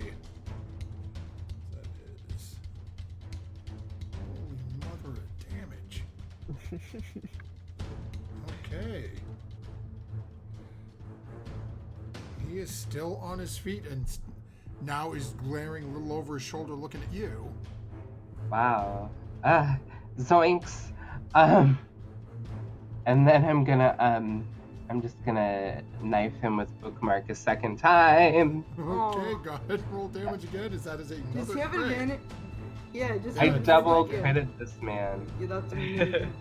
That is... Holy mother of damage. Okay. He is still on his feet and now is glaring a little over his shoulder looking at you. Wow. Zoinks. And then I'm gonna, I'm just gonna knife him with bookmark a second time. Okay, Aw. go ahead and roll damage again. Is that as Does another he have crit? advantage? Yeah, just I Yeah. have double advantage. critted this man. Yeah, that's amazing.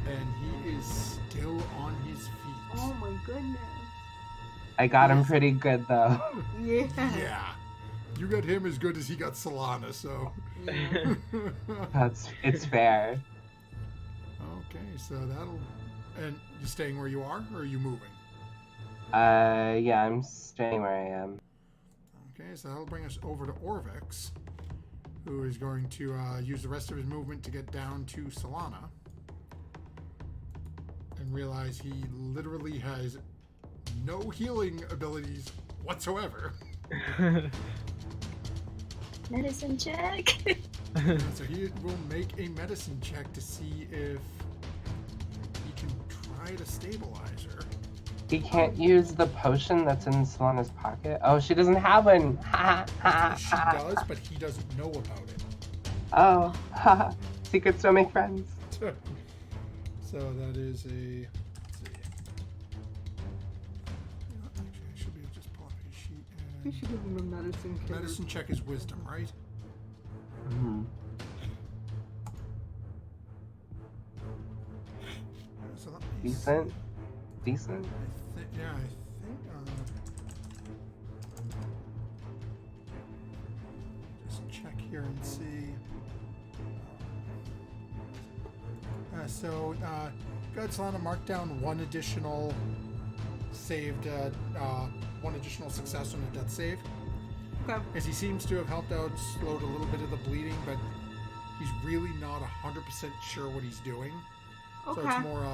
And he is still on his feet. Oh my goodness. I got him pretty good though. Yeah. Yeah. You got him as good as he got Solana, so. Yeah. It's fair. Okay, so that'll. And you staying where you are, or are you moving? Yeah, I'm staying where I am. Okay, so that'll bring us over to Orvex, who is going to use the rest of his movement to get down to Solana. And realize he literally has no healing abilities whatsoever. Medicine check. So he will make a medicine check to see if he can try to stabilize her. He can't use the potion that's in Solana's pocket. Oh, she doesn't have one. Ha ha She ha. does, but he doesn't know about it. Oh, ha. Secrets don't make friends. So that is a. Let's see. Actually, I should be able to just pull up his sheet. We should give him a medicine kit. Medicine check is wisdom, right? Mhm. So let me Decent. see. Decent. Yeah, I think. Just check here and see. Go ahead, Solana, mark down one additional one additional success on a death save. Okay. As he seems to have helped out, slowed a little bit of the bleeding, but he's really not 100% sure what he's doing. Okay. So it's more,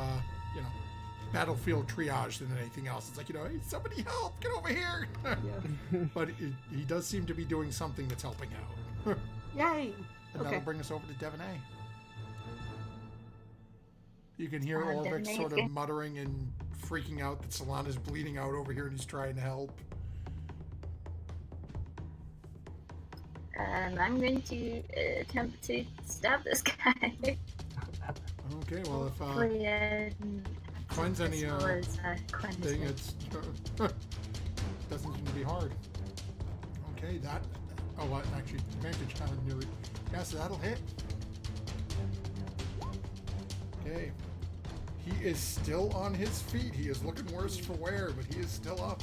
battlefield triage than anything else. It's like, hey, somebody help, get over here. Yeah. But he does seem to be doing something that's helping out. Yay. And Okay. that'll bring us over to Devaney. You can hear Ah, Orvix Devaney, sort of okay. muttering and freaking out that Solana's bleeding out over here and he's trying to help. I'm going to attempt to stab this guy. Okay, well, if Hopefully, Quinn's any as well as Quinn is thing, good. it's doesn't seem to be hard. Okay, that. Oh, what? Actually, advantage kind of nearly. Yeah, so that'll hit. Okay. He is still on his feet. He is looking worse for wear, but he is still up.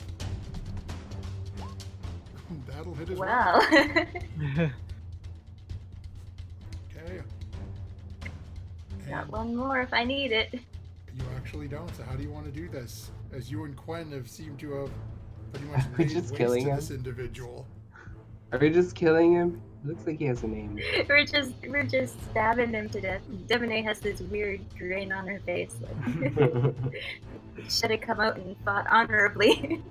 That'll hit as well. Wow. Okay. Got And one more if I need it. you actually don't. So how do you want to do this? As you and Quen have seemed to have pretty much we laid just waste killing to him? this individual. Are we just killing him? Looks like he has a name. We're just stabbing him to death. Devonay has this weird grin on her face. Like, should have come out and fought honorably.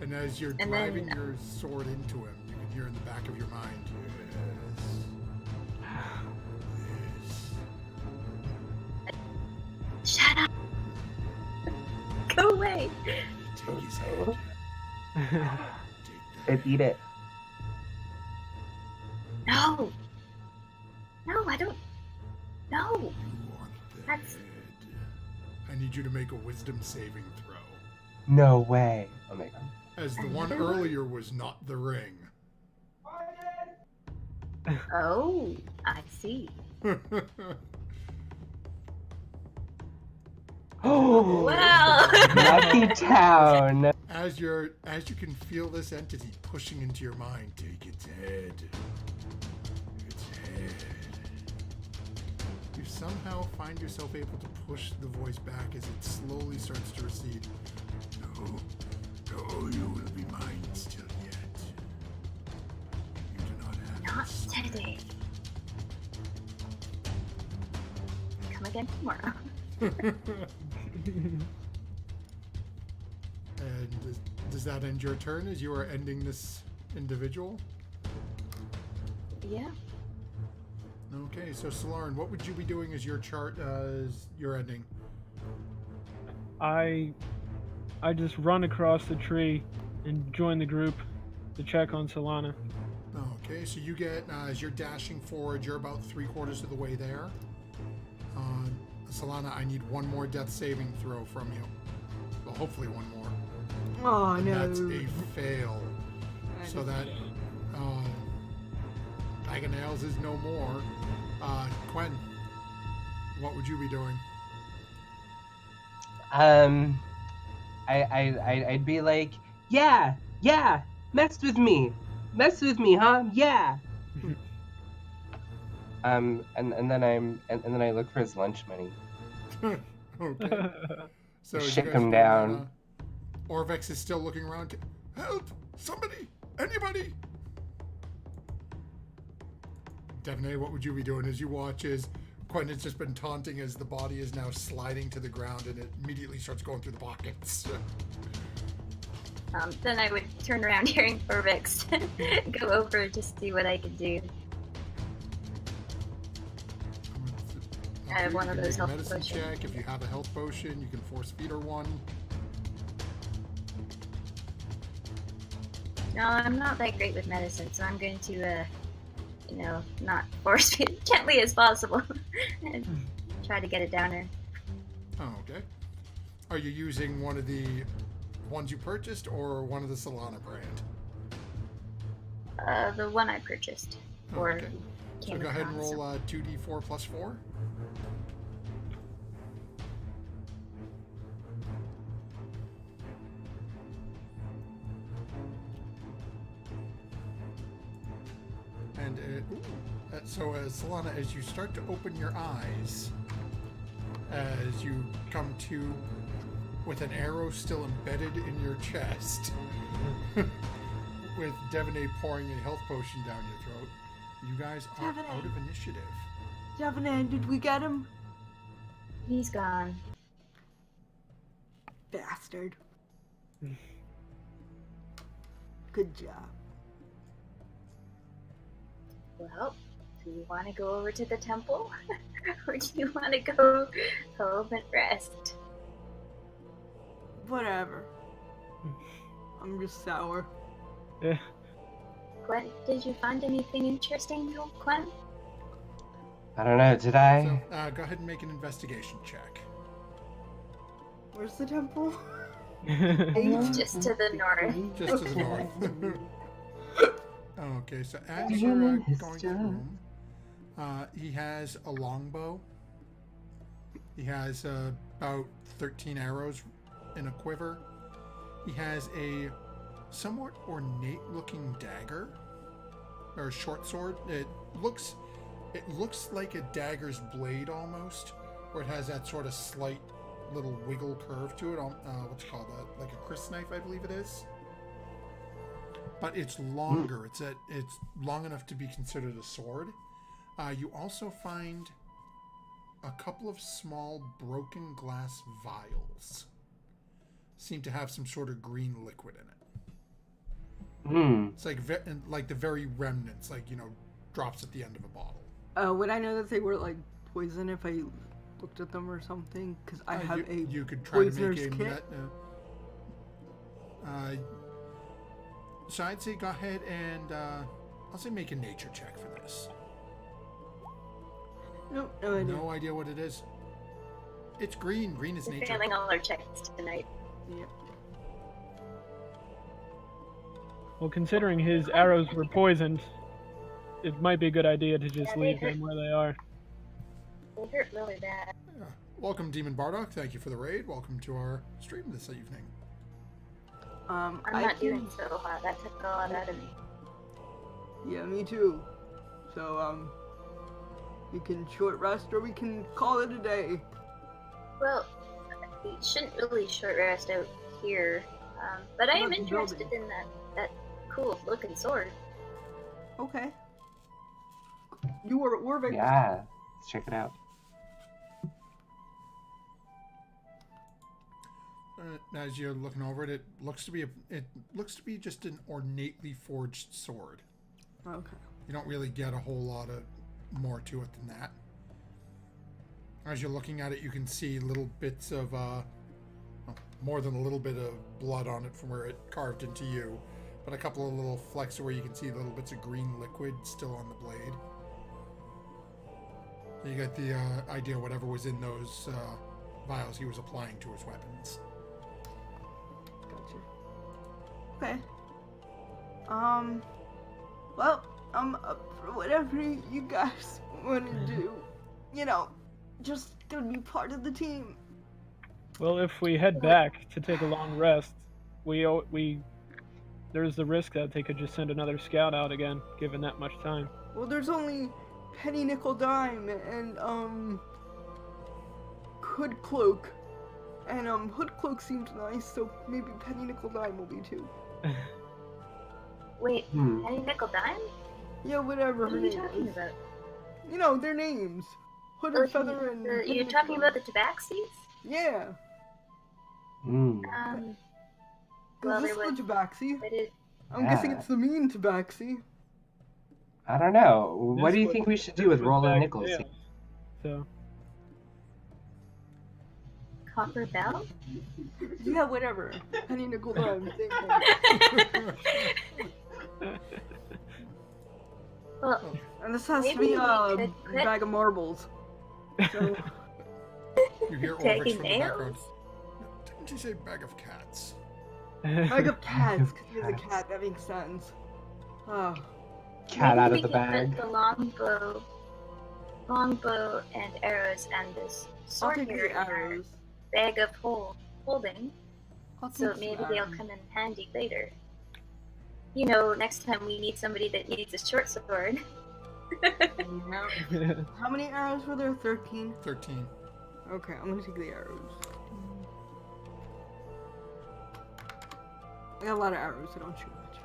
And as you're And driving then- your sword into him, you can hear in the back of your mind, yes. Shut up! Go away! Take his head. Take And eat it. No! No, I don't. No! You want the That's- head. I need you to make a wisdom saving throw. No way. Oh my god. As the one Another one? earlier was not the ring. Oh, I see. Oh, Wow! lucky town. As you can feel this entity pushing into your mind, take its head. Its head. You somehow find yourself able to push the voice back as it slowly starts to recede. No, no, you will be mine still yet. You do not have Not this today. Come again tomorrow. And does that end your turn as you are ending this individual? Yeah. Okay, so Solarn, what would you be doing as your chart as your ending? I just run across the tree and join the group to check on Solana. Okay, so you get, as you're dashing forward, you're about 3/4 of the way there. Solana, I need one more death saving throw from you. Well, hopefully one more. Oh And no. that's a fail. So that, Bag of Nails is no more. Quen, what would you be doing? I'd be like, yeah, mess with me, huh? Yeah. And then I look for his lunch money. Okay. So as you Shit guys come run, down. Orvex is still looking around. Help! Somebody! Anybody! Devonay, what would you be doing as you watch as Quentin has just been taunting as the body is now sliding to the ground and it immediately starts going through the pockets? Then I would turn around hearing Orvix go over to see what I could do. I have one You of can those make a health medicine potions. check. If you have a health potion, you can force feed her one. No, I'm not that great with medicine, so I'm going to, not force feed it gently as possible and try to get it down her. Oh, okay. Are you using one of the ones you purchased or one of the Solana brand? The one I purchased. Or Okay. So came go ahead and from, roll so- 2d4 plus 4. And so, Solana, as you start to open your eyes, as you come to with an arrow still embedded in your chest, with Devonay pouring a health potion down your throat, you guys are Devonay. out of initiative. Devanan, did we get him? He's gone. Bastard. Good job. Well, do you want to go over to the temple? Or do you want to go home and rest? Whatever. I'm just sour. Yeah. Gwen, did you find anything interesting, Gwen? I don't know. Did I? So, go ahead and make an investigation check. Where's the temple? Just to the north. Just to the north. Okay, so as you're going through, he has a longbow. He has about 13 arrows in a quiver. He has a somewhat ornate-looking dagger, or a short sword. It looks like a dagger's blade almost, where it has that sort of slight little wiggle curve to it. What's it called? Like a crysknife, I believe it is. but it's longer. It's long enough to be considered a sword. You also find a couple of small broken glass vials. Seem to have some sort of green liquid in it. It's like the very remnants, drops at the end of a bottle. Would I know that they were like poison if I looked at them or something? Because I have you could try to poisoner's make a kit. So I'd say go ahead and I'll say make a nature check for this. Nope, no idea. No idea what it is. It's green. Green is We're nature. failing all our checks tonight. Yep. Well, considering his arrows were poisoned, it might be a good idea to just Yeah, they leave hurt. them where they are. They hurt really bad. Yeah. Welcome, Demon Bardock. Thank you for the raid. Welcome to our stream this evening. I'm not doing so hot. That took a lot out of me. Yeah, me too. So, we can short rest or we can call it a day. Well, we shouldn't really short rest out here. But I am About the interested building. in that cool looking sword. Okay. You were at Warwick. Yeah, let's check it out. As you're looking over it, it looks to be just an ornately forged sword. Okay. You don't really get a whole lot of more to it than that. As you're looking at it, you can see little bits of more than a little bit of blood on it from where it carved into you, but a couple of little flecks where you can see little bits of green liquid still on the blade. So you get the idea whatever was in those vials he was applying to his weapons. Gotcha. Okay. Well, I'm up for whatever you guys want to do. You know, just gonna be part of the team. Well, if we head back to take a long rest, there's the risk that they could just send another scout out again, given that much time. Well, there's only penny, nickel, dime, and hood cloak. And hood cloak seemed nice, so maybe penny, nickel, dime will be too. Wait, penny, nickel, dime? Yeah, whatever. What are her you name talking is. about? You know, their names. Hood and feather and. You're talking about the tabaxis? Yeah. Well, Is this there was. the tabaxi? But it, I'm guessing Yeah. it's the mean tabaxi. I don't know. What This do you was- think we should do this with was Roland back Nichols? then. So, Copper Bell? Yeah, whatever. Penny, nickel, dime. Same thing. Well, And this has to Maybe be we a could quit- bag of marbles. So, You hear Taking Ulrich from the background. nails? Didn't you say bag of cats? bag of cats, because he has a cat. That makes sense. Oh, Cat maybe out we of the could bag. Put the longbow and arrows and this I'll sword take here the in our arrows. bag of holding, I'll so take maybe some they'll arrows. come in handy later. You know, next time we need somebody that needs a short sword. How many arrows were there? 13? 13. Okay, I'm gonna take the arrows. I got a lot of arrows, so don't shoot much.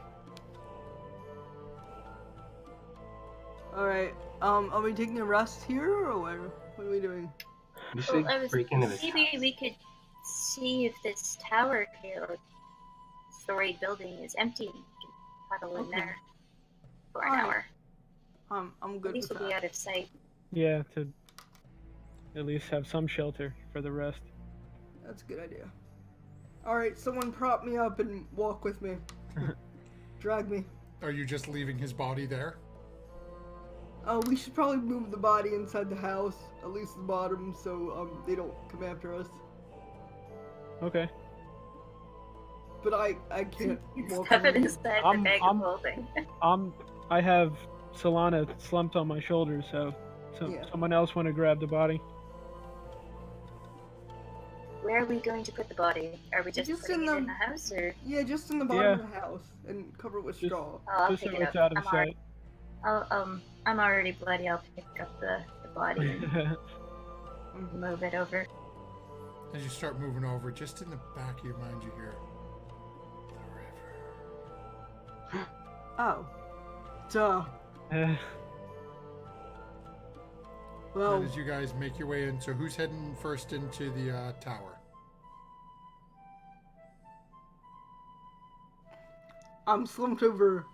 Alright, are we taking a rest here, or what are we doing? We should Well, I was break into this maybe house. we could see if this tower here or storied building is empty. And we can huddle in Okay. there for an Alright. hour. I'm At good least with we'll be that. out of sight. yeah, to at least have some shelter for the rest. That's a good idea. Alright, someone prop me up and walk with me. Drag me. Are you just leaving his body there? We should probably move the body inside the house, at least the bottom, so they don't come after us. Okay. But I can't walk Stuff it around. inside I'm- the bag I'm- of holding. I have Solana slumped on my shoulder, so Yeah. someone else want to grab the body. Where are we going to put the body? Are we just Just putting in it the- in the house, or Yeah, just in the bottom Yeah. of the house and cover it with Just- straw. I'll Just so pick it it's up? out of sight. I'm already bloody. I'll pick up the body and move it over. As you start moving over, just in the back of your mind, you hear Oh. Duh. Well, And as you guys make your way in, so who's heading first into the tower? I'm slumped over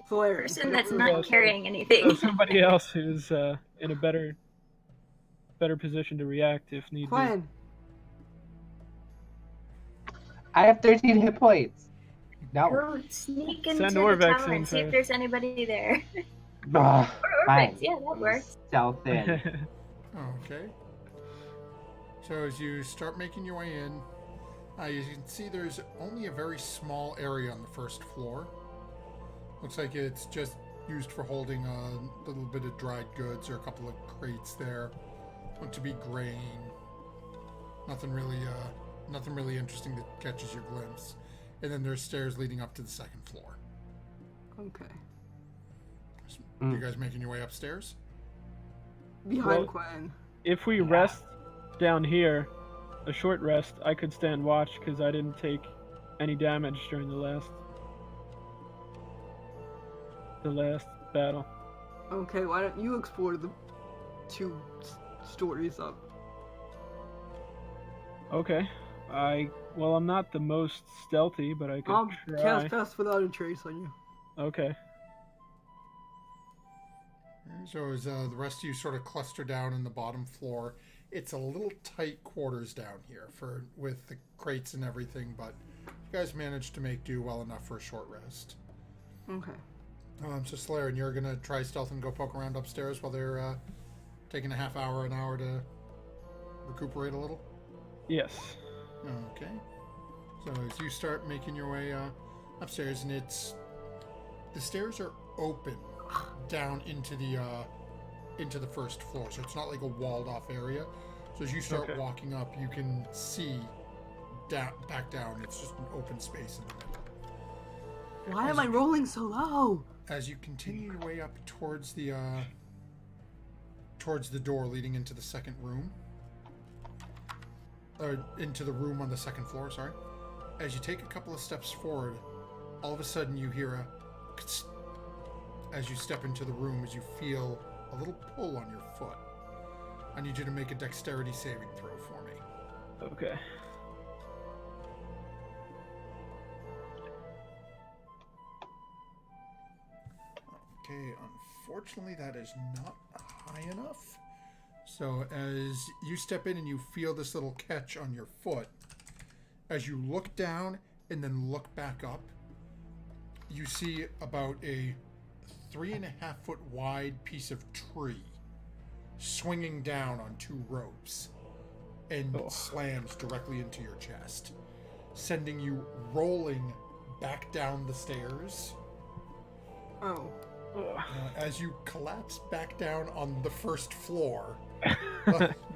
Solarian. Person that's Yeah, not so- carrying So anything. somebody else who's in a better position to react if need be. Quinn. I have 13 hit points. No. Go sneak into Send the Orvex tower in and see if first. there's anybody there. Ugh, Or fine. Orvex, yeah, that works. Stealth in. Okay. So as you start making your way in, you can see there's only a very small area on the first floor. Looks like it's just used for holding a little bit of dried goods or a couple of crates there. Look to be grain. Nothing really interesting that catches your glimpse. And then there's stairs leading up to the second floor. Okay. You guys making your way upstairs? Behind Well- Quinn. If we rest down here, a short rest, I could stand watch because I didn't take any damage during the last battle. Okay, why don't you explore the two stories up? Okay. I'm not the most stealthy, but I could I'll try. cast Pass Without a Trace on you. Okay. So as the rest of you sort of cluster down in the bottom floor, it's a little tight quarters down here with the crates and everything, but you guys managed to make do well enough for a short rest. Okay. So Solarian, you're gonna try stealth and go poke around upstairs while they're taking a half hour, an hour to recuperate a little? Yes. Okay. So as you start making your way upstairs, and the stairs are open down into the first floor, so it's not like a walled off area. So as you start walking up, you can see back down. It's just an open space in the middle. Why am I rolling so low? As you continue your way up towards the door leading into the second room, into the room on the second floor, sorry. As you take a couple of steps forward, all of a sudden you hear a as you step into the room, as you feel a little pull on your foot. I need you to make a dexterity saving throw for me. Okay. Okay, unfortunately that is not high enough. So as you step in and you feel this little catch on your foot, as you look down and then look back up, you see about a 3.5 foot wide piece of tree swinging down on 2 ropes and slams directly into your chest, sending you rolling back down the stairs. Oh. As you collapse back down on the first floor,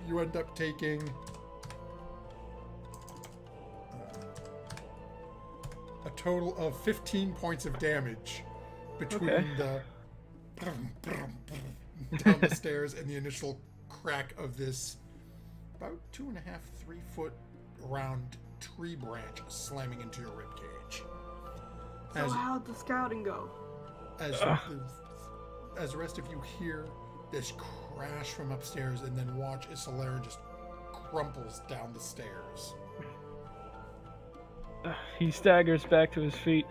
you end up taking a total of 15 points of damage between the down the stairs and the initial crack of this about 2.5, 3 foot round tree branch slamming into your ribcage. So how'd the scouting go? As the rest of you hear this crash from upstairs and then watch as Solarian just crumples down the stairs. He staggers back to his feet.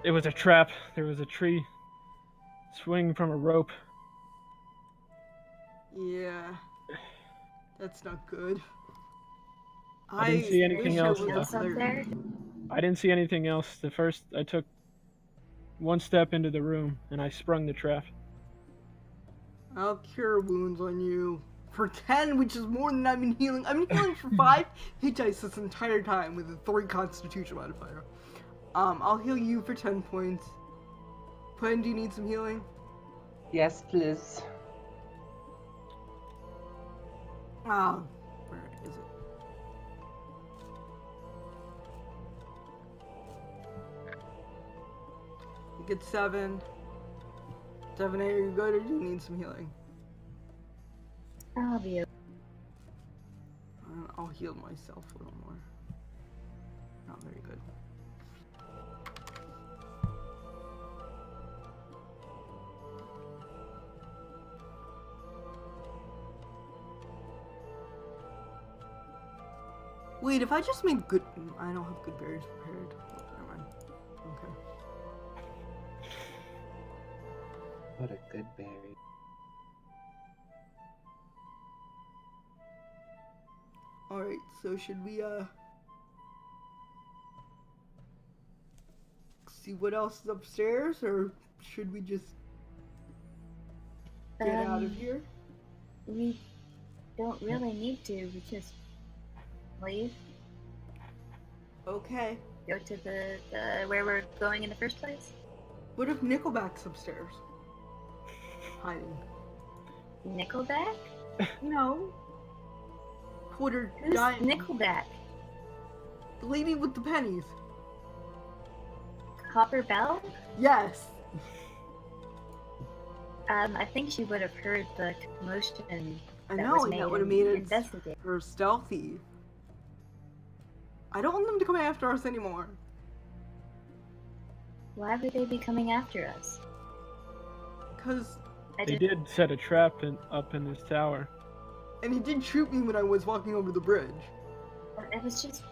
It was a trap. There was a tree swinging from a rope. Yeah. That's not good. I didn't see anything else. Else up there? I didn't see anything else. I took one step into the room and I sprung the trap. I'll cure wounds on you for 10, which is more than I've been healing. I've been healing for 5 hit dice this entire time with a 3 constitution modifier. I'll heal you for 10 points. Quinn, do you need some healing? Yes, please. Where is it? You get 7. 7, 8, are you good or do you need some healing? I'll be okay. I'll heal myself a little more. Not very good. Wait, if I just made good... I don't have good berries prepared. Oh, never mind. Okay. What a good berry. Alright, so should we, see what else is upstairs, or should we just get out of here? We don't really need to. We just leave. Okay. Go to the where we're going in the first place. What if Nickelback's upstairs? Hiding. Nickelback? No. Porter Who's dying. Nickelback? The lady with the pennies. Copper Bell? Yes. I think she would have heard the commotion I that know, was and made that would have and made it investigate. her stealthy. I don't want them to come after us anymore. Why would they be coming after us? Because... They did set a trap up in this tower. And he did shoot me when I was walking over the bridge. It was just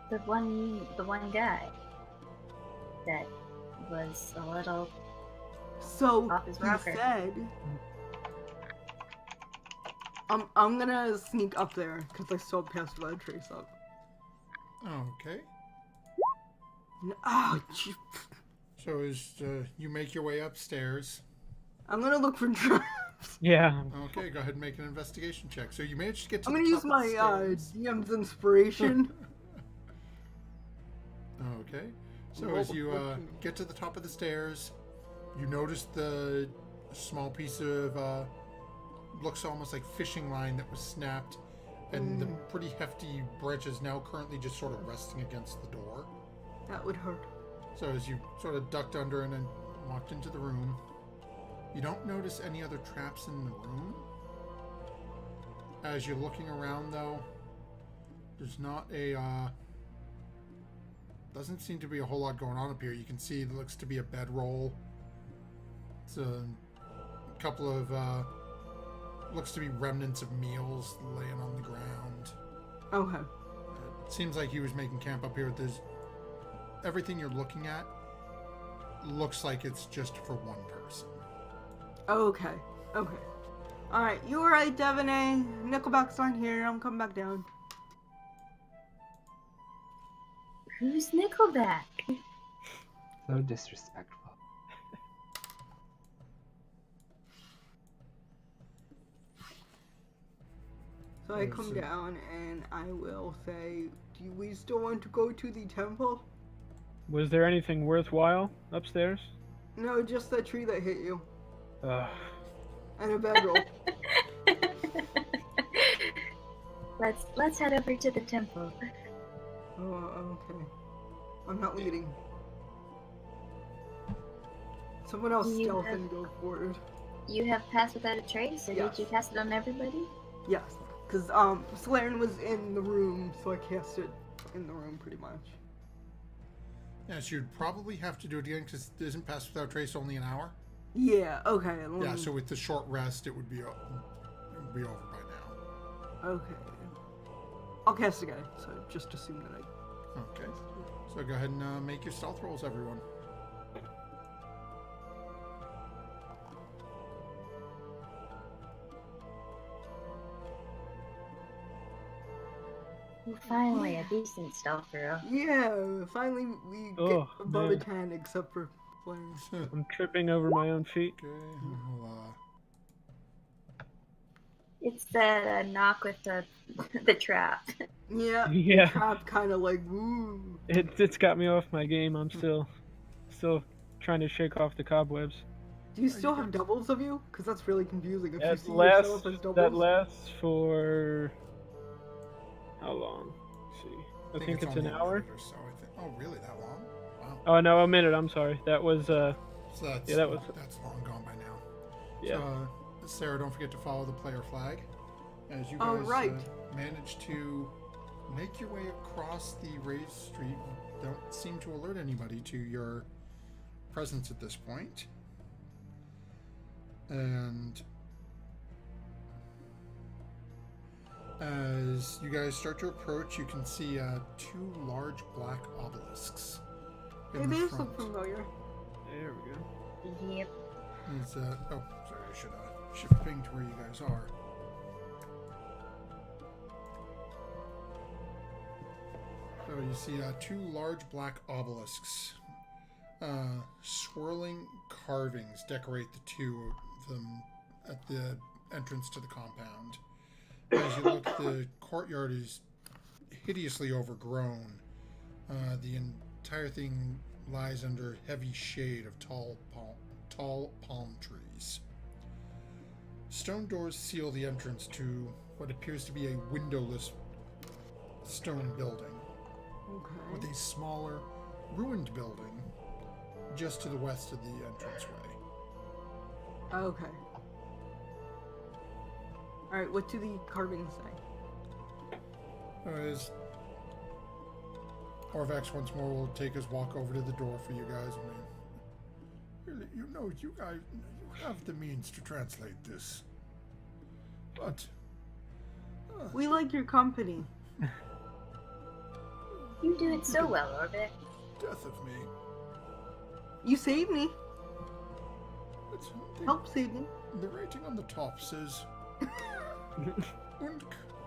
the one guy that was a little So off his he rocker. said, I'm gonna sneak up there because I still passed without a trace up. Okay. Oh, gee. So as you make your way upstairs. I'm gonna look for traps. Yeah. Okay, go ahead and make an investigation check. So you managed to get to I'm the gonna top use my of the stairs. DM's inspiration. Okay. So as you get to the top of the stairs, you notice the small piece of looks almost like fishing line that was snapped, and the pretty hefty branches now currently just sort of resting against the door. That would hurt. So as you sort of ducked under and then walked into the room, you don't notice any other traps in the room. As you're looking around, though, there's not a doesn't seem to be a whole lot going on up here. You can see it looks to be a bedroll. It's a couple of looks to be remnants of meals laying on the ground. Okay. It seems like he was making camp up here. There's everything you're looking at looks like it's just for one person. Okay. Okay. Alright, you were right, Devine. Nickelback's on here. I'm coming back down. Who's Nickelback? So disrespectful. So I come down and I will say, do we still want to go to the temple? Was there anything worthwhile upstairs? No, just that tree that hit you. Uh, And a bedroll. Let's head over to the temple. Oh, okay. I'm not leading. Someone else You stealth have- and go forward. You have passed without a trace, or Yes. did you cast it on everybody? Yes, because Solarian was in the room, so I cast it in the room pretty much. Yes, you'd probably have to do it again because it isn't Pass Without Trace only an hour. Yeah. Okay. Yeah, so with the short rest, it would be over by now. Okay. I'll cast again. So just assume that I. Okay. So go ahead and make your stealth rolls, everyone. Well, finally, a decent stealth roll. Yeah. Finally, we get Oh, above man. a 10, except for Solarian. I'm tripping over my own feet. Okay. Well, It's the knock with the trap. Yeah. Yeah. Trap kind of like woo. It's got me off my game. I'm still trying to shake off the cobwebs. Do you still have doubles of you? Because that's really confusing. If you That see lasts yourself as doubles. that lasts for how long? Let's see. I think it's an only a hour. minute or so, I think. Oh, really? That long? Wow. Oh no, a minute. I'm sorry. That was So that's, yeah, that was- that's long gone by now. yeah. So, Sarah, don't forget to follow the player flag. As you Oh, guys right. manage to make your way across the raised street, don't seem to alert anybody to your presence at this point. And as As you guys start to approach, you can see two large black obelisks Hey, in the these front. look familiar. There we go. Yep. It's, oh, sorry, I should shift ping to where you guys are. So you see two large black obelisks. Swirling carvings decorate the two of them at the entrance to the compound. As you look, the courtyard is hideously overgrown. The entire thing lies under heavy shade of tall palm trees. Stone doors seal the entrance to what appears to be a windowless stone building, Okay. with a smaller, ruined building just to the west of the entranceway. Okay. Alright, what do the carvings say? As Orvax once more will take his walk over to the door for you guys. I mean, really, you know, you guys, you have the means to translate this, but We like your company. You do it so well, Orbit. death of me. You saved me. It's, Help save me. the rating on the top says, Unk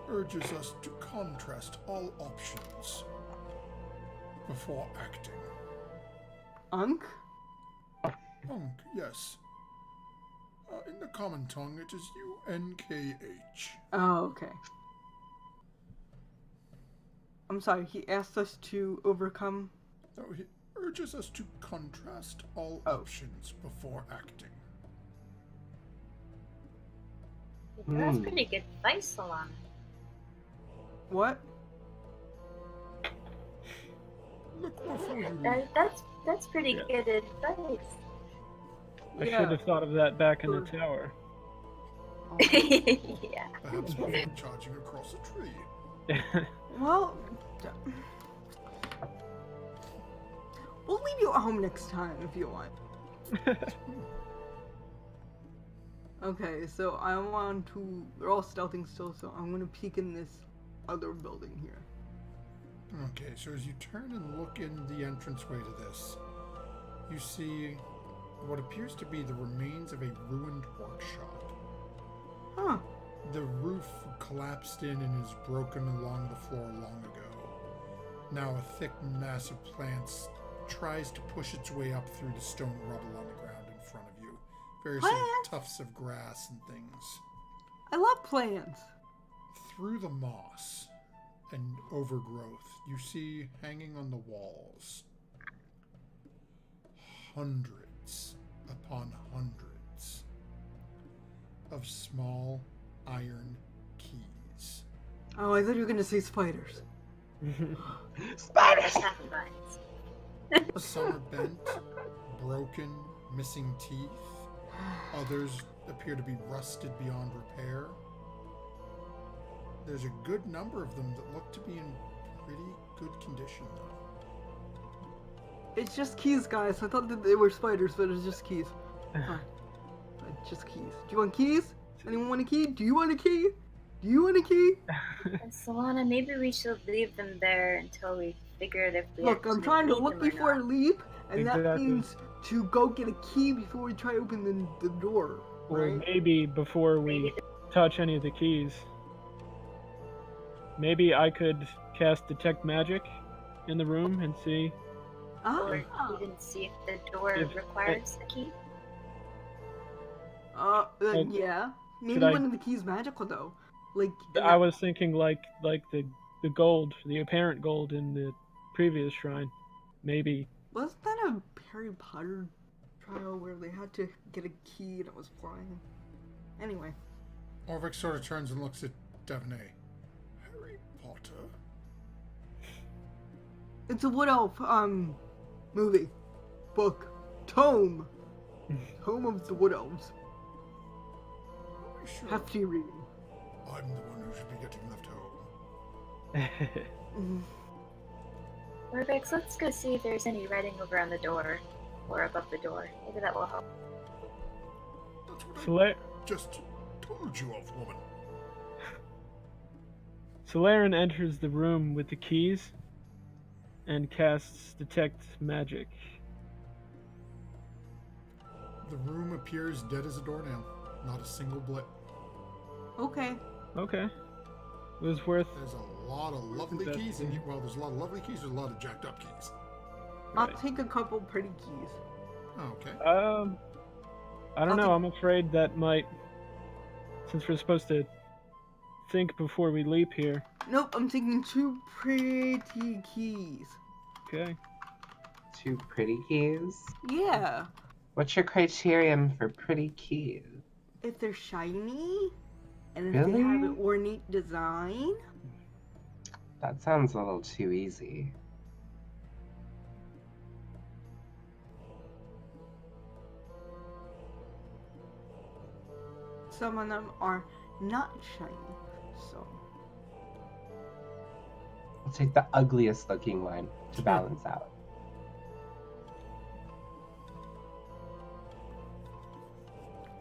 urges us to contrast all options before acting. Unk? Unk, yes. In the common tongue, it is UNKH. Oh, okay. I'm sorry, he asked us to overcome. No, he urges us to contrast all Oh. options before acting. That's pretty good advice, Solana. What? Look before you leap. That's pretty Yeah. good advice. I Yeah. should have thought of that back in the tower. Yeah. Perhaps before charging across a tree. Well, we'll leave you at home next time if you want. Okay, so I want to. They're all stealthing still, so I'm gonna peek in this other building here. Okay, so as you turn and look in the entranceway to this, you see what appears to be the remains of a ruined workshop. Huh. The roof collapsed in and is broken along the floor long ago. Now a thick mass of plants tries to push its way up through the stone rubble on the ground in front of you. Various little Plants? tufts of grass and things. I love plants. Through the moss and overgrowth, you see hanging on the walls hundreds upon hundreds of small iron keys. Oh, I thought you were gonna say spiders. Spiders have vines. Some are bent, broken, missing teeth. Others appear to be rusted beyond repair. There's a good number of them that look to be in pretty good condition, though. It's just keys, guys. I thought that they were spiders, but it's just keys. Fine. It's just keys. Do you want keys? Anyone want a key? Do you want a key? Do you want a key? And Solana, maybe we should leave them there until we figured if we Look, I'm actually trying to need look them or before I not. leave, and that Exactly. means to go get a key before we try to open the door. Or Right? maybe before we touch any of the keys. Maybe I could cast Detect Magic in the room and see. Ah. Or you didn't see if the door If- requires a key. Yeah. Maybe I- one of the keys magical though. Like in I that- was thinking like the gold, the apparent gold in the previous shrine. Maybe. wasn't that a Harry Potter trial where they had to get a key and it was flying? Anyway. Orvik sort of turns and looks at Devaney. Harry Potter? It's a Wood Elf movie. Book. Tome. Tome of the Wood Elves. Are we sure? Hefty reading. I'm the one who should be getting left home. Urbex, let's go see if there's any writing over on the door. Or above the door. Maybe that will help. That's what I Solar- just told you of, woman. Solaren enters the room with the keys and casts Detect Magic. The room appears dead as a doornail. Not a single blip. Okay. Okay. It was worth... There's a lot of lovely keys in here. Well, there's a lot of lovely keys. There's a lot of jacked up keys. I'll take a couple pretty keys. Oh, okay. I don't know. I'm afraid that might... Since we're supposed to think before we leap here. Nope, I'm taking 2 pretty keys. Okay. 2 pretty keys? Yeah. What's your criterion for pretty keys? If they're shiny, and if Really? they have an ornate design. That sounds a little too easy. Some of them are not shiny, so. I'll take the ugliest looking one to balance out.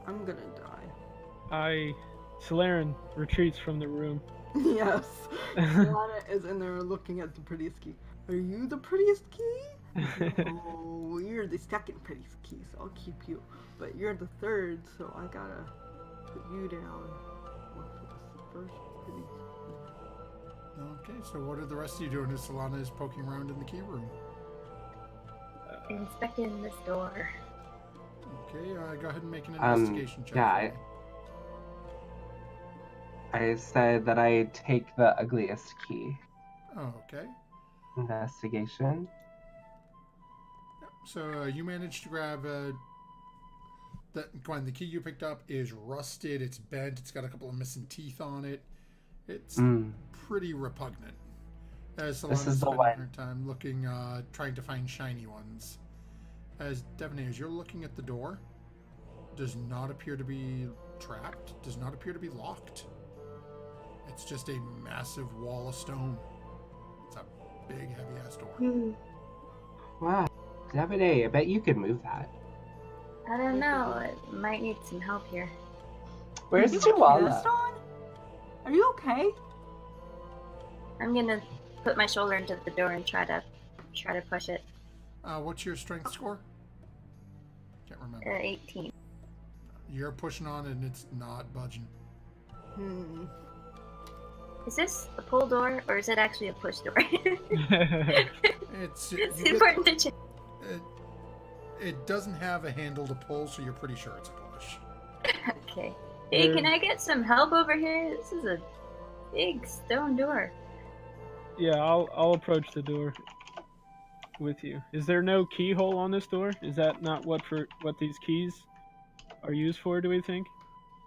I'm gonna die. Solaren retreats from the room. Yes. Lana is in there looking at the prettiest key. Are you the prettiest key? Oh, you're the second prettiest key, so I'll keep you. But you're the third, so I gotta put you down. What's the first prettiest key? Okay, so what are the rest of you doing as Solana is poking around in the key room? Inspecting this door. Okay, go ahead and make an investigation check. Yeah, I said that I take the ugliest key. Oh, okay. Investigation. So you managed to grab the key you picked up is rusted, it's bent, it's got a couple of missing teeth on it. It's pretty repugnant. As Solana's spending her time looking, trying to find shiny ones. As Devaney, as you're looking at the door, does not appear to be trapped, does not appear to be locked. It's just a massive wall of stone. It's a big, heavy-ass door. Wow. Devaney, I bet you could move that. I don't know. It might need some help here. Where's You got Chihuahua? cast on? Are you okay? I'm gonna put my shoulder into the door and try to push it. What's your strength score? Can't remember. 18. You're pushing on and it's not budging. Is this a pull door or is it actually a push door? It's important to check. It doesn't have a handle to pull, so you're pretty sure it's a push. Okay. Hey, can I get some help over here? This is a big stone door. Yeah, I'll approach the door with you. Is there no keyhole on this door? Is that not what these keys are used for, do we think?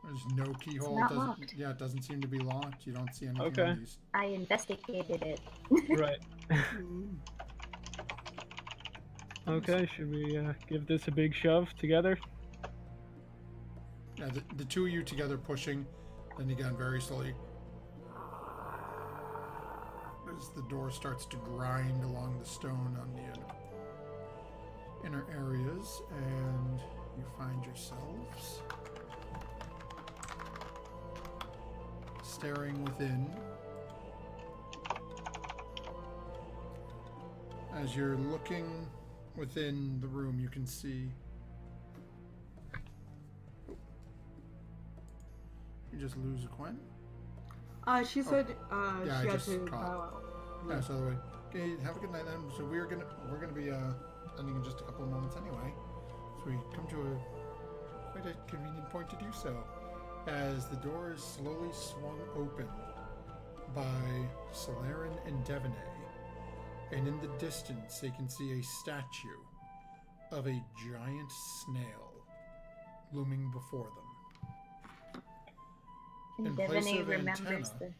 There's no keyhole. It's not locked. Yeah, it doesn't seem to be locked. You don't see anything Okay. on these. I investigated it. Right. Okay, should we give this a big shove together? Yeah, the two of you together pushing, then again very slowly. As the door starts to grind along the stone on the inner areas, and you find yourselves staring within. As you're looking within the room, you can see. You just lose a Quen? She said yeah, she I had just to caught. bow out. Yeah, so the way. Okay, have a good night then. So we're gonna be ending in just a couple of moments anyway. So we come to quite a convenient point to do so, as the door is slowly swung open by Solaren and Devaney, and in the distance they can see a statue of a giant snail looming before them. And In place Devaney of remembers antenna,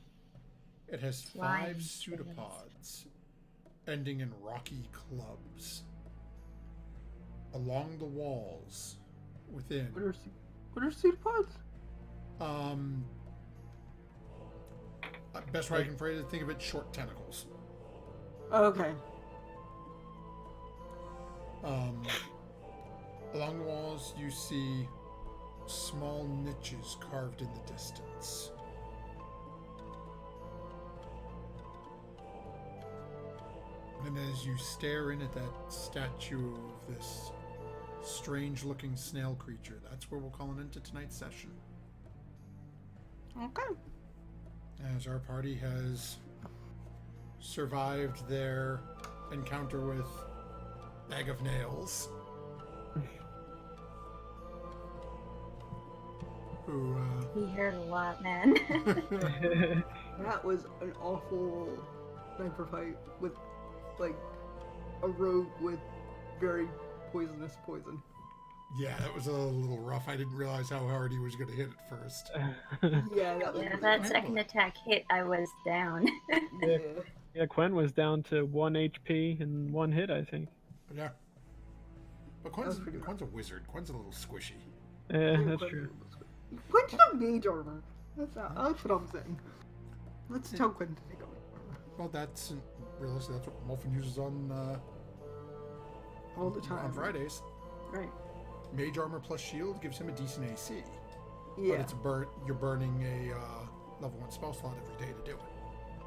It has Slime 5 pseudopods, ending in rocky clubs. Along the walls, within, What are pseudopods? best way I can phrase it, think of it, short tentacles. Okay. Along the walls, you see small niches carved in the distance. And as you stare in at that statue of this strange-looking snail creature, that's where we'll call an end to tonight's session. Okay. As our party has survived their encounter with Bag of Nails, who, We heard a lot, man. That was an awful sniper fight with, like, a rogue with very poisonous poison. yeah, that was a little rough. I didn't realize how hard he was going to hit at first. Yeah, that was Yeah, that second attack hit, I was down. Yeah, Quen was down to 1 HP and 1 hit, I think. Yeah. But was Quen's pretty rough. a wizard. Quen's a little squishy. Yeah, that's true. Quinn should have mage armor. That's what I'm saying. Let's tell Quinn to take armor Well, that's realistically that's what Molfen uses on all the time. on Fridays. Right. Mage armor plus shield gives him a decent AC. Yeah. But it's you're burning a level 1 spell slot every day to do it.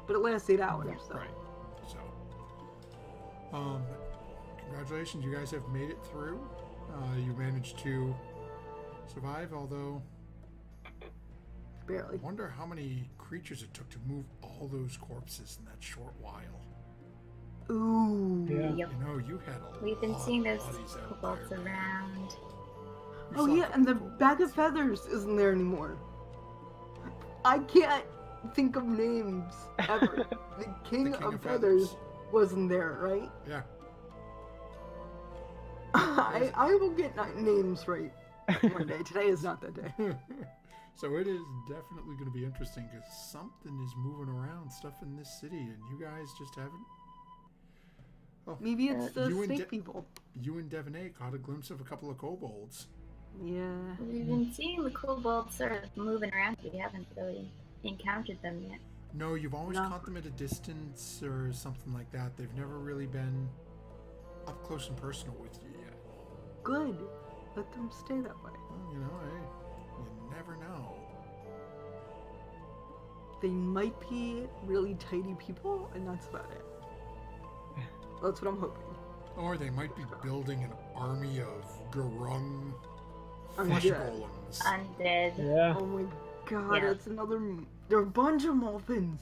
But it lasts 8 hours. So. Right. So, congratulations, you guys have made it through. You managed to survive, although Barely. I wonder how many creatures it took to move all those corpses in that short while. Ooh. Yeah. Yep. You know, you had a We've been lot seeing of those bodies out kobolds there. around. We Oh saw a yeah, and the couple bag of kobolds. feathers isn't there anymore. I can't think of names ever. The king of feathers wasn't there, right? Yeah. I will get names right one day. Today is not that day. So it is definitely going to be interesting because something is moving around stuff in this city, and you guys just haven't. Oh, Maybe it's the You and snake people. you and Devonay caught a glimpse of a couple of kobolds. Yeah. We've been seeing the kobolds sort of moving around. We haven't really encountered them yet. No, you've always No. caught them at a distance or something like that. They've never really been up close and personal with you yet. Good. Let them stay that way. Well, you know, hey, you never know. They might be really tidy people, and that's about it. That's what I'm hoping. Or they might be building an army of Garung flesh Undead. golems. Undead. Yeah. Oh my god, Yeah. it's another. There are a bunch of Molfins.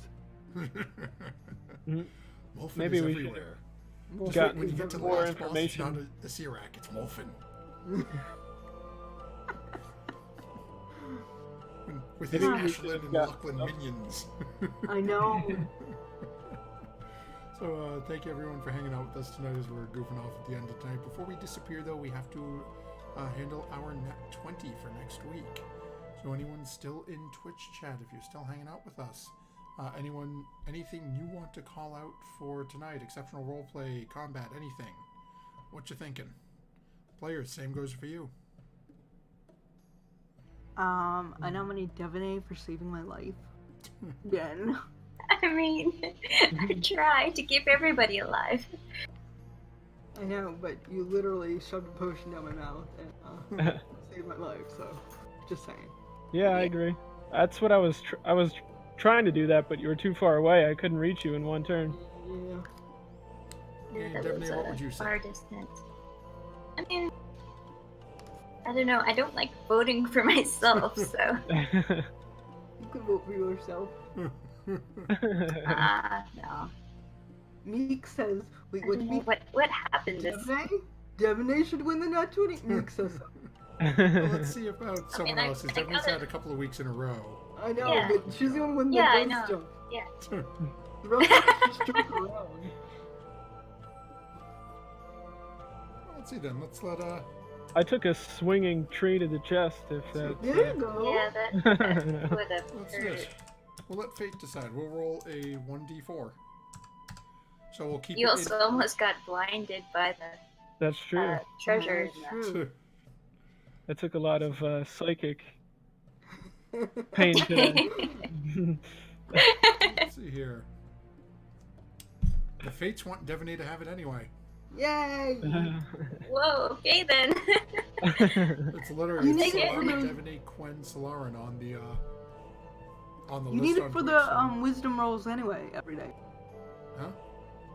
Molfen Maybe is we should everywhere. Molfin Gotten When you is get to the more everywhere. last boss, it's not information. a Sirak, it's Molfen. With his Maybe we Ashlyn just and got- Lachlan minions. I know. So, thank you everyone for hanging out with us tonight as we're goofing off at the end of tonight. Before we disappear, though, we have to handle our net 20 for next week. So, anyone still in Twitch chat, if you're still hanging out with us, anything you want to call out for tonight? Exceptional roleplay, combat, anything? What you thinking? Players, same goes for you. I nominate Devonay for saving my life. Again. I mean, I try to keep everybody alive. I know, but you literally shoved a potion down my mouth and saved my life, so just saying. Yeah, I agree. That's what I was trying to do that, but you were too far away. I couldn't reach you in one turn. Yeah. Okay, That Devonay, was what would you say? far distant. I mean, I don't know. I don't like voting for myself, so You could vote for yourself. no. Meek says, wait, I what don't Meek? know what happened this. Devonay? Devonay should win the nat 20. Meek says so. Well, let's see about someone I- else. I Devonay's gotta- had a couple of weeks in a row. I know, Yeah. but she's the only one that Yeah, I does know. stuff. Yeah. The rest of us just joke around. Let's see then. Let's let I took a swinging tree to the chest. If that. There you go. Yeah, that would have let's hurt. this. We'll let fate decide. We'll roll a 1d4. So we'll keep You it also almost got blinded by That's the true. treasure. That's true. I took a lot of psychic pain today. Let's see here. The fates want Devonay to have it anyway. Yay! Whoa, okay then. It's literally You it's need it Solara, for the- Devonay, Quen, Solaran on the You list. need it on for Twitch, the so- wisdom rolls anyway, every day. Huh?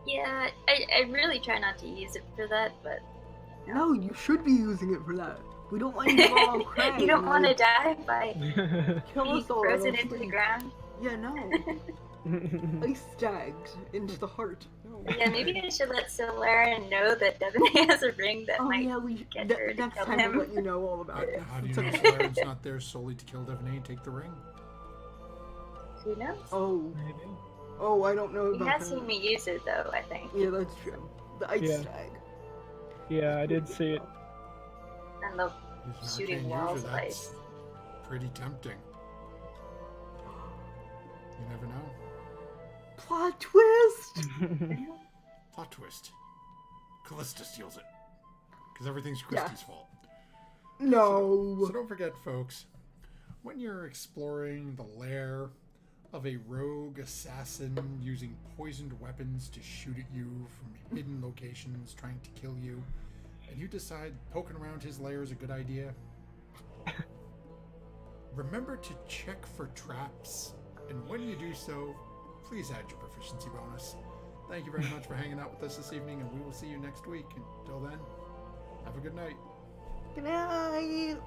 Yeah, I really try not to use it for that, but No, you should be using it for that. We don't want you to fall crying. you don't want to die by kill being us all. frozen in our into the sleep. ground. Yeah, no. Ice stagged into the heart. No. Yeah, maybe I should let Solarian know that Devonay has a ring that Oh might yeah, we get her to next kill time him. we'll let you know all about it. How do you It's know okay. Solarian's not there solely to kill Devaney and take the ring? Who knows? Oh, Maybe. oh, I don't know He about has that. seen me use it though, I think. Yeah, that's true. The ice Yeah. stag. Yeah, I did see it. And the He's an shooting arcane walls user, of that's ice. pretty tempting. You never know. Plot twist! Plot twist. Callista steals it. Because everything's Christie's fault. No. So don't forget, folks, when you're exploring the lair of a rogue assassin using poisoned weapons to shoot at you from hidden locations trying to kill you, and you decide poking around his lair is a good idea, remember to check for traps, and when you do so, please add your proficiency bonus. Thank you very much for hanging out with us this evening, and we will see you next week. Until then, have a good night. Good night.